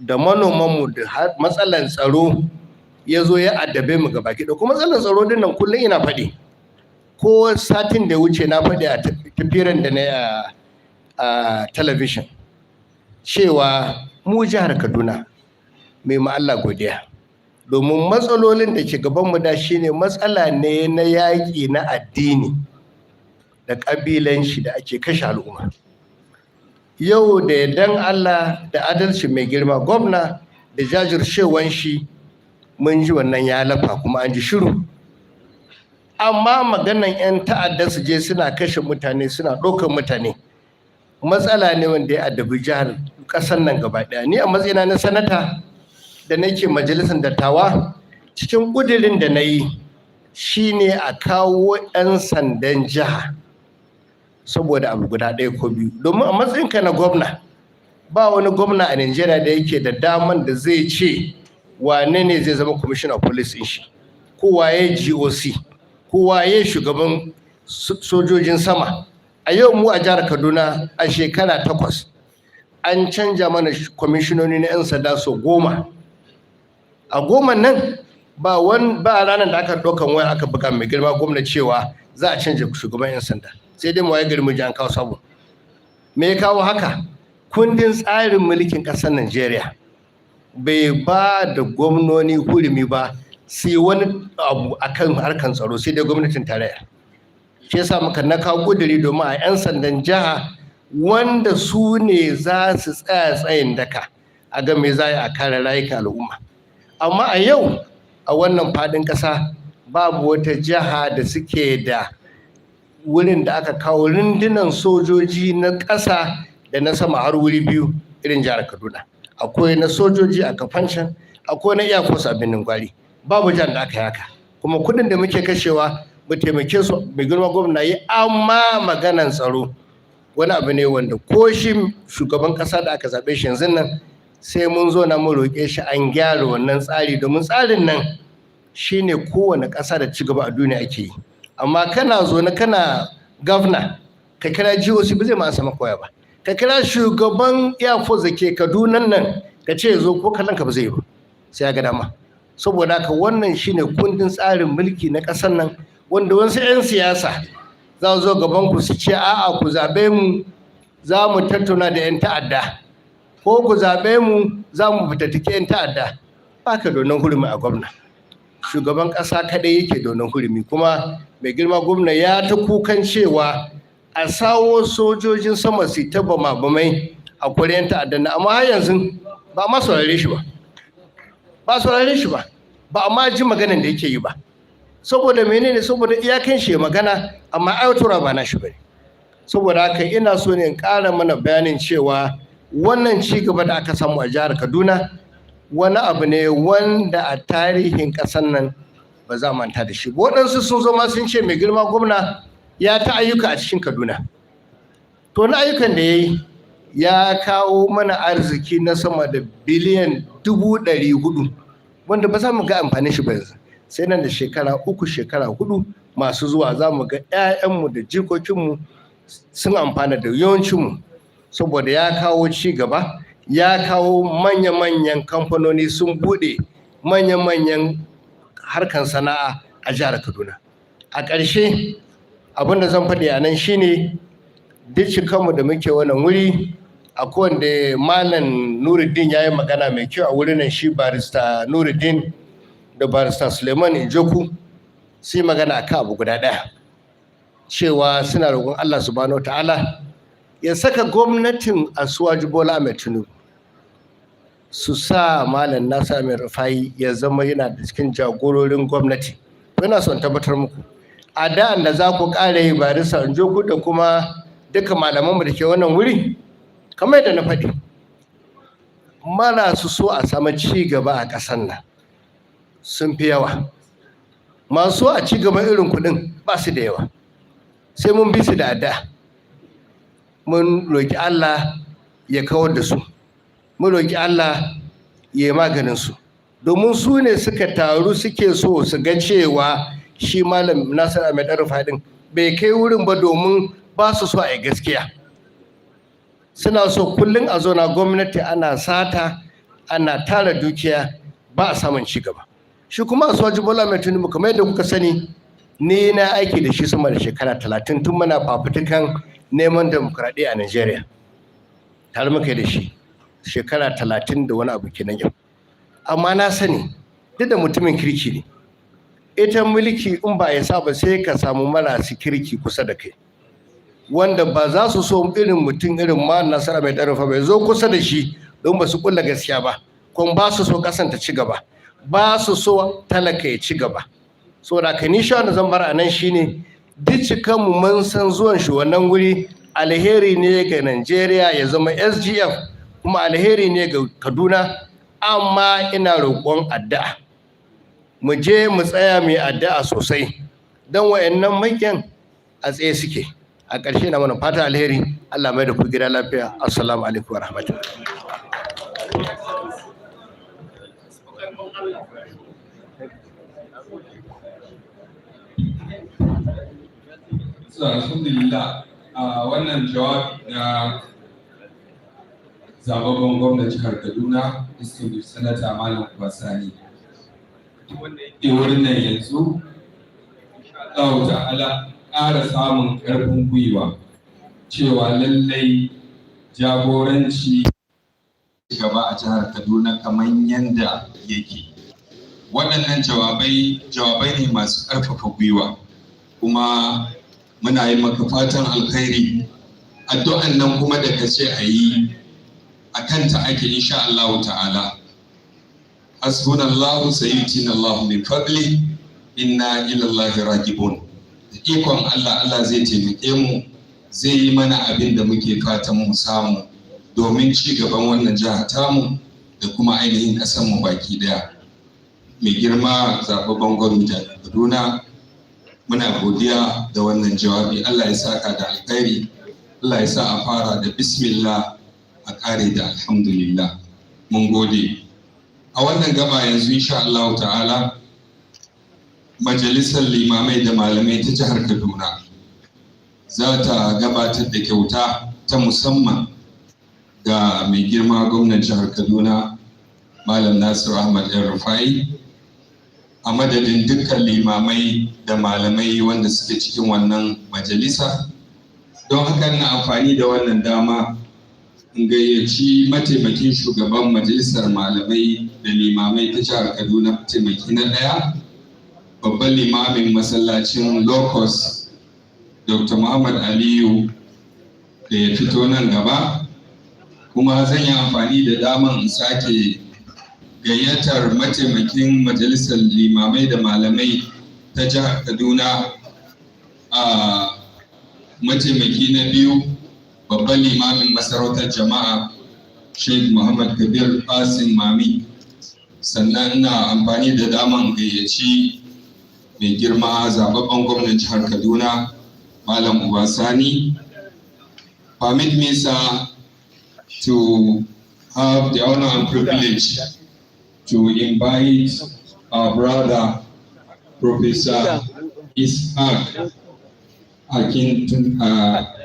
da manomanmu da matsalan tsaro ya zo ya addabe mu gaba ɗaya. Kuma matsalan tsaro din nan kullum ina faɗi, ko satin da ya wuce na faɗi a tafiran da na a talabishin cewa mu jihar Kaduna mai ma Allah godiya, domin matsalolin da ke gabanmu da shine matsala ne na yaƙi na addini da ƙabilanci da ake kashe al'umma. Yau da yardan Allah da adalci mai girma gwamna da jajircewan shi mun ji wannan ya lafa, kuma an ji shiru. Amma maganan 'yan ta'adda su je suna kashe mutane, suna ɗaukar mutane, matsala ne wanda ya addabi jihar ƙasar nan gaba ɗaya. Ni a matsayina na sanata da nake majalisar dattawa, cikin ƙudurin da na yi shine a kawo 'yan sandan jiha, saboda abu guda ɗaya ko biyu. Domin a matsayinka na gwamna, ba wani gwamna a Najeriya da yake da daman da zai ce wane ne zai zama commissioner of police ɗin shi, ko waye GOC, ko waye shugaban sojojin sama. A yau mu a jihar Kaduna a shekara 8 an canja mana kwamishinoni na 'yan sanda sau 10. A 10 nan ba ranar da aka ɗaukan waya aka buga mai girma gwamna cewa za a canja shugaban 'yan sanda, sai dai mu waye gari mu ji an kawo sabo. Me ya kawo haka? Kundin tsarin mulkin ƙasar Najeriya bai ba da gwamnoni hurumi ba sai wani abu akan harkan tsaro, sai dai gwamnatin tarayya. shi yasa muka na kawo ƙuduri domin a 'yan sandan jiha wanda su ne za su tsaya tsayin daka a ga me za a kare rayukan al'umma. Amma a yau a wannan faɗin ƙasa babu wata jiha da suke da wurin da aka kawo rundunan sojoji na ƙasa da na sama har wuri biyu irin jihar Kaduna. Akwai na sojoji a Kafancan, akwai na Air Force a Birnin Gwari. Babu jihar da aka yi haka. Kuma kuɗin da muke kashewa mu taimake su mai girma gwamna yi, amma maganan tsaro wani abu ne wanda ko shi shugaban ƙasa da aka zaɓe shi yanzu nan sai mun zo na mu roƙe shi an gyara wannan tsari, domin tsarin nan shine kowane ƙasa da ci gaba a duniya ake yi. Amma kana zo na kana gwamna ka kira GOC ba zai ma sama koya ba, ka kira shugaban Air Force da ke Kaduna nan ka ce zo ko kallon ka ba zai yi ba, sai ya ga dama. Saboda haka wannan shine kundin tsarin mulki na ƙasar nan, wanda wasu 'yan siyasa za su zo gaban ku su ce a'a ku zaɓe mu za mu tattauna da 'yan ta'adda, ko ku zaɓe mu za mu fitattake 'yan ta'adda. Ba ka donon hurumi a gwamna, shugaban ƙasa kaɗai yake donon hurumi. Kuma mai girma gwamna ya ta kukan cewa a sawo sojojin sama su ta bama-bamai a kore 'yan ta'adda na, amma har yanzu ba ma saurare shi ba, ba a ma ji maganan da yake yi ba. Saboda menene? Saboda iyakan shi magana amma aiwatarwa ba na shi bane. Saboda haka ina so ne in ƙara mana bayanin cewa wannan ci gaba da aka samu a jihar Kaduna wani abu ne wanda a tarihin ƙasar nan ba za manta da shi. Waɗansu sun zo ma sun ce mai girma gwamna ya ta ayyuka a cikin Kaduna. To na ayyukan da ya yi ya kawo mana arziki na sama da biliyan 400 wanda ba za mu ga amfanin shi ba yanzu. Sai nan da shekara 3 shekara 4 masu zuwa za mu ga 'ya'yanmu da jikokinmu sun amfana da yawancinmu, saboda ya kawo ci gaba, ya kawo manya-manyan kamfanoni sun buɗe manya-manyan harkan sana'a a jihar Kaduna. A ƙarshe abin da zan faɗi a nan shine duk cikanmu da muke wannan wuri, akwai wanda Malam Nuruddin ya yi magana mai kyau a wurin nan, shi barista Nuruddin da barista Suleiman Ijoku su yi magana a kan abu guda ɗaya, cewa suna roƙon Allah subhanahu wa ta'ala ya saka gwamnatin Asuwaju Bola Ahmed Tinubu su sa Malam Nasiru El-Rufa'I ya zama yana da cikin jagororin gwamnati. Ina son tabbatar muku a da'an da za ku ƙara yi barista Ijoku da kuma duka malamanmu da ke wannan wuri, kamar yadda na faɗi, mana su so a samu ci gaba a ƙasar nan sun fi yawa. Masu a ci gaba irin kuɗin ba su da yawa, sai mun bi su da addu'a, mun roƙi Allah ya kawar da su, mun roƙi Allah ya yi maganin su, domin su ne suka taru suke so su ga cewa shi Malam Nasiru Ahmed El-Rufa'I din bai kai wurin ba, domin ba su so a yi gaskiya. Suna so kullum a zo na gwamnati ana sata, ana tara dukiya, ba a samun ci gaba. Shi kuma Asuwaju Bola Ahmed Tinubu kamar yadda kuka sani, ni na aiki da shi sama da shekara 30 tun muna fafutukan neman demokuraɗiyya a Najeriya. Tare muka da shi shekara 30 da wani abu kenan yau. Amma na sani duk da mutumin kirki ne, ita mulki in ba ya saba sai ka samu marasu kirki kusa da kai, wanda ba za su so irin mutum irin Malam Nasiru Ahmed El-Rufa'I bai zo kusa da shi don ba su kulla gaskiya ba, kuma ba su so kasan ta ci gaba, ba su so talaka ya ci gaba. Saboda ka ni shawara zan bar a nan shine duk cikanmu mun san zuwan shi wannan wuri alheri ne ga Najeriya ya zama SGF, kuma alheri ne ga Kaduna. Amma ina roƙon addu'a, mu je mu tsaya mai addu'a sosai, don wayannan makiyan a tsaye suke. A ƙarshe na mana fata alheri, Allah mai da ku gida lafiya. Assalamu alaikum wa rahmatullahi. Alhamdulillah, wannan jawabi na zababben gwamnan jihar Kaduna, Distinguished Senator Malam Sani, wanda yake wurin nan yanzu, Allah ta'ala ƙara samun ƙarfin gwiwa cewa lallai jagoranci gaba a jihar Kaduna kamar yadda yake. Waɗannan jawabai ne masu ƙarfafa gwiwa, kuma muna yi maka fatan alkhairi. Addu'an nan kuma da ka ce a yi a kanta ake insha Allah ta'ala. Hasbunallahu sayyitina Allah min fadli inna ila Allah ragibun. Da ikon Allah zai taimake mu, zai yi mana abin da muke fatan mu samu domin ci gaban wannan jiha tamu da kuma ainihin ƙasar mu baki daya. Mai girma zababban gwamnati Kaduna, muna godiya da wannan jawabi. Allah ya saka da alkhairi. Allah ya sa a fara da bismillah a kare da alhamdulillah. Mun gode. A wannan gaba yanzu insha Allah ta'ala majalisar limamai da malamai ta jihar Kaduna za ta gabatar da kyauta ta musamman ga mai girma gwamnan jihar Kaduna Malam Nasiru El-Rufa'I a madadin dukkan limamai da malamai wanda suke cikin wannan majalisa. Don haka na amfani da wannan dama in gayyaci mataimakin shugaban majalisar malamai da limamai ta jihar Kaduna, mataimaki na ɗaya, babban limamin masallacin Locust Dr. Muhammad Aliyu da ya fito nan gaba. Kuma zan yi amfani da daman in sake gayyatar mataimakin majalisar limamai da malamai ta jihar Kaduna, a mataimaki na biyu, babban limamin masarautar jama'a Sheikh Muhammad Kabir Qasim Mami. Sannan ina amfani da daman gayyaci mai girma zababben gwamnan jihar Kaduna Malam Sani. Permit me, sir, to have the honor and privilege to invite our brother Professor Ishaq Akintola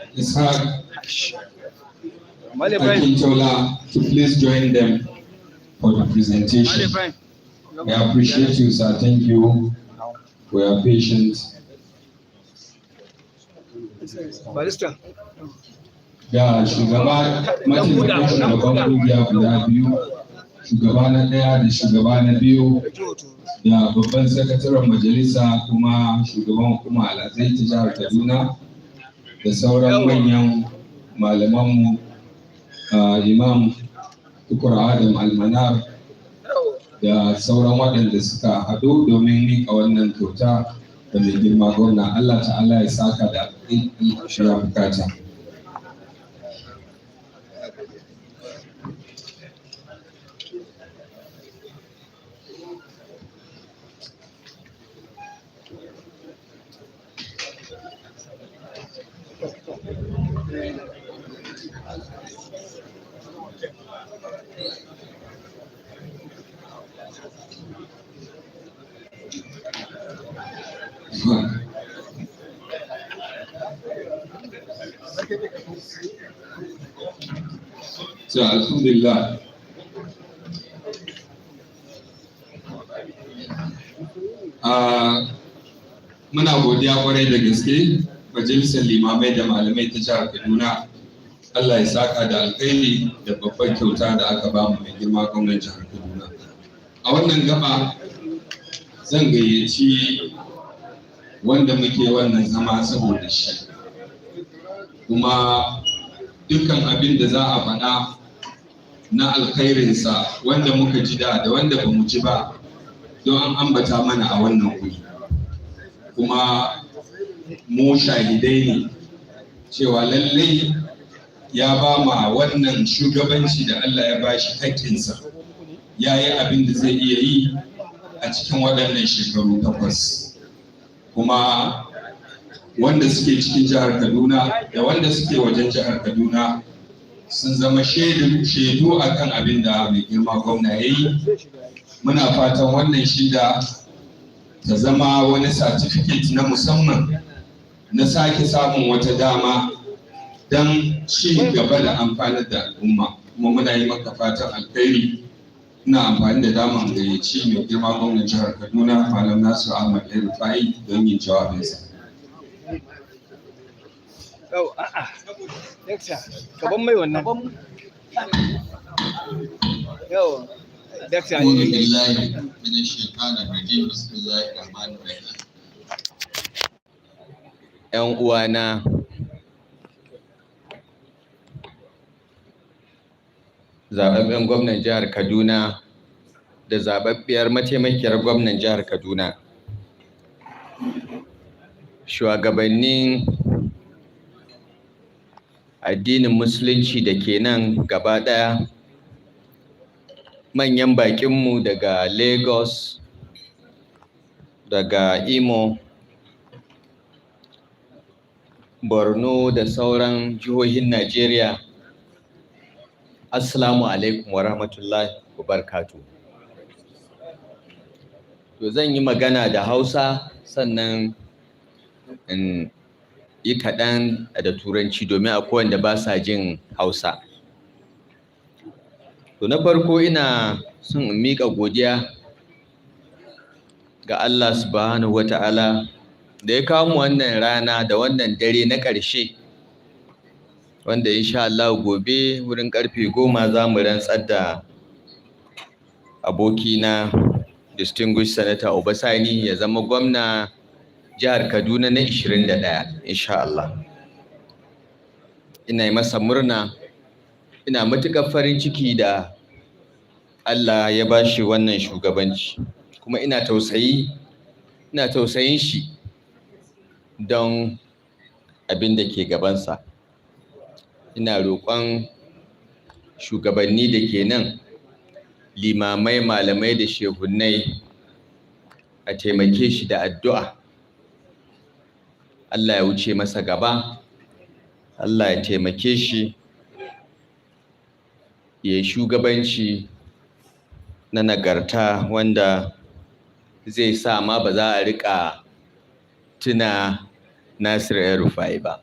to please join them for the presentation. We appreciate you, sir. Thank you for your patience. Ga shugaba mataimakin shugaban kungiya guda biyu, shugaba na ɗaya da shugaba na biyu, da babban sakataren majalisa kuma shugaban hukumar alhazai ta jihar Kaduna, da sauran manyan malamanmu, Imam Tukur Adam Almanar, da sauran waɗanda suka haɗu domin miƙa wannan kyauta da mai girma gwamna. Allah ta'ala ya saka da ya bukata. So, alhamdulillah. Muna godiya kwarai da gaske majalisar limamai da malamai ta jihar Kaduna. Allah ya saka da alkhairi da babban kyauta da aka ba mu mai girma gwamnan jihar Kaduna. A wannan gaba zan gayyaci wanda muke wannan zama saboda shi, kuma dukkan abin da za a faɗa na alkhairinsa wanda muka ji da wanda ba mu ji ba don an ambata mana a wannan wuri, kuma mu shahidai ne cewa lallai ya ba ma wannan shugabanci da Allah ya bashi hakkinsa, ya yi abin da zai iya yi a cikin waɗannan shekaru 8. Kuma wanda suke cikin jihar Kaduna da wanda suke wajen jihar Kaduna sun zama shaidu akan abin da mai girma gwamna ya yi. Muna fatan wannan shida ta zama wani certificate na musamman na sake samun wata dama don ci gaba da amfanar da al'umma, kuma muna yi maka fatan alkhairi. Ina amfani da daman gayyaci mai girma gwamnan jihar Kaduna Malam Nasiru El-Rufa'I don yin jawabinsa. Kaban mai wannan. Yau, dakta ne. Billahi minash shaitanir rajim. Bismillahir rahmanir rahim. 'yan uwana, zaɓaɓɓen gwamnan jihar Kaduna da zaɓaɓɓiyar mataimakiyar gwamnan jihar Kaduna, shugabannin addinin musulunci da ke nan gaba ɗaya, manyan baƙinmu daga Lagos, daga Imo, Borno da sauran jihohin Najeriya. Assalamu alaikum wa rahmatullahi wa barakatuh. To zan yi magana da Hausa sannan in yi kaɗan da Turanci domin akwai wanda ba sa jin Hausa. To na farko ina son in miƙa godiya ga Allah subhanahu wa ta'ala da ya kawo mu wannan rana da wannan dare na ƙarshe, wanda insha Allah gobe wurin ƙarfe 10 za mu rantsar da abokina distinguished senator Obasani ya zama gwamna jihar Kaduna na 21 insha Allah. Ina yi masa murna, ina matuƙar farin ciki da Allah ya ba shi wannan shugabanci, kuma ina tausayin shi don abin da ke gabansa. Ina roƙon shugabanni da ke nan, limamai, malamai da shehunnai, a taimake shi da addu'a. Allah ya wuce masa gaba, Allah ya taimake shi, ya yi shugabanci na nagarta wanda zai sa ma ba za a riƙa tuna Nasiru El-Rufa'I ba.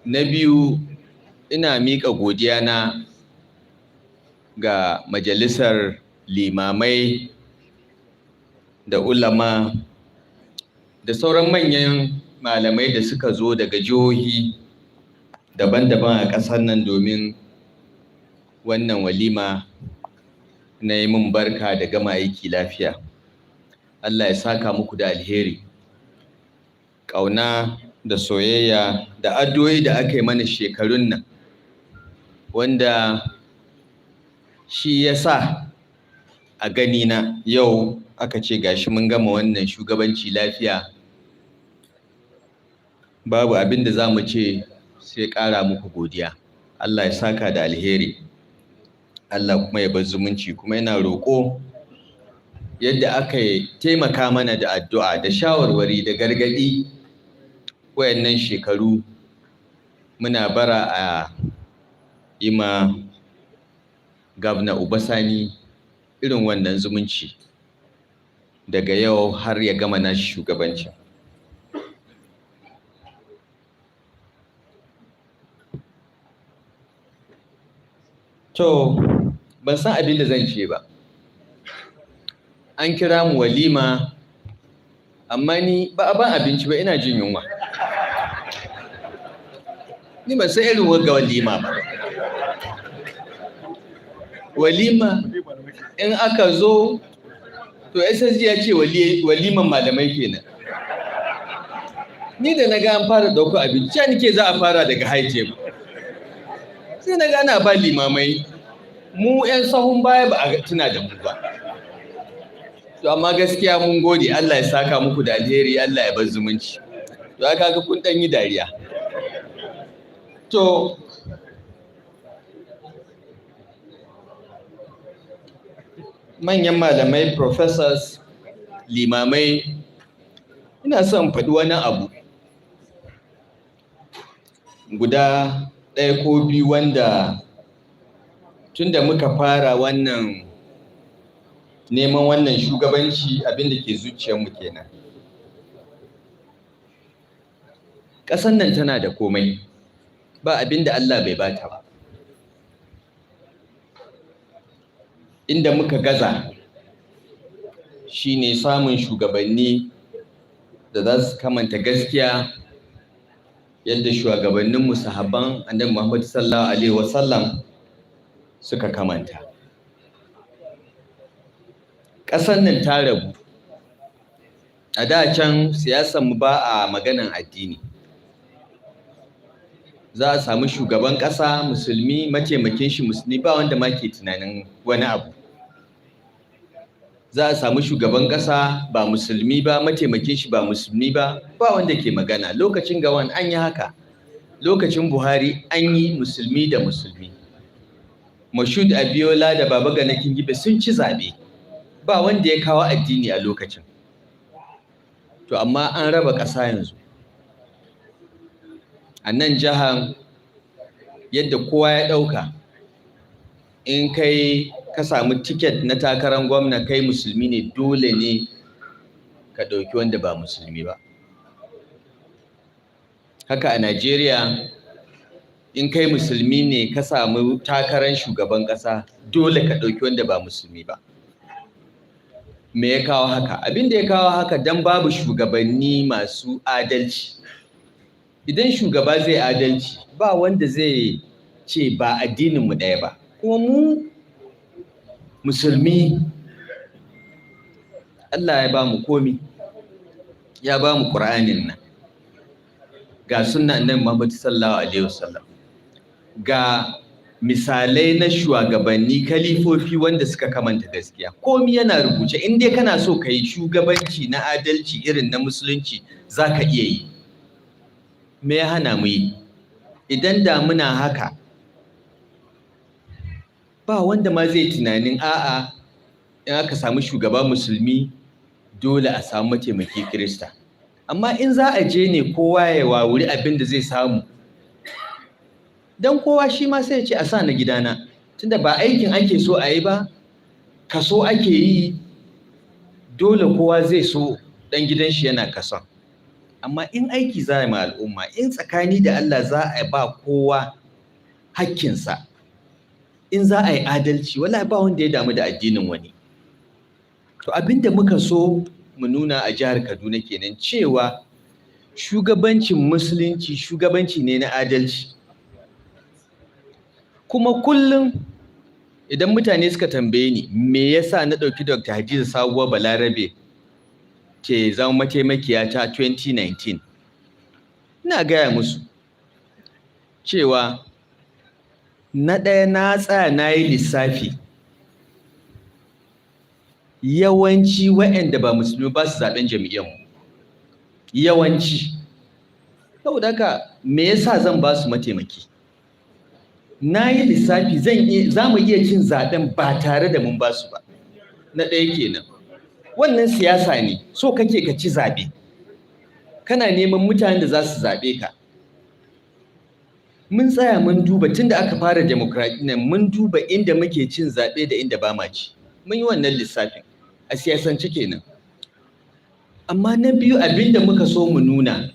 Na biyu, ina miƙa godiya na ga majalisar limamai da ulama da sauran manyan malamai da suka zo daga jihohi daban-daban a ƙasar nan domin wannan walima na yi min barka da gama aiki lafiya. Allah ya saka muku da alheri. Ƙauna da soyayya da addu'o'i da aka yi mana shekarun nan, wanda shi ya sa a ganina yau aka ce gashi mun gama wannan shugabanci lafiya. Babu abin da za mu ce sai ƙara muku godiya. Allah ya saka da alheri, Allah kuma ya bar zumunci. Kuma yana roƙo yadda aka taimaka mana da addu'a da shawarwari da gargaɗi wayannan shekaru, muna bara a yi ma Gabna Obasani irin wannan zumunci daga yau har ya gama nashi shugabancin. To, ban san abin da zan ce ba. An kira mu walima, amma ni ba a ban abinci ba, ina jin yunwa. Ni ban san irin wagga walima ba. Walima in aka zo, to SSG ya ce waliman malamai kenan. Ni da na ga an fara ɗauko abinci, ya nike za a fara daga high table. Sai na ga ana ba limamai, mu 'yan sahun baya ba a tuna da mu ba. To amma gaskiya mun gode, Allah ya saka muku da alheri, Allah ya bar zumunci. To aka ga kun ɗan yi dariya. To manyan malamai, professors, limamai, ina son faɗi wani abu guda ɗaya ko biyu wanda tunda muka fara wannan neman wannan shugabanci abinda ke zuciyarmu kenan. Ƙasar nan tana da komai, ba abinda Allah bai bata ba. Inda muka gaza shine samun shugabanni da za su kamanta gaskiya yadda shugabanninmu sahabban Annabi Muhammad sallallahu alaihi wasallam suka kamanta. Ƙasar nan ta rabu, a da can siyasanmu ba a maganan addini. Za a samu shugaban ƙasa musulmi, mataimakin shi musulmi, ba wanda ma ke tunanin wani abu. Za a samu shugaban ƙasa ba musulmi ba, mataimakin shi ba musulmi ba, ba wanda ke magana. Lokacin Gawan an yi haka, lokacin Buhari an yi musulmi da musulmi. Moshood Abiola da Baba Gana Kingibe sun ci zaɓe, ba wanda ya kawo addini a lokacin. To amma an raba ƙasa yanzu. A nan jihar yadda kowa ya ɗauka, in kai ka samu tiket na takarar gwamna kai musulmi ne, dole ne ka ɗauki wanda ba musulmi ba. Haka a Najeriya, in kai musulmi ne ka samu takarar shugaban ƙasa, dole ka ɗauki wanda ba musulmi ba. Me ya kawo haka? Abin da ya kawo haka don babu shugabanni masu adalci. Idan shugaba zai adalci, ba wanda zai ce ba addininmu ɗaya ba. Kuma mu musulmi, Allah ya ba mu komi, ya ba mu ƙur'anin nan, ga sunan nan Muhammad sallallahu alaihi wasallam, ga misalai na shugabanni kalifofi wanda suka kamanta gaskiya. Komi yana rubuce. In dai kana so ka yi shugabanci na adalci irin na musulunci, za ka iya yi. Me ya hana mu yi? Idan da muna haka, ba wanda ma zai tunanin a'a in aka samu shugaba musulmi dole a samu mataimaki Kirista. Amma in za a je ne kowa ya wawuri abin da zai samu, don kowa shi ma sai ya ce a sa na gidana, tunda ba aikin ake so a yi ba, kaso ake yi, dole kowa zai so ɗan gidan shi yana kason. Amma in aiki za a yi ma al'umma, in tsakani da Allah za a ba kowa hakkinsa, in za a yi adalci, wala ba wanda ya damu da addinin wani. To abinda muka so mu nuna a jihar Kaduna kenan, cewa shugabancin musulunci shugabanci ne na adalci. Kuma kullum idan mutane suka tambaye ni me yasa na ɗauki Dr. Hadiza Sabuwar Balarabe ke zama mataimakiya ta 2019, ina gaya musu cewa na ɗaya, na tsaya na yi lissafi, yawanci waɗanda ba musulmi ba su zaɓen jami'anmu, yawanci. Saboda haka me yasa zan ba su mataimaki? Na yi lissafi za mu iya cin zaɓen ba tare da mun ba su ba. Na ɗaya kenan. Wannan siyasa ne, so kake ka ci zaɓe, kana neman mutanen da za su zaɓe ka. Mun tsaya mun duba tun da aka fara demokradiyyar, mun duba inda muke cin zaɓe da inda ba ma ci. Mun yi wannan lissafin a siyasance kenan. Amma na biyu, abin da muka so mu nuna,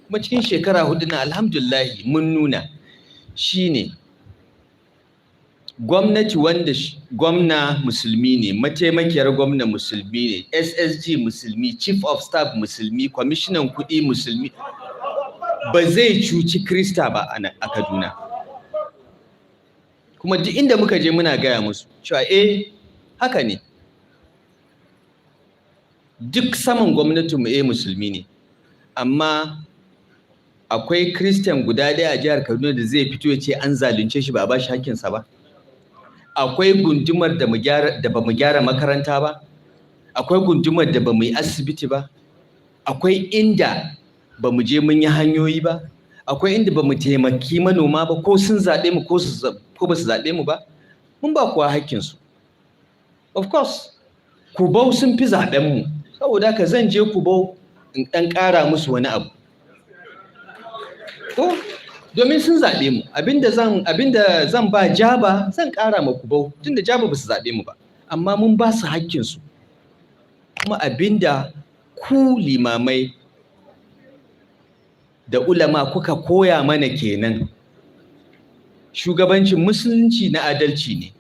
kuma cikin shekara 4 na alhamdulillahi mun nuna, shine gwamnati wanda gwamna musulmi ne, mataimakiyar gwamna musulmi ne, SSG musulmi, chief of staff musulmi, kwamishinan kuɗi musulmi, ba zai cuci Krista ba a Kaduna. Kuma duk inda muka je muna gaya musu cewa haka ne, duk saman gwamnatinmu musulmi ne, amma akwai Christian guda ɗaya a jihar Kaduna da zai fito ya ce an zalunce shi ba a ba shi hakkinsa ba. Akwai gundumar da ba mu gyara makaranta ba, akwai gundumar da ba mu yi asibiti ba, akwai inda ba mu je mun yi hanyoyi ba, akwai inda ba mu taimaki manoma ba, ko sun zaɓe mu ko ba su zaɓe mu ba. Mun ba kuwa hakkinsu. Of course, Kubau sun fi zaɓen mu, saboda haka zan je Kubau in ɗan ƙara musu wani abu. Domin sun zaɓe mu, abinda zan ba Jaba zan ƙara ma Kubau, tunda Jaba ba su zaɓe mu ba, amma mun ba su hakkinsu. Kuma abinda ku limamai da ulama kuka koya mana kenan, shugabancin musulunci na adalci ne.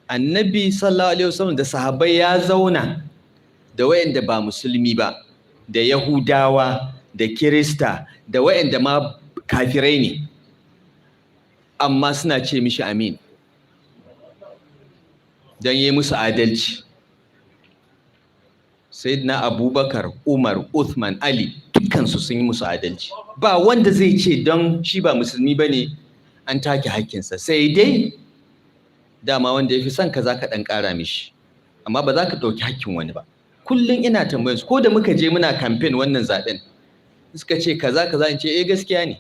Annabi sallallahu alaihi wasallam da sahabbai ya zauna da wayanda ba musulmi ba, da Yahudawa, da Kirista, da wayanda ma kafirai ne, amma suna ce mishi amin don yi musu adalci. Sayyidina Abubakar, Umar, Uthman, Ali, dukkansu sun yi musu adalci. Ba wanda zai ce don shi ba musulmi ba ne an take hakkinsa, sai dai dama wanda ya fi son ka za ka ɗan ƙara mishi, amma ba za ka ɗauki hakkin wani ba. Kullum ina tambayar su, ko da muka je muna kamfen wannan zaɓen, suka ce kaza kaza, in ce gaskiya ne,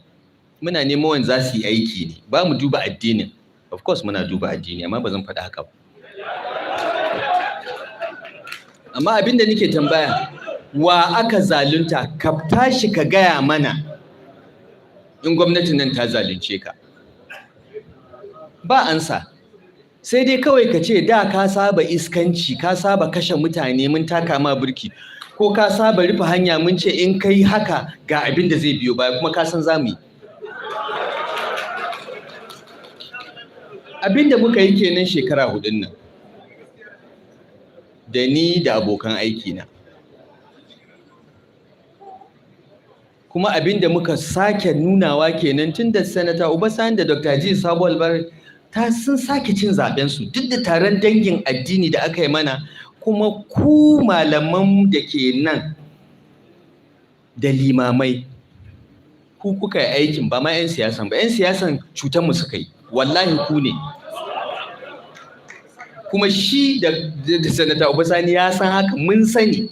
muna neman wanda za su yi aiki ne, ba mu duba addinin. Of course muna duba addini, amma ba zan faɗi haka ba. Amma abin da nake tambaya, wa aka zalunta? Ka tashi ka gaya mana in gwamnatin nan ta zalunce ka. Ba ansa, sai dai kawai ka ce da ka saba iskanci, ka saba kashe mutane, mun taka ma burki, ko ka saba rufe hanya, mun ce in kai haka ga abin da zai biyo baya, kuma ka san za mu yi. Abin da muka yi kenan shekara 4 nan, da ni da abokan aikina. Kuma abin da muka sake nunawa kenan tun da Sanata Obasani da Dr. Ji Sabo Albar sun sake cin zaɓensu, duk da taron dangin addini da aka yi mana. Kuma ku malaman da ke nan da limamai, ku kuka yi aikin, ba ma 'yan siyasan ba. 'Yan siyasan cutanmu suka yi, wallahi ku ne. Kuma shi da Sanata Obasani ya san haka, mun sani.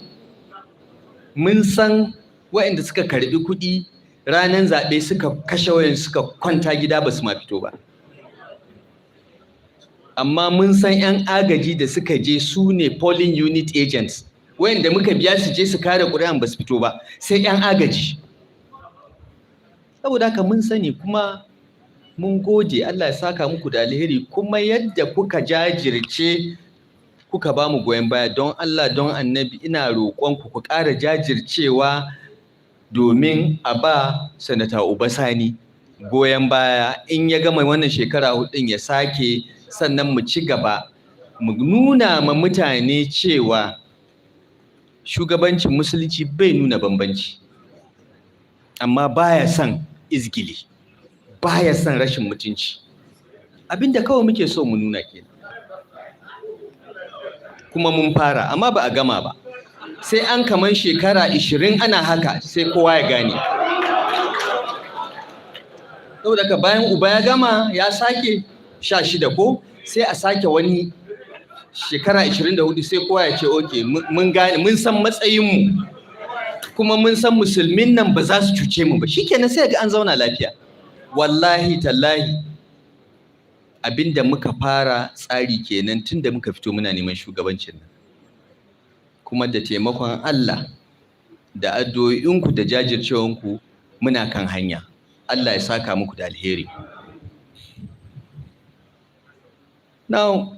Mun san waɗanda suka karɓi kuɗi ranar zaɓe suka kashe wayan, suka kwanta gida ba su ma fito ba. Amma mun san 'yan agaji da suka je su ne polling unit agents, wayanda muka biya su je su kare ƙuri'an ba su fito ba, sai 'yan agaji. Saboda haka mun sani, kuma mun gode, Allah ya saka muku da alheri. Kuma yadda kuka jajirce kuka ba mu goyon baya, don Allah don Annabi ina roƙonku ku ƙara jajircewa domin a ba Sanata Obasani goyon baya. In ya gama wannan shekara 4 ya sake, sannan mu ci gaba, mu nuna ma mutane cewa shugabancin musulunci bai nuna bambanci, amma baya son izgili, baya son rashin mutunci. Abinda kawai muke so mu nuna kenan. Kuma mun fara, amma ba a gama ba. Sai an kaman shekara 20 ana haka, sai kowa ya gane. Saboda ka bayan uba ya gama ya sake 16 ko, sai a sake wani shekara 24, sai kowa ya ce okay, mun gane, mun san matsayinmu, kuma mun san musulmin nan ba za su cuce mu ba. Shikenan sai ga an zauna lafiya. Wallahi tallahi abinda muka fara tsari kenan tun da muka fito muna neman shugabancin nan. Kuma da taimakon Allah da addu'o'inku da jajircewanku muna kan hanya. Allah ya saka muku da alheri. Now,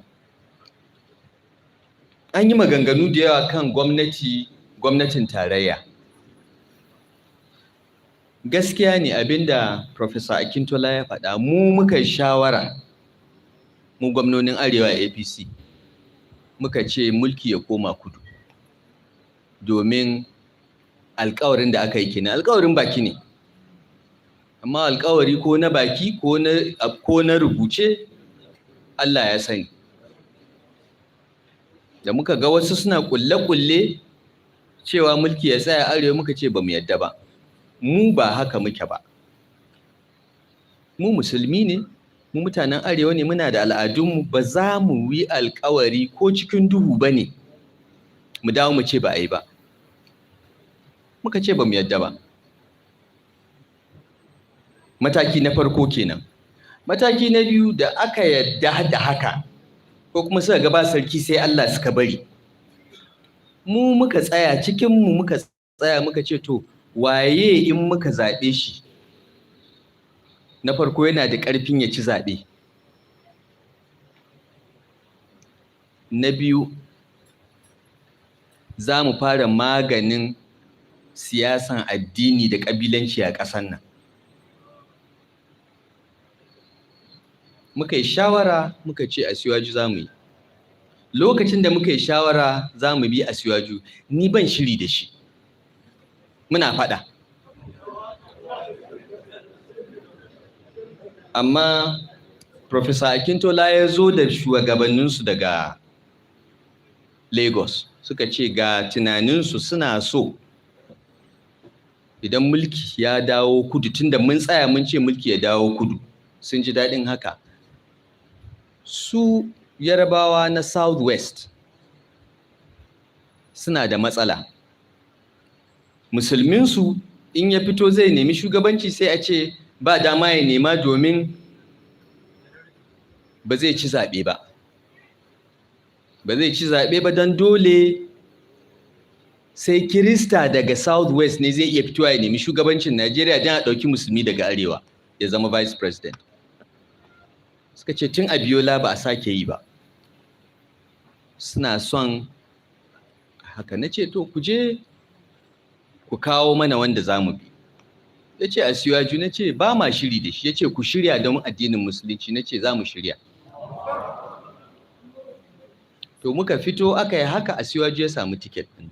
an yi maganganu da yawa kan gwamnatin tarayya. Gaskiya ne abinda Professor Akintola ya faɗa, mu muka shawara, mu gwamnonin Arewa APC, muka ce mulki ya koma kudu, domin alƙawarin da aka yi kenan. Alƙawarin baki ne, amma alƙawari ko na baki ko na rubuce Allah ya sani. Da muka ga wasu suna kulle-kulle cewa mulki ya tsaya Arewa, muka ce ba mu yadda ba. Mu ba haka muke ba. Mu musulmi ne, mu mutanen Arewa ne, muna da al'adunmu, ba za mu yi alƙawari ko cikin duhu ba ne mu dawo mu ce ba a yi ba. Muka ce ba mu yadda ba. Mataki na farko kenan. Mataki na biyu, da aka yadda da haka, ko kuma suka gaba sarki sai Allah suka bari, mu muka tsaya cikinmu, muka tsaya muka ce to waye in muka zaɓe shi na farko yana da ƙarfin ya ci zaɓe, na biyu za mu fara maganin siyasan addini da ƙabilanci a ƙasar nan. Muka yi shawara, muka ce Asiwaju za mu yi. Lokacin da muka yi shawara za mu bi Asiwaju, ni ban shiri da shi, muna faɗa. Amma Professor Akintola ya zo da shugabanninsu daga Lagos. suka ce ga tunaninsu suna so idan mulki ya dawo kudu, tunda mun tsaya mun ce mulki ya dawo kudu, sun ji daɗin haka. Su Yarabawa na Southwest suna da matsala. Musulminsu in ya fito zai nemi shugabanci sai a ce ba dama ya nema domin ba zai ci zaɓe ba. Ba zai ci zaɓe ba don dole sai Kirista daga Southwest ne zai iya fitowa ya nemi shugabancin Najeriya don a ɗauki musulmi daga Arewa ya zama Vice President. Suka ce tun Abiola ba a sake yi ba. Suna son haka. Na ce to ku je ku kawo mana wanda za mu bi. Ya ce Asiwaju. Na ce ba ma shiri da shi. Ya ce ku shirya don addinin musulunci. Na ce za mu shirya. To muka fito aka yi haka, Asiwaju ya samu tiket ɗin.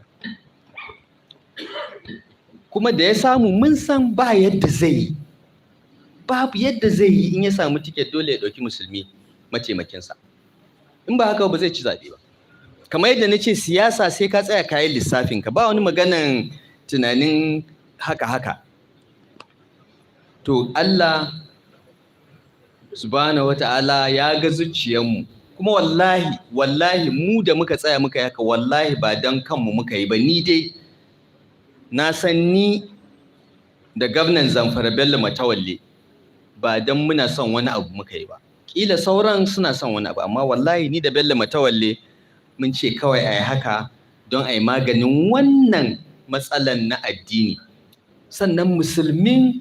Kuma da ya samu mun san ba yadda zai yi. Babu yadda zai yi in ya samu tiket dole ya ɗauki musulmi mataimakinsa. In ba haka ba zai ci zaɓe ba. Kamar yadda na ce siyasa sai ka tsaya kayan lissafinka, ba wani maganan tunanin haka. To Allah subhanahu wata'ala ya ga zuciyarmu, kuma wallahi mu da muka tsaya muka yi haka, wallahi ba don kanmu muka yi ba. Ni dai na san ni da gwamnan Zamfara Bello Matawalle ba don muna son wani abu muka yi ba. Kila sauran suna son wani abu, amma wallahi ni da Bello Matawalle mun ce kawai a yi haka don a yi maganin wannan matsalan na addini. Sannan musulmin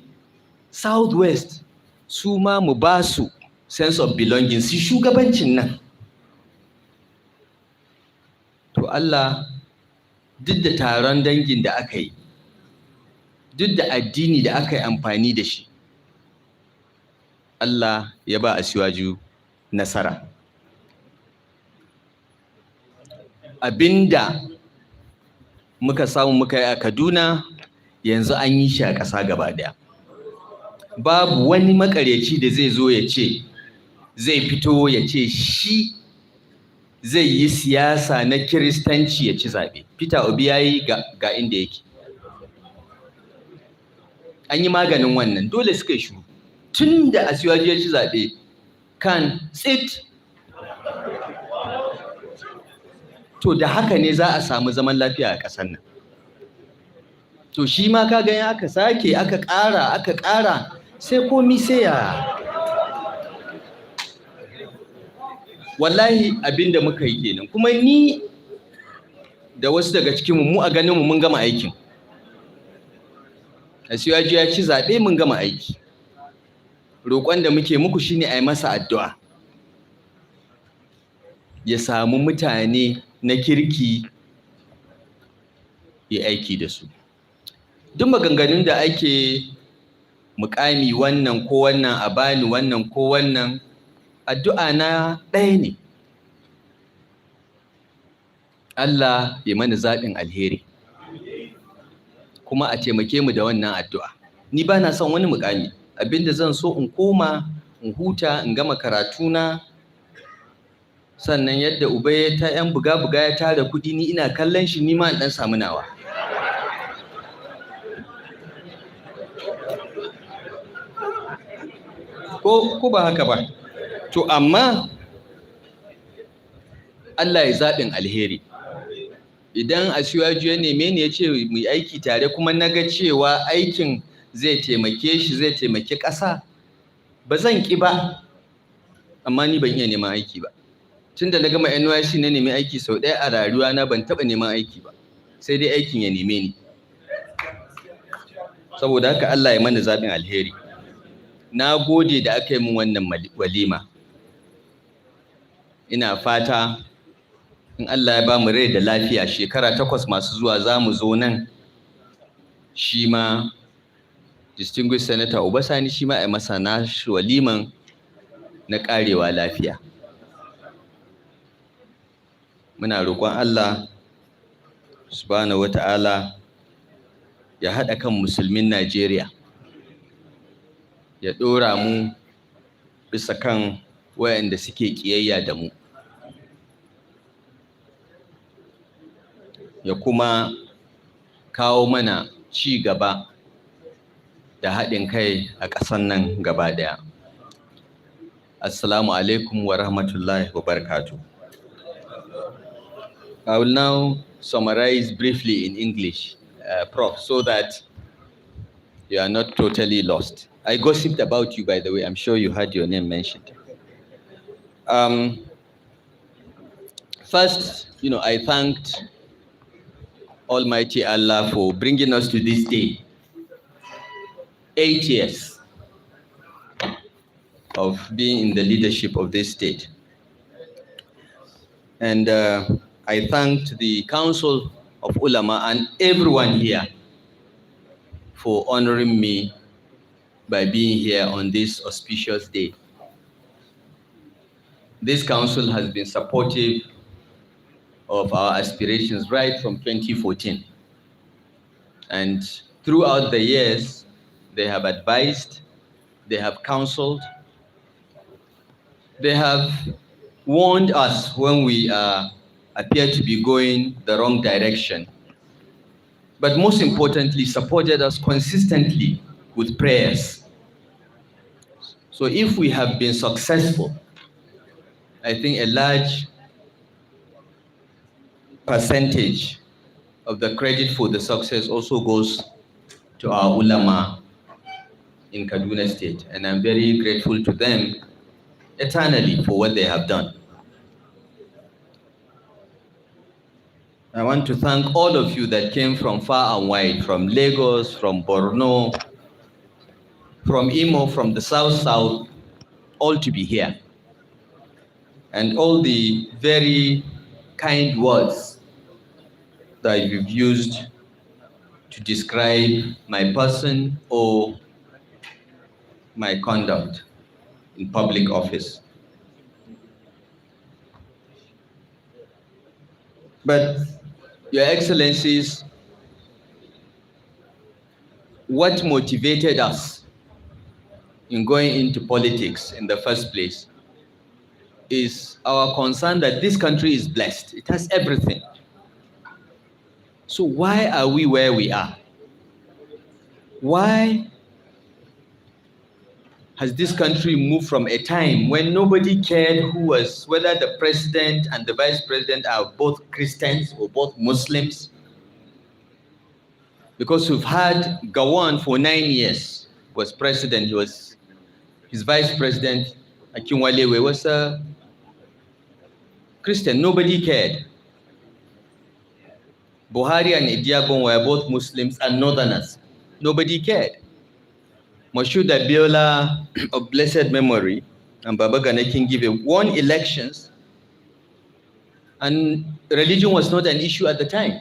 Southwest su ma mu ba su sense of belonging, su shugabancin nan. To Allah, duk da taron dangin da aka yi, duk da addini da aka yi amfani da shi, Allah ya ba Asiwaju nasara. Abinda muka samu muka yi a Kaduna yanzu an yi shi a ƙasa gaba ɗaya. Babu wani makaryaci da zai zo ya ce zai fito ya ce shi zai yi siyasa na Kiristanci ya ci zaɓe. Peter Obi ya yi ga inda yake. An yi maganin wannan, dole suka yi shiru. Tun da Asiwaju ya ci zaɓe kan tsit. To da haka ne za a samu zaman lafiya a ƙasar nan. To shi ma ka gani aka sake aka ƙara sai komi sai ya. Wallahi abinda muka yi kenan. Kuma ni da wasu daga cikinmu mu a ganinmu mun gama aikin. Asiwaju ya ci zaɓe, mun gama aiki. Roƙon da muke muku shine a yi masa addu'a. Ya samu mutane na kirki ya aiki da su. Duk maganganun da ake mukami wannan ko wannan a bani wannan ko wannan, addu'a na ɗaya ne. Allah ya mana zaɓin alheri. Kuma a taimake mu da wannan addu'a. Ni ba na son wani mukami. Abinda zan so in koma, in huta, in gama karatuna. Sannan yadda uba ya ta ‘yan buga-buga ya tara kuɗi, ni ina kallon shi, ni ma in ɗan samu nawa. Ko ba haka ba? To amma Allah ya zaɓin alheri. Idan Asiwaju ya neme ni ya ce mu yi aiki tare, kuma na ga cewa aikin zai taimake shi, zai taimaki ƙasa, ba zan ƙi ba. Amma ni ban iya neman aiki ba. Tun da na gama NYC na nemi aiki sau ɗaya a rayuwa na, ban taɓa neman aiki ba. Sai dai aikin ya neme ni. Saboda haka Allah ya mana zaɓin alheri. Na gode da aka yi min wannan walima. Ina fata in Allah ya ba mu rai da lafiya, shekara 8 masu zuwa za mu zo nan, shi ma distinguished senator Obasani shi ma a masa nashi waliman na ƙarewa lafiya. Muna roƙon Allah subhanahu wata'ala ya haɗa kan musulmin Najeriya, ya ɗora mu bisa kan wayanda suke ƙiyayya da mu. ya kuma kawo mana ci gaba da haɗin kai a ƙasar nan gaba ɗaya. Assalamu alaikum wa rahmatullahi wa barakatuh. I will now summarize briefly in English, Prof, so that you are not totally lost. I gossiped about you, by the way. I'm sure you had your name mentioned. First, I thanked Almighty Allah for bringing us to this day. 8 years of being in the leadership of this state. And I thanked the Council of Ulama and everyone here for honoring me by being here on this auspicious day. This council has been supportive of our aspirations right from 2014. And throughout the years, they have advised, they have counseled, they have warned us when we appear to be going the wrong direction. But most importantly, supported us consistently with prayers. So if we have been successful, I think a large percentage of the credit for the success also goes to our ulama in Kaduna State. And I'm very grateful to them eternally for what they have done. I want to thank all of you that came from far and wide, from Lagos, from Borno, from Imo, from the South, all to be here. And all the very kind words that you've used to describe my person or my conduct in public office. But, Your Excellencies, what motivated us in going into politics in the first place is our concern that this country is blessed. It has everything. So why are we where we are? Why has this country moved from a time when nobody cared whether the president and the vice president are both Christians or both Muslims? Because we've had Gawan for 9 years was president. His vice president, Akinwalewe, was a Christian. Nobody cared. Buhari and Idiagbon were both Muslims and Northerners. Nobody cared. Moshood Abiola of blessed memory and Baba Gana Kingibe won elections, and religion was not an issue at the time.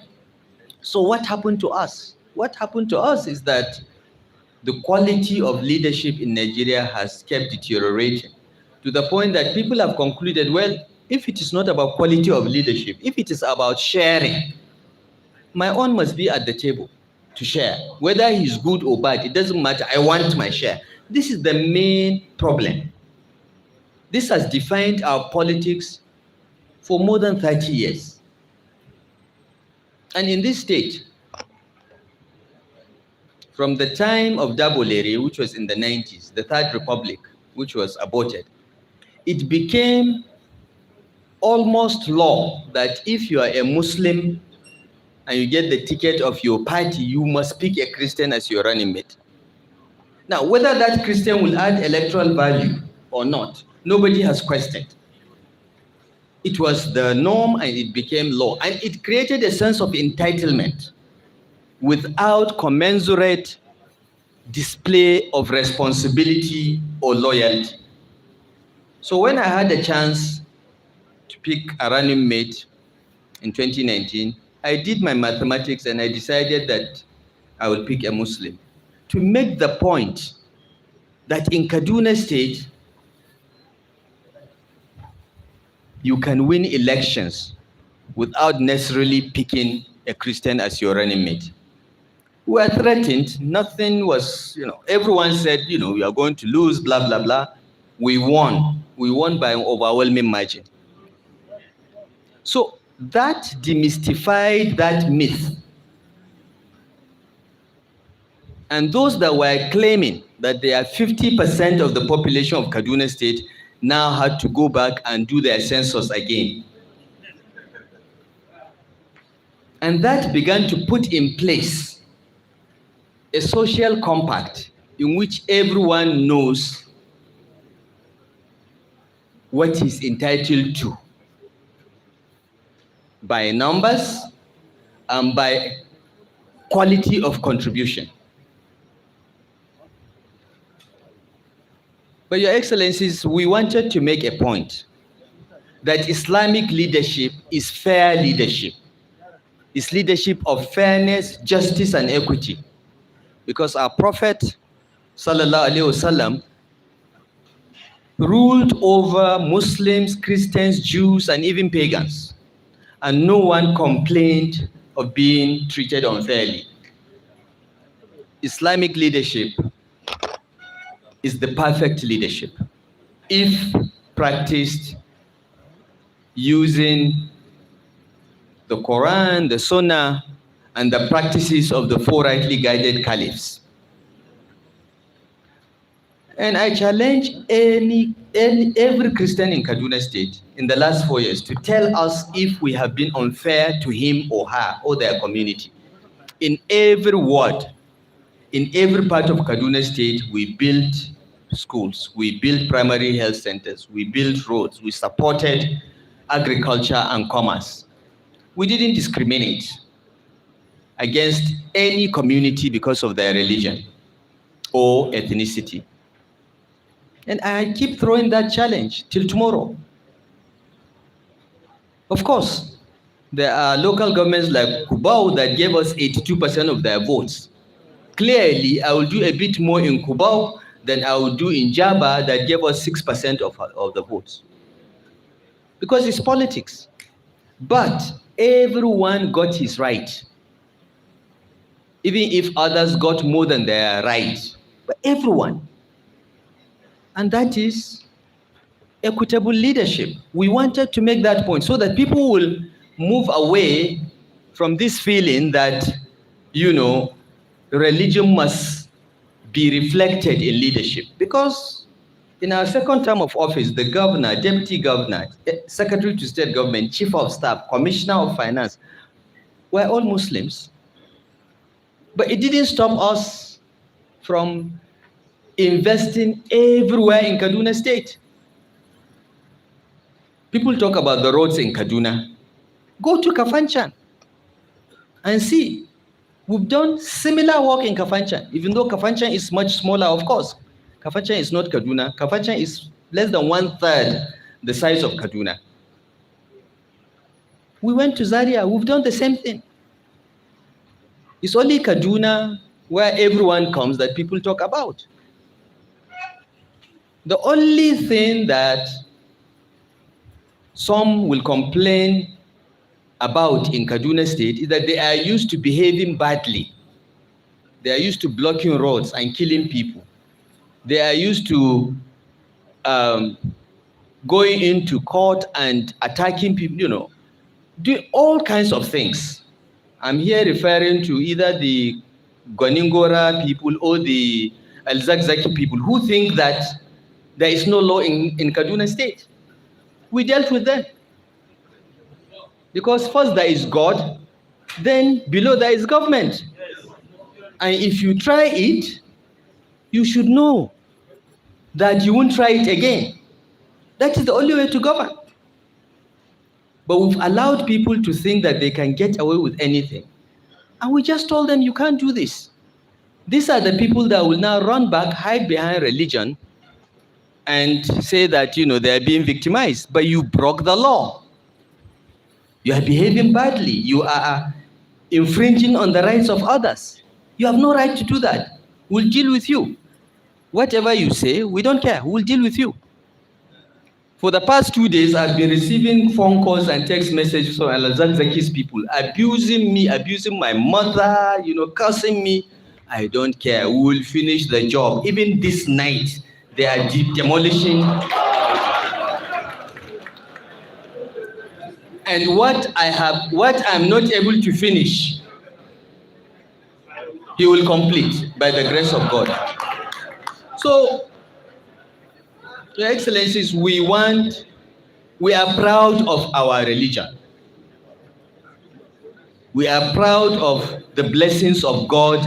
So what happened to us? What happened to us is that the quality of leadership in Nigeria has kept deteriorating to the point that people have concluded, well, if it is not about quality of leadership, if it is about sharing, my own must be at the table to share. Whether he's good or bad, it doesn't matter. I want my share. This is the main problem. This has defined our politics for more than 30 years. And in this state, from the time of Dabolere, which was in the 90s, the Third Republic, which was aborted, it became almost law that if you are a Muslim and you get the ticket of your party, you must pick a Christian as your running mate. Now, whether that Christian will add electoral value or not, nobody has questioned. It was the norm and it became law. And it created a sense of entitlement without commensurate display of responsibility or loyalty. So when I had a chance to pick a running mate in 2019, I did my mathematics and I decided that I would pick a Muslim to make the point that in Kaduna State, you can win elections without necessarily picking a Christian as your running mate. We were threatened. Nothing was, everyone said, we are going to lose, blah, blah, blah. We won. We won by an overwhelming margin. So That demystified that myth. And those that were claiming that they are 50% of the population of Kaduna State now had to go back and do their census again. And that began to put in place a social compact in which everyone knows what he's entitled to by numbers and by quality of contribution. But Your Excellencies, we wanted to make a point that Islamic leadership is fair leadership. It's leadership of fairness, justice, and equity. Because our Prophet, Sallallahu Alaihi Wasallam, ruled over Muslims, Christians, Jews, and even pagans. And no one complained of being treated unfairly. Islamic leadership is the perfect leadership if practiced using the Quran, the Sunnah, and the practices of the four rightly guided caliphs. And I challenge every Christian in Kaduna State in the last 4 years to tell us if we have been unfair to him or her or their community. In every ward, in every part of Kaduna State, we built schools, we built primary health centers, we built roads, we supported agriculture and commerce. We didn't discriminate against any community because of their religion or ethnicity. And I keep throwing that challenge till tomorrow. Of course, there are local governments like Cubao that gave us 82% of their votes. Clearly, I will do a bit more in Cubao than I will do in Jaba that gave us 6% of the votes. Because it's politics. But everyone got his right. Even if others got more than their right. But everyone. And that is equitable leadership. We wanted to make that point so that people will move away from this feeling that, religion must be reflected in leadership. Because in our second term of office, the governor, deputy governor, secretary to state government, chief of staff, commissioner of finance, were all Muslims. But it didn't stop us from investing everywhere in Kaduna State. People talk about the roads in Kaduna. Go to Kafanchan and see. We've done similar work in Kafanchan, even though Kafanchan is much smaller, of course. Kafanchan is not Kaduna. Kafanchan is less than 1/3 the size of Kaduna. We went to Zaria. We've done the same thing. It's only Kaduna where everyone comes that people talk about. The only thing that some will complain about in Kaduna State is that they are used to behaving badly. They are used to blocking roads and killing people. They are used to going into court and attacking people, doing all kinds of things. I'm here referring to either the Goningora people or the El-Zakzaki people who think that there is no law in Kaduna State. We dealt with them. Because first there is God, then below there is government. And if you try it, you should know that you won't try it again. That is the only way to govern. But we've allowed people to think that they can get away with anything. And we just told them, you can't do this. These are the people that will now run back, hide behind religion, and say that, they are being victimized. But you broke the law. You are behaving badly. You are infringing on the rights of others. You have no right to do that. We'll deal with you. Whatever you say, we don't care. We'll deal with you. For the past 2 days, I've been receiving phone calls and text messages from El-Zakzaki's people, abusing me, abusing my mother, cursing me. I don't care. We will finish the job. Even this night, they are demolishing. And what I'm not able to finish, he will complete by the grace of God. So, Your Excellencies, we are proud of our religion. We are proud of the blessings of God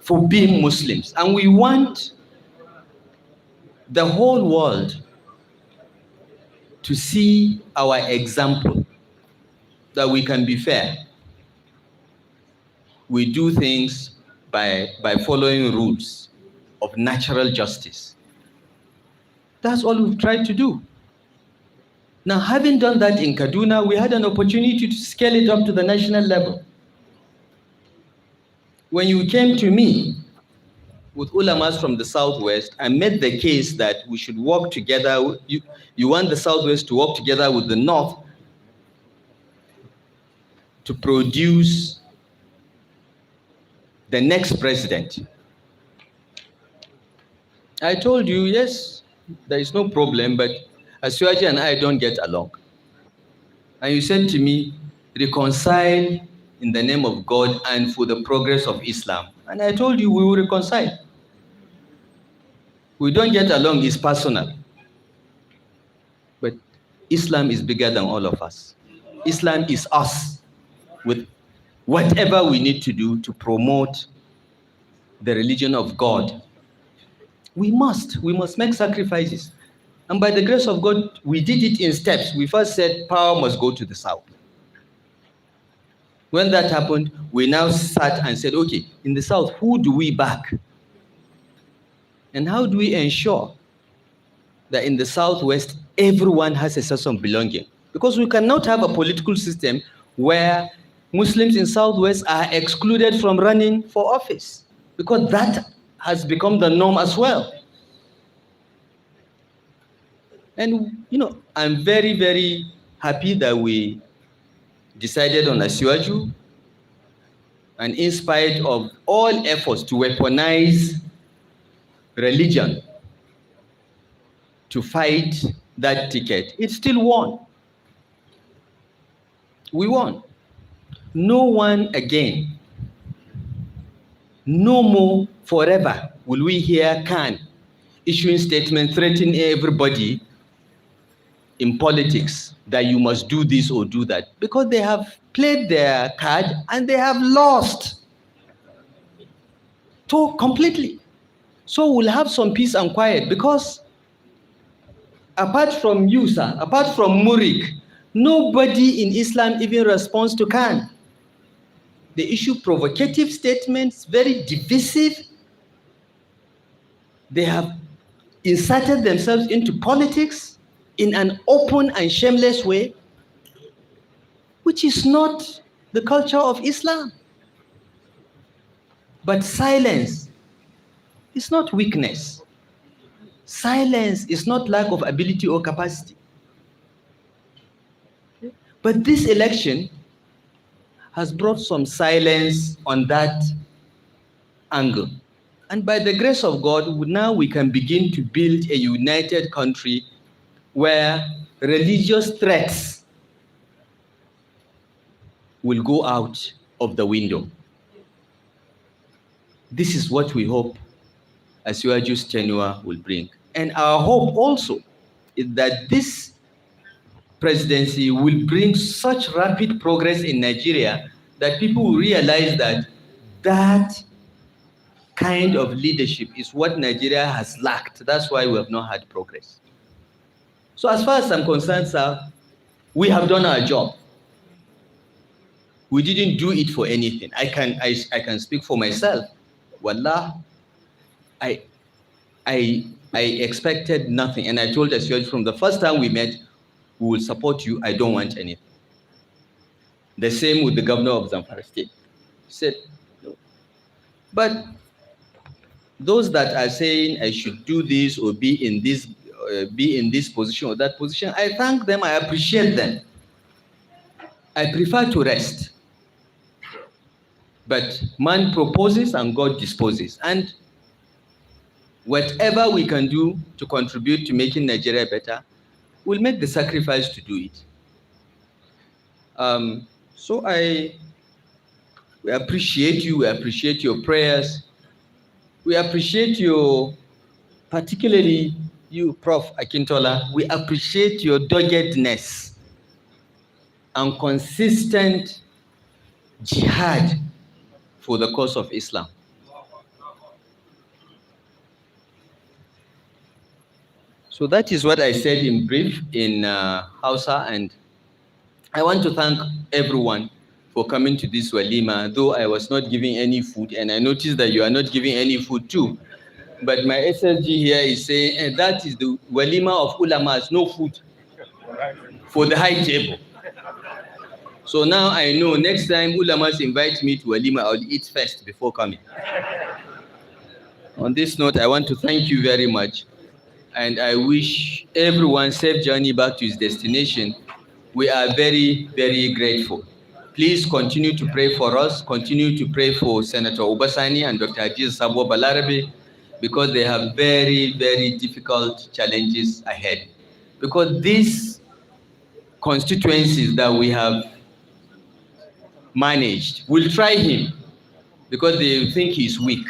for being Muslims. And we want the whole world to see our example that we can be fair. We do things by following rules of natural justice. That's all we've tried to do. Now, having done that in Kaduna, we had an opportunity to scale it up to the national level. When you came to me with ulamas from the Southwest, I made the case that we should work together. You want the Southwest to work together with the North to produce the next president. I told you, yes, there is no problem, but Asiwaji and I don't get along. And you said to me, reconcile in the name of God and for the progress of Islam. And I told you we will reconcile. We don't get along is personal. But Islam is bigger than all of us. Islam is us with whatever we need to do to promote the religion of God. We must make sacrifices. And by the grace of God, we did it in steps. We first said power must go to the South. When that happened, we now sat and said, okay, in the South, who do we back? And how do we ensure that in the Southwest, everyone has a sense of belonging? Because we cannot have a political system where Muslims in Southwest are excluded from running for office, because that has become the norm as well. And, I'm very, very happy that we decided on Asiwaju, and in spite of all efforts to weaponize religion to fight that ticket, it still won. We won. No one again, no more forever will we hear Khan issuing statements threatening everybody in politics that you must do this or do that, because they have played their card and they have lost completely. So we'll have some peace and quiet, because apart from you, sir, apart from Murik, nobody in Islam even responds to Khan. They issue provocative statements, very divisive. They have inserted themselves into politics in an open and shameless way, which is not the culture of Islam. But silence is not weakness. Silence is not lack of ability or capacity. But this election has brought some silence on that angle. And by the grace of God, now we can begin to build a united country where religious threats will go out of the window. This is what we hope Asiwaju's tenure will bring. And our hope also is that this presidency will bring such rapid progress in Nigeria that people will realize that that kind of leadership is what Nigeria has lacked. That's why we have not had progress. So as far as I'm concerned, sir, we have done our job. We didn't do it for anything. I can speak for myself. Wallah, I expected nothing. And I told Asiwaju from the first time we met, we will support you. I don't want anything. The same with the governor of Zamfara State. He said, no. But those that are saying I should do this or be in this position or that position, I thank them, I appreciate them. I prefer to rest. But man proposes and God disposes. And whatever we can do to contribute to making Nigeria better, we'll make the sacrifice to do it. So we appreciate you, we appreciate your prayers, we appreciate your, particularly you, Prof. Akintola, we appreciate your doggedness and consistent jihad for the cause of Islam. So that is what I said in brief in Hausa, and I want to thank everyone for coming to this Walima, though I was not giving any food, and I noticed that you are not giving any food too. But my SSG here is saying that is the Walima of Ulamas, no food for the high table. So now I know next time Ulamas invite me to Walima, I'll eat first before coming. On this note, I want to thank you very much, and I wish everyone safe journey back to his destination. We are very, very grateful. Please continue to pray for us, continue to pray for Senator Obasani and Dr. Ajiz Sabo Balarabe, because they have very, very difficult challenges ahead. Because these constituencies that we have managed will try him, because they think he's weak,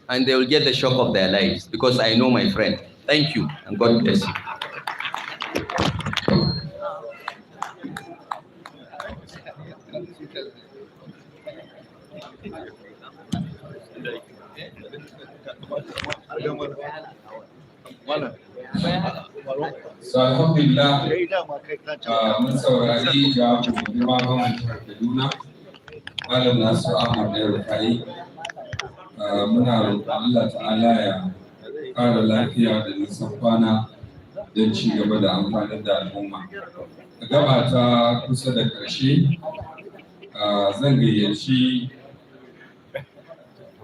and they will get the shock of their lives, because I know my friend. Thank you, and God bless you. So alhamdulillah, mun saurari jawabin girma gwamnan jihar Kaduna, Malam Nasiru El-Rufa'I. Muna roƙon Allah ta'ala ya ƙara lafiya da nisan kwana don ci gaba da amfanar da al'umma. A gaba ta kusa da ƙarshe, zan gayyaci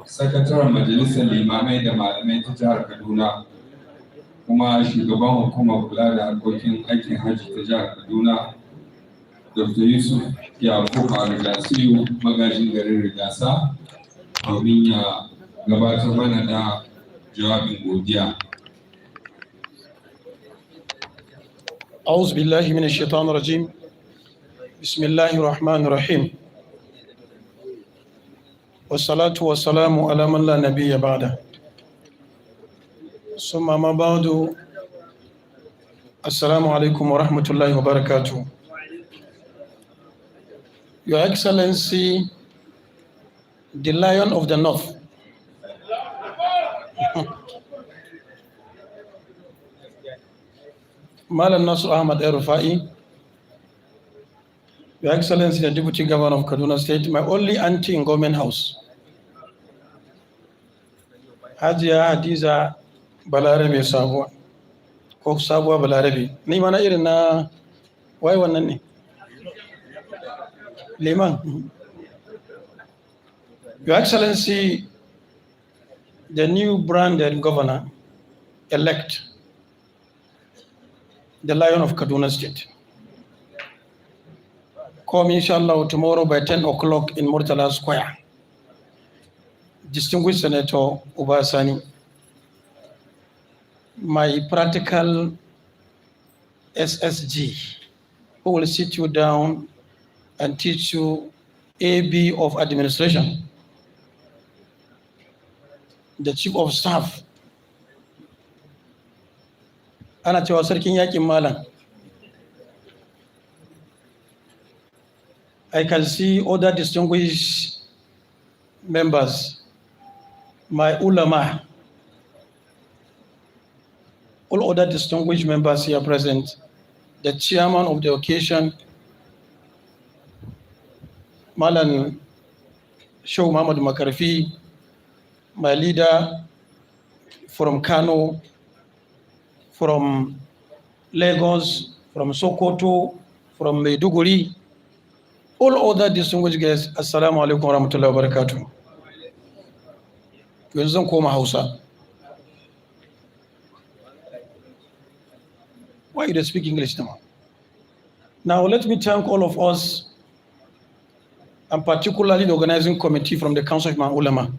sakataren majalisar limamai da malamai ta jihar Kaduna, kuma shugaban hukumar kula da harkokin aikin hajji ta jihar Kaduna, Dr. Yusuf Yakubu Nasiru, magajin garin Rigasa, domin ya gabatar mana da jawabin godiya. أعوذ بالله من الشيطان الرجيم بسم الله الرحمن الرحيم والصلاة والسلام على من لا نبي بعده ثم ما بعد السلام عليكم ورحمة الله وبركاته. Your Excellency, the Lion of the North, Malam Nasiru El-Rufa'I, Your Excellency, the Deputy Governor of Kaduna State, my only auntie in government house, Hajiya Hadiza Balarabe Sabuwa, ko Sabuwa Balarabe. Ni mana irin na wai wannan ne? Liman. Your Excellency, the new branded governor elect, the Lion of Kaduna State. Come inshallah tomorrow by 10 o'clock in Murtala Square. Distinguished Senator Obasani, my practical SSG, who will sit you down and teach you AB of administration, the Chief of Staff, ana cewa sarkin yakin Malam. I can see other distinguished members, my ulama, all other distinguished members here present, the chairman of the occasion, Malam Shehu Muhammad Makarfi, my leader from Kano, from Lagos, from Sokoto, from Maiduguri, all other distinguished guests, Assalamu alaikum wa rahmatullahi wa barakatuh. Yanzu zan koma Hausa. Why you don't speak English now? Now let me thank all of us, and particularly the organizing committee from the Council of Imam Ulama.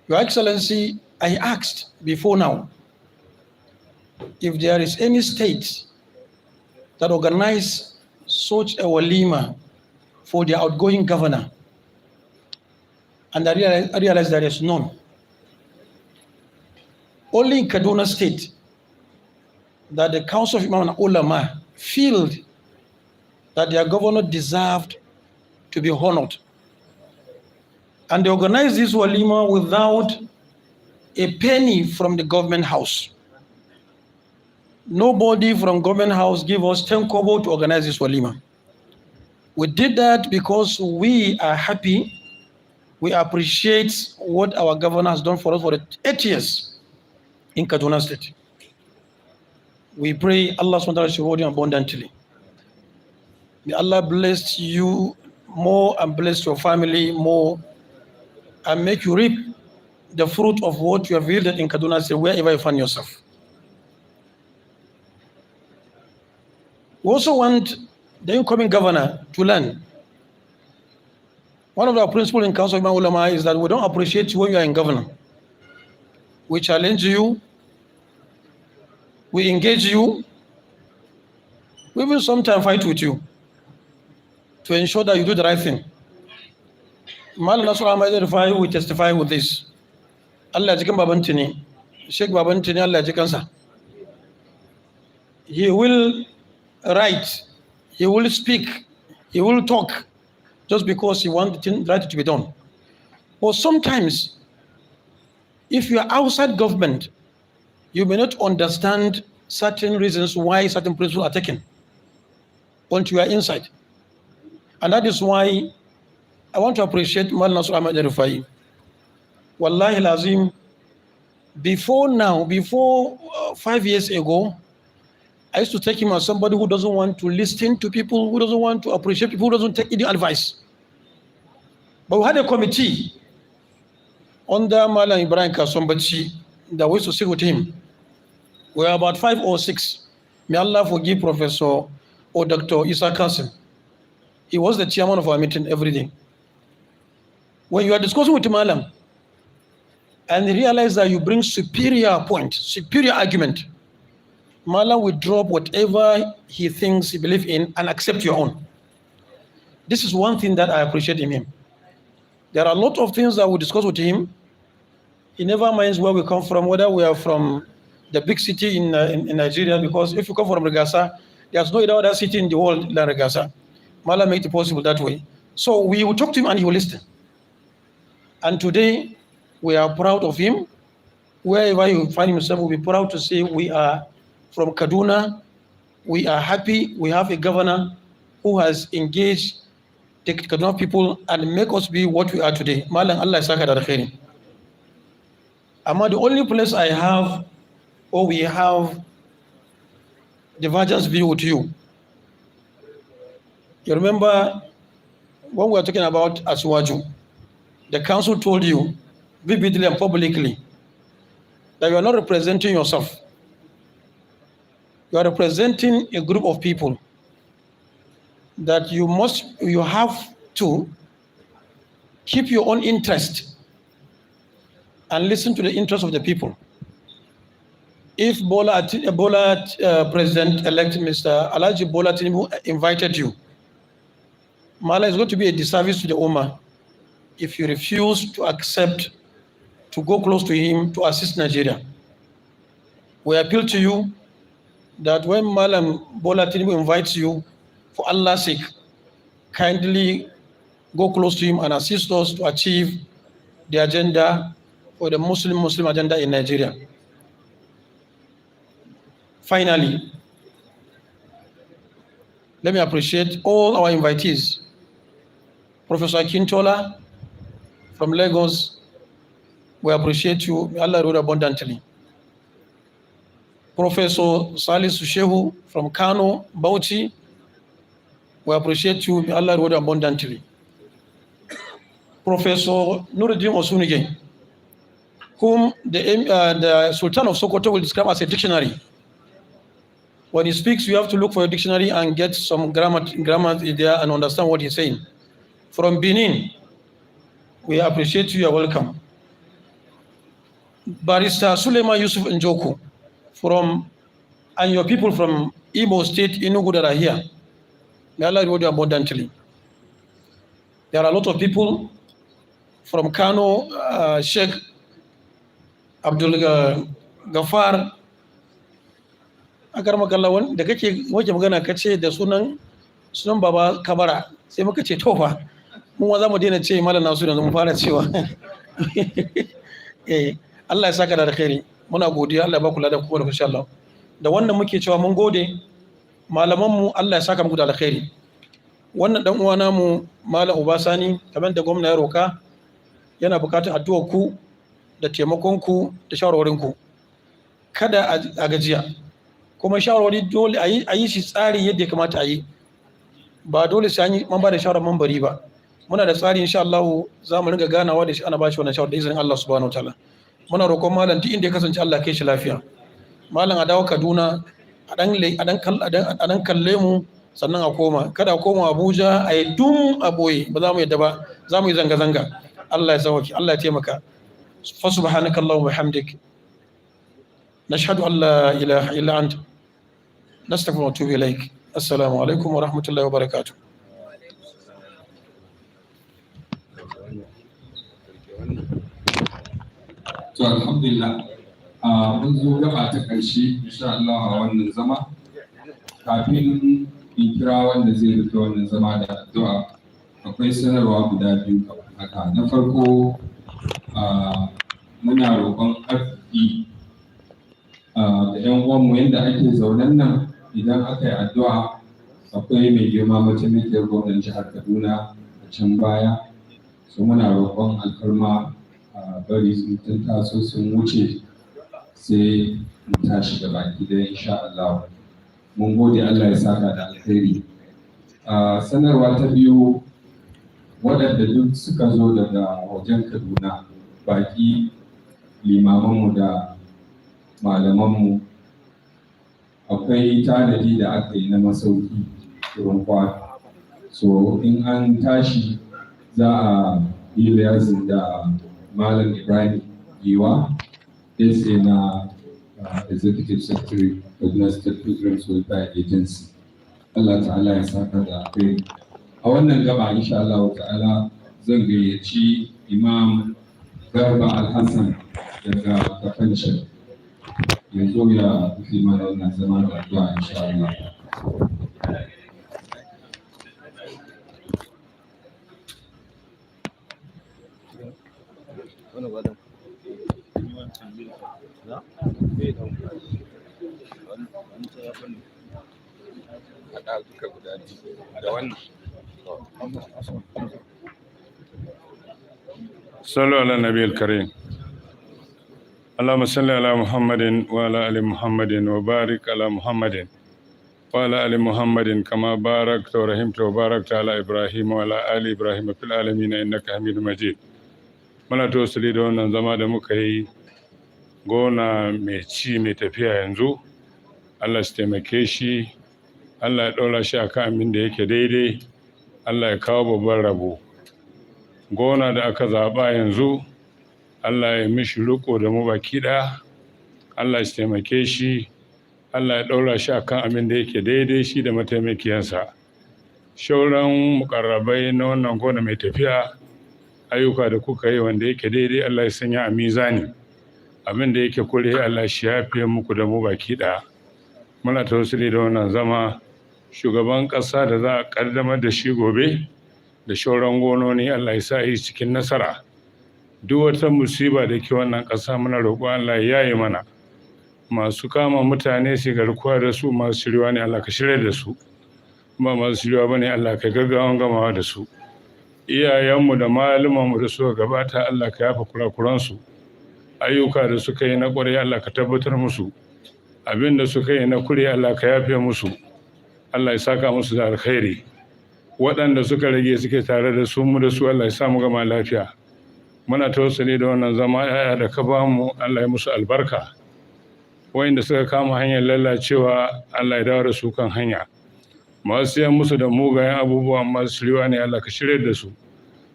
Your Excellency, I asked before now if there is any state that organized such a Walima for the outgoing governor. And I realized there is none. Only in Kaduna State that the Council of Imam and Ulama feel that their governor deserved to be honored. And they organized this Walima without a penny from the government house. Nobody from government house gave us 10 kobo to organize this Walima. We did that because we are happy. We appreciate what our governor has done for us for the 8 years in Kaduna State. We pray Allah subhanahu wa ta'ala should reward you abundantly. May Allah bless you more and bless your family more and make you reap the fruit of what you have yielded in Kaduna State wherever you find yourself. We also want the incoming governor to learn. One of our principles in Council of Imam Ulama is that we don't appreciate you when you are in governor. We challenge you, we engage you, we will sometimes fight with you to ensure that you do the right thing. Malam Nasiru El-Rufa'I will testify with this. Allah jikan babantini, Sheikh babantini Allah jikansa. He will write, he will speak, he will talk just because he wants the right to be done. But sometimes, if you are outside government, you may not understand certain reasons why certain principles are taken until you are inside. And that is why I want to appreciate Malam Nasiru El-Rufa'I. Wallahi lazim, before 5 years ago, I used to take him as somebody who doesn't want to listen to people, who doesn't want to appreciate people, who doesn't take any advice. But we had a committee under Malam Ibrahim Kasombachi that we used to sit with him. We were about 5 or 6. May Allah forgive Professor or Dr. Isa Kasim. He was the chairman of our meeting every day. When you are discussing with Malam, and he realizes that you bring superior point, superior argument, Malam will drop whatever he thinks he believes in and accept your own. This is one thing that I appreciate in him. There are a lot of things that we discuss with him. He never minds where we come from, whether we are from the big city in Nigeria, because if you come from Regasa, there's no other city in the world than Regasa. Malam made it possible that way. So we will talk to him and he will listen. And today, we are proud of him. Wherever he find himself, we'll be proud to say we are from Kaduna. We are happy. We have a governor who has engaged the Kaduna people and make us be what we are today. Malam, Allah saka da alkhairi. The only place I have, or we have, divergence view with you. You remember when we were talking about Aswaju, the council told you vividly and publicly that you are not representing yourself. You are representing a group of people that you have to keep your own interest and listen to the interest of the people. If President-elect Mr. Alhaji Bola Tinubu invited you, Malam is going to be a disservice to the Ummah if you refuse to accept to go close to him to assist Nigeria. We appeal to you that when Malam Bola Tinubu invites you, for Allah's sake, kindly go close to him and assist us to achieve the agenda for the Muslim agenda in Nigeria. Finally, let me appreciate all our invitees. Professor Akintola from Lagos, we appreciate you. May Allah reward abundantly. Professor Salisu Shehu from Kano, Bauchi, we appreciate you. May Allah reward abundantly. Professor Nuruddin Osunige, whom the Sultan of Sokoto will describe as a dictionary. When he speaks, you have to look for a dictionary and get some grammar there and understand what he's saying. From Benin, we appreciate you. You're welcome. Barrister Suleiman Yusuf Njoku from and your people from Imo State, Enugu, that are here. May Allah reward you abundantly. There are a lot of people from Kano, Sheikh Abdul Gafar, akarmakallawan da kake wace magana kace da sunan Baba Kabara, sai muka ce tofa mun za mu daina ce Malam Nasiru yanzu mu fara cewa Allah ya saka da alkhairi, muna godiya, Allah ya ba ku ladan kuma da insha Allah. Da wannan muke cewa mun gode malaman mu, Allah ya saka muku da alkhairi. Wannan dan uwa namu Malam Obasani, kamar da gwamna ya roka, yana bukatar addu'ar ku da taimakon ku da shawarwarin ku. Kada a gajiya, kuma shawarwari dole a yi shi tsari yadda ya kamata a yi, ba dole sai an ba da shawarar mambari ba. Muna da tsari insha Allah, za mu ringa ganawa da shi, ana ba shi wannan shawara da izinin Allah subhanahu wataala. Muna roƙon malam duk inda ya kasance Allah ya kai shi lafiya. Malam a dawo Kaduna a dan kalle mu, sannan a koma, kada a koma Abuja a yi dum a boye, ba za mu yadda ba, za mu yi zanga-zanga. Allah ya sauke, Allah ya taimaka. Fa subhanaka Allahumma wa bihamdik, nashhadu an la ilaha illa anta, nastaghfiruka wa natubu ilaik. Assalamu alaikum wa rahmatullahi wa barakatuh. To alhamdulillah, mun zo gaba ta ƙarshe insha Allah a wannan zama. Kafin in kira wanda zai rufe wannan zama da addu'a, akwai sanarwa guda biyu haka. Na farko, muna roƙon arziki da 'yan uwanmu yadda ake zaunen nan, idan aka yi addu'a akwai mai girma mataimakiyar gwamnan jihar Kaduna a can baya, so muna roƙon alfarma bari sun taso sun wuce sai mu tashi da baki da insha Allah. Mun gode, Allah ya saka da alheri. Sanarwa ta biyu, waɗanda duk suka zo daga wajen Kaduna, baki, limamanmu da malamanmu, akwai tanadi da aka yi na masauki wurin kwana. So in an tashi za a yi liyazin da Malam Ibrahim Giwa, SA na Executive Secretary Kaduna State Pilgrims Welfare Agency. Allah ta'ala ya saka da alheri. A wannan gaba insha Allah ta'ala zan gayyaci Imam Garba Al-Hassan daga Kafancin ya zo ya fi mana wannan zama da addu'a insha Allah. صلوا على النبي الكريم. اللهم صل على محمد وعلى ال محمد وبارك على محمد وعلى ال محمد كما باركت ورحمت وباركت على ابراهيم وعلى ال ابراهيم في العالمين انك حميد مجيد. muna tawassuli da wannan zama da muka yi, gona mai ci mai tafiya yanzu, Allah shi taimake shi, Allah ya ɗaura shi akan abin da yake daidai, Allah ya kawo babban rabo. Gona da aka zaɓa yanzu, Allah ya mishi riko da mu baki ɗaya, Allah shi taimake shi, Allah ya ɗaura shi akan abin da yake daidai, shi da mataimakiyansa. Shauran muƙarrabai na wannan gona mai tafiya, ayyuka da kuka yi wanda yake daidai, Allah ya sanya a mizani. Abin da yake kure, Allah shi yafe muku da mu baki ɗaya. Muna tawassuli da wannan zama, shugaban ƙasa da za a ƙaddamar da shi gobe, da shauran gononi, Allah ya sa yi cikin nasara. Duk wata musiba da ke wannan ƙasa muna roƙo Allah ya yaye mana. Masu kama mutane su garkuwa da su, masu shirya ne, Allah ka shirya da su. Ba masu shirya ba ne, Allah ka gaggawan gamawa da su. Iyayenmu da malumanmu da suka gabata, Allah ka yafa kurakuransu. Ayyuka da suka yi na ƙwarai, Allah ka tabbatar musu. Abin da suka yi na kure, Allah ka yafe musu. Allah ya saka musu da alkhairi. Waɗanda suka rage suke tare da su, mu da su, Allah ya sa mu gama lafiya. Muna tawassuli da wannan zama, yaya da ka ba mu, Allah ya musu albarka. Wayanda suka kama hanyar lalacewa, Allah ya dawo da su kan hanya. Masu siyan musu da mugayen abubuwa, masu shiriwa ne, Allah ka shirya da su.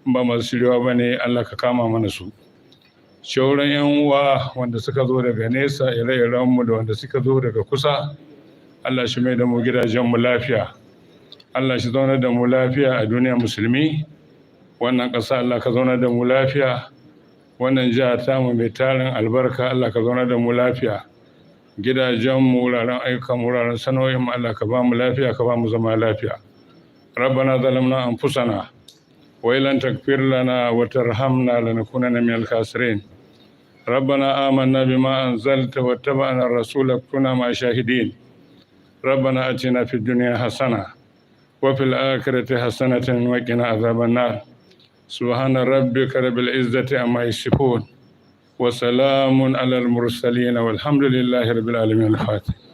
Ba masu shiriwa ba ne, Allah ka kama mana su. Shauran 'yan uwa wanda suka zo daga nesa, ire-irenmu da wanda suka zo daga kusa, Allah shi mai da mu gidajenmu lafiya, Allah shi zaunar da mu lafiya a duniyar musulmi. Wannan ƙasa Allah ka zaunar da mu lafiya, wannan jiha tamu mai tarin albarka Allah ka zaunar da mu lafiya, gidajenmu, wuraren ayyukan, wuraren sana'o'inmu Allah ka ba mu lafiya, ka ba mu zama lafiya. ربنا ظلمنا أنفسنا وإن لم تغفر لنا وترحمنا لنكونن من الخاسرين. ربنا آمنا بما أنزلت واتبعنا الرسول كنا مع الشاهدين. ربنا آتنا في الدنيا حسنة وفي الآخرة حسنة وقنا عذاب النار. سبحان ربك رب العزة عما يصفون وسلام على المرسلين والحمد لله رب العالمين. الفاتح.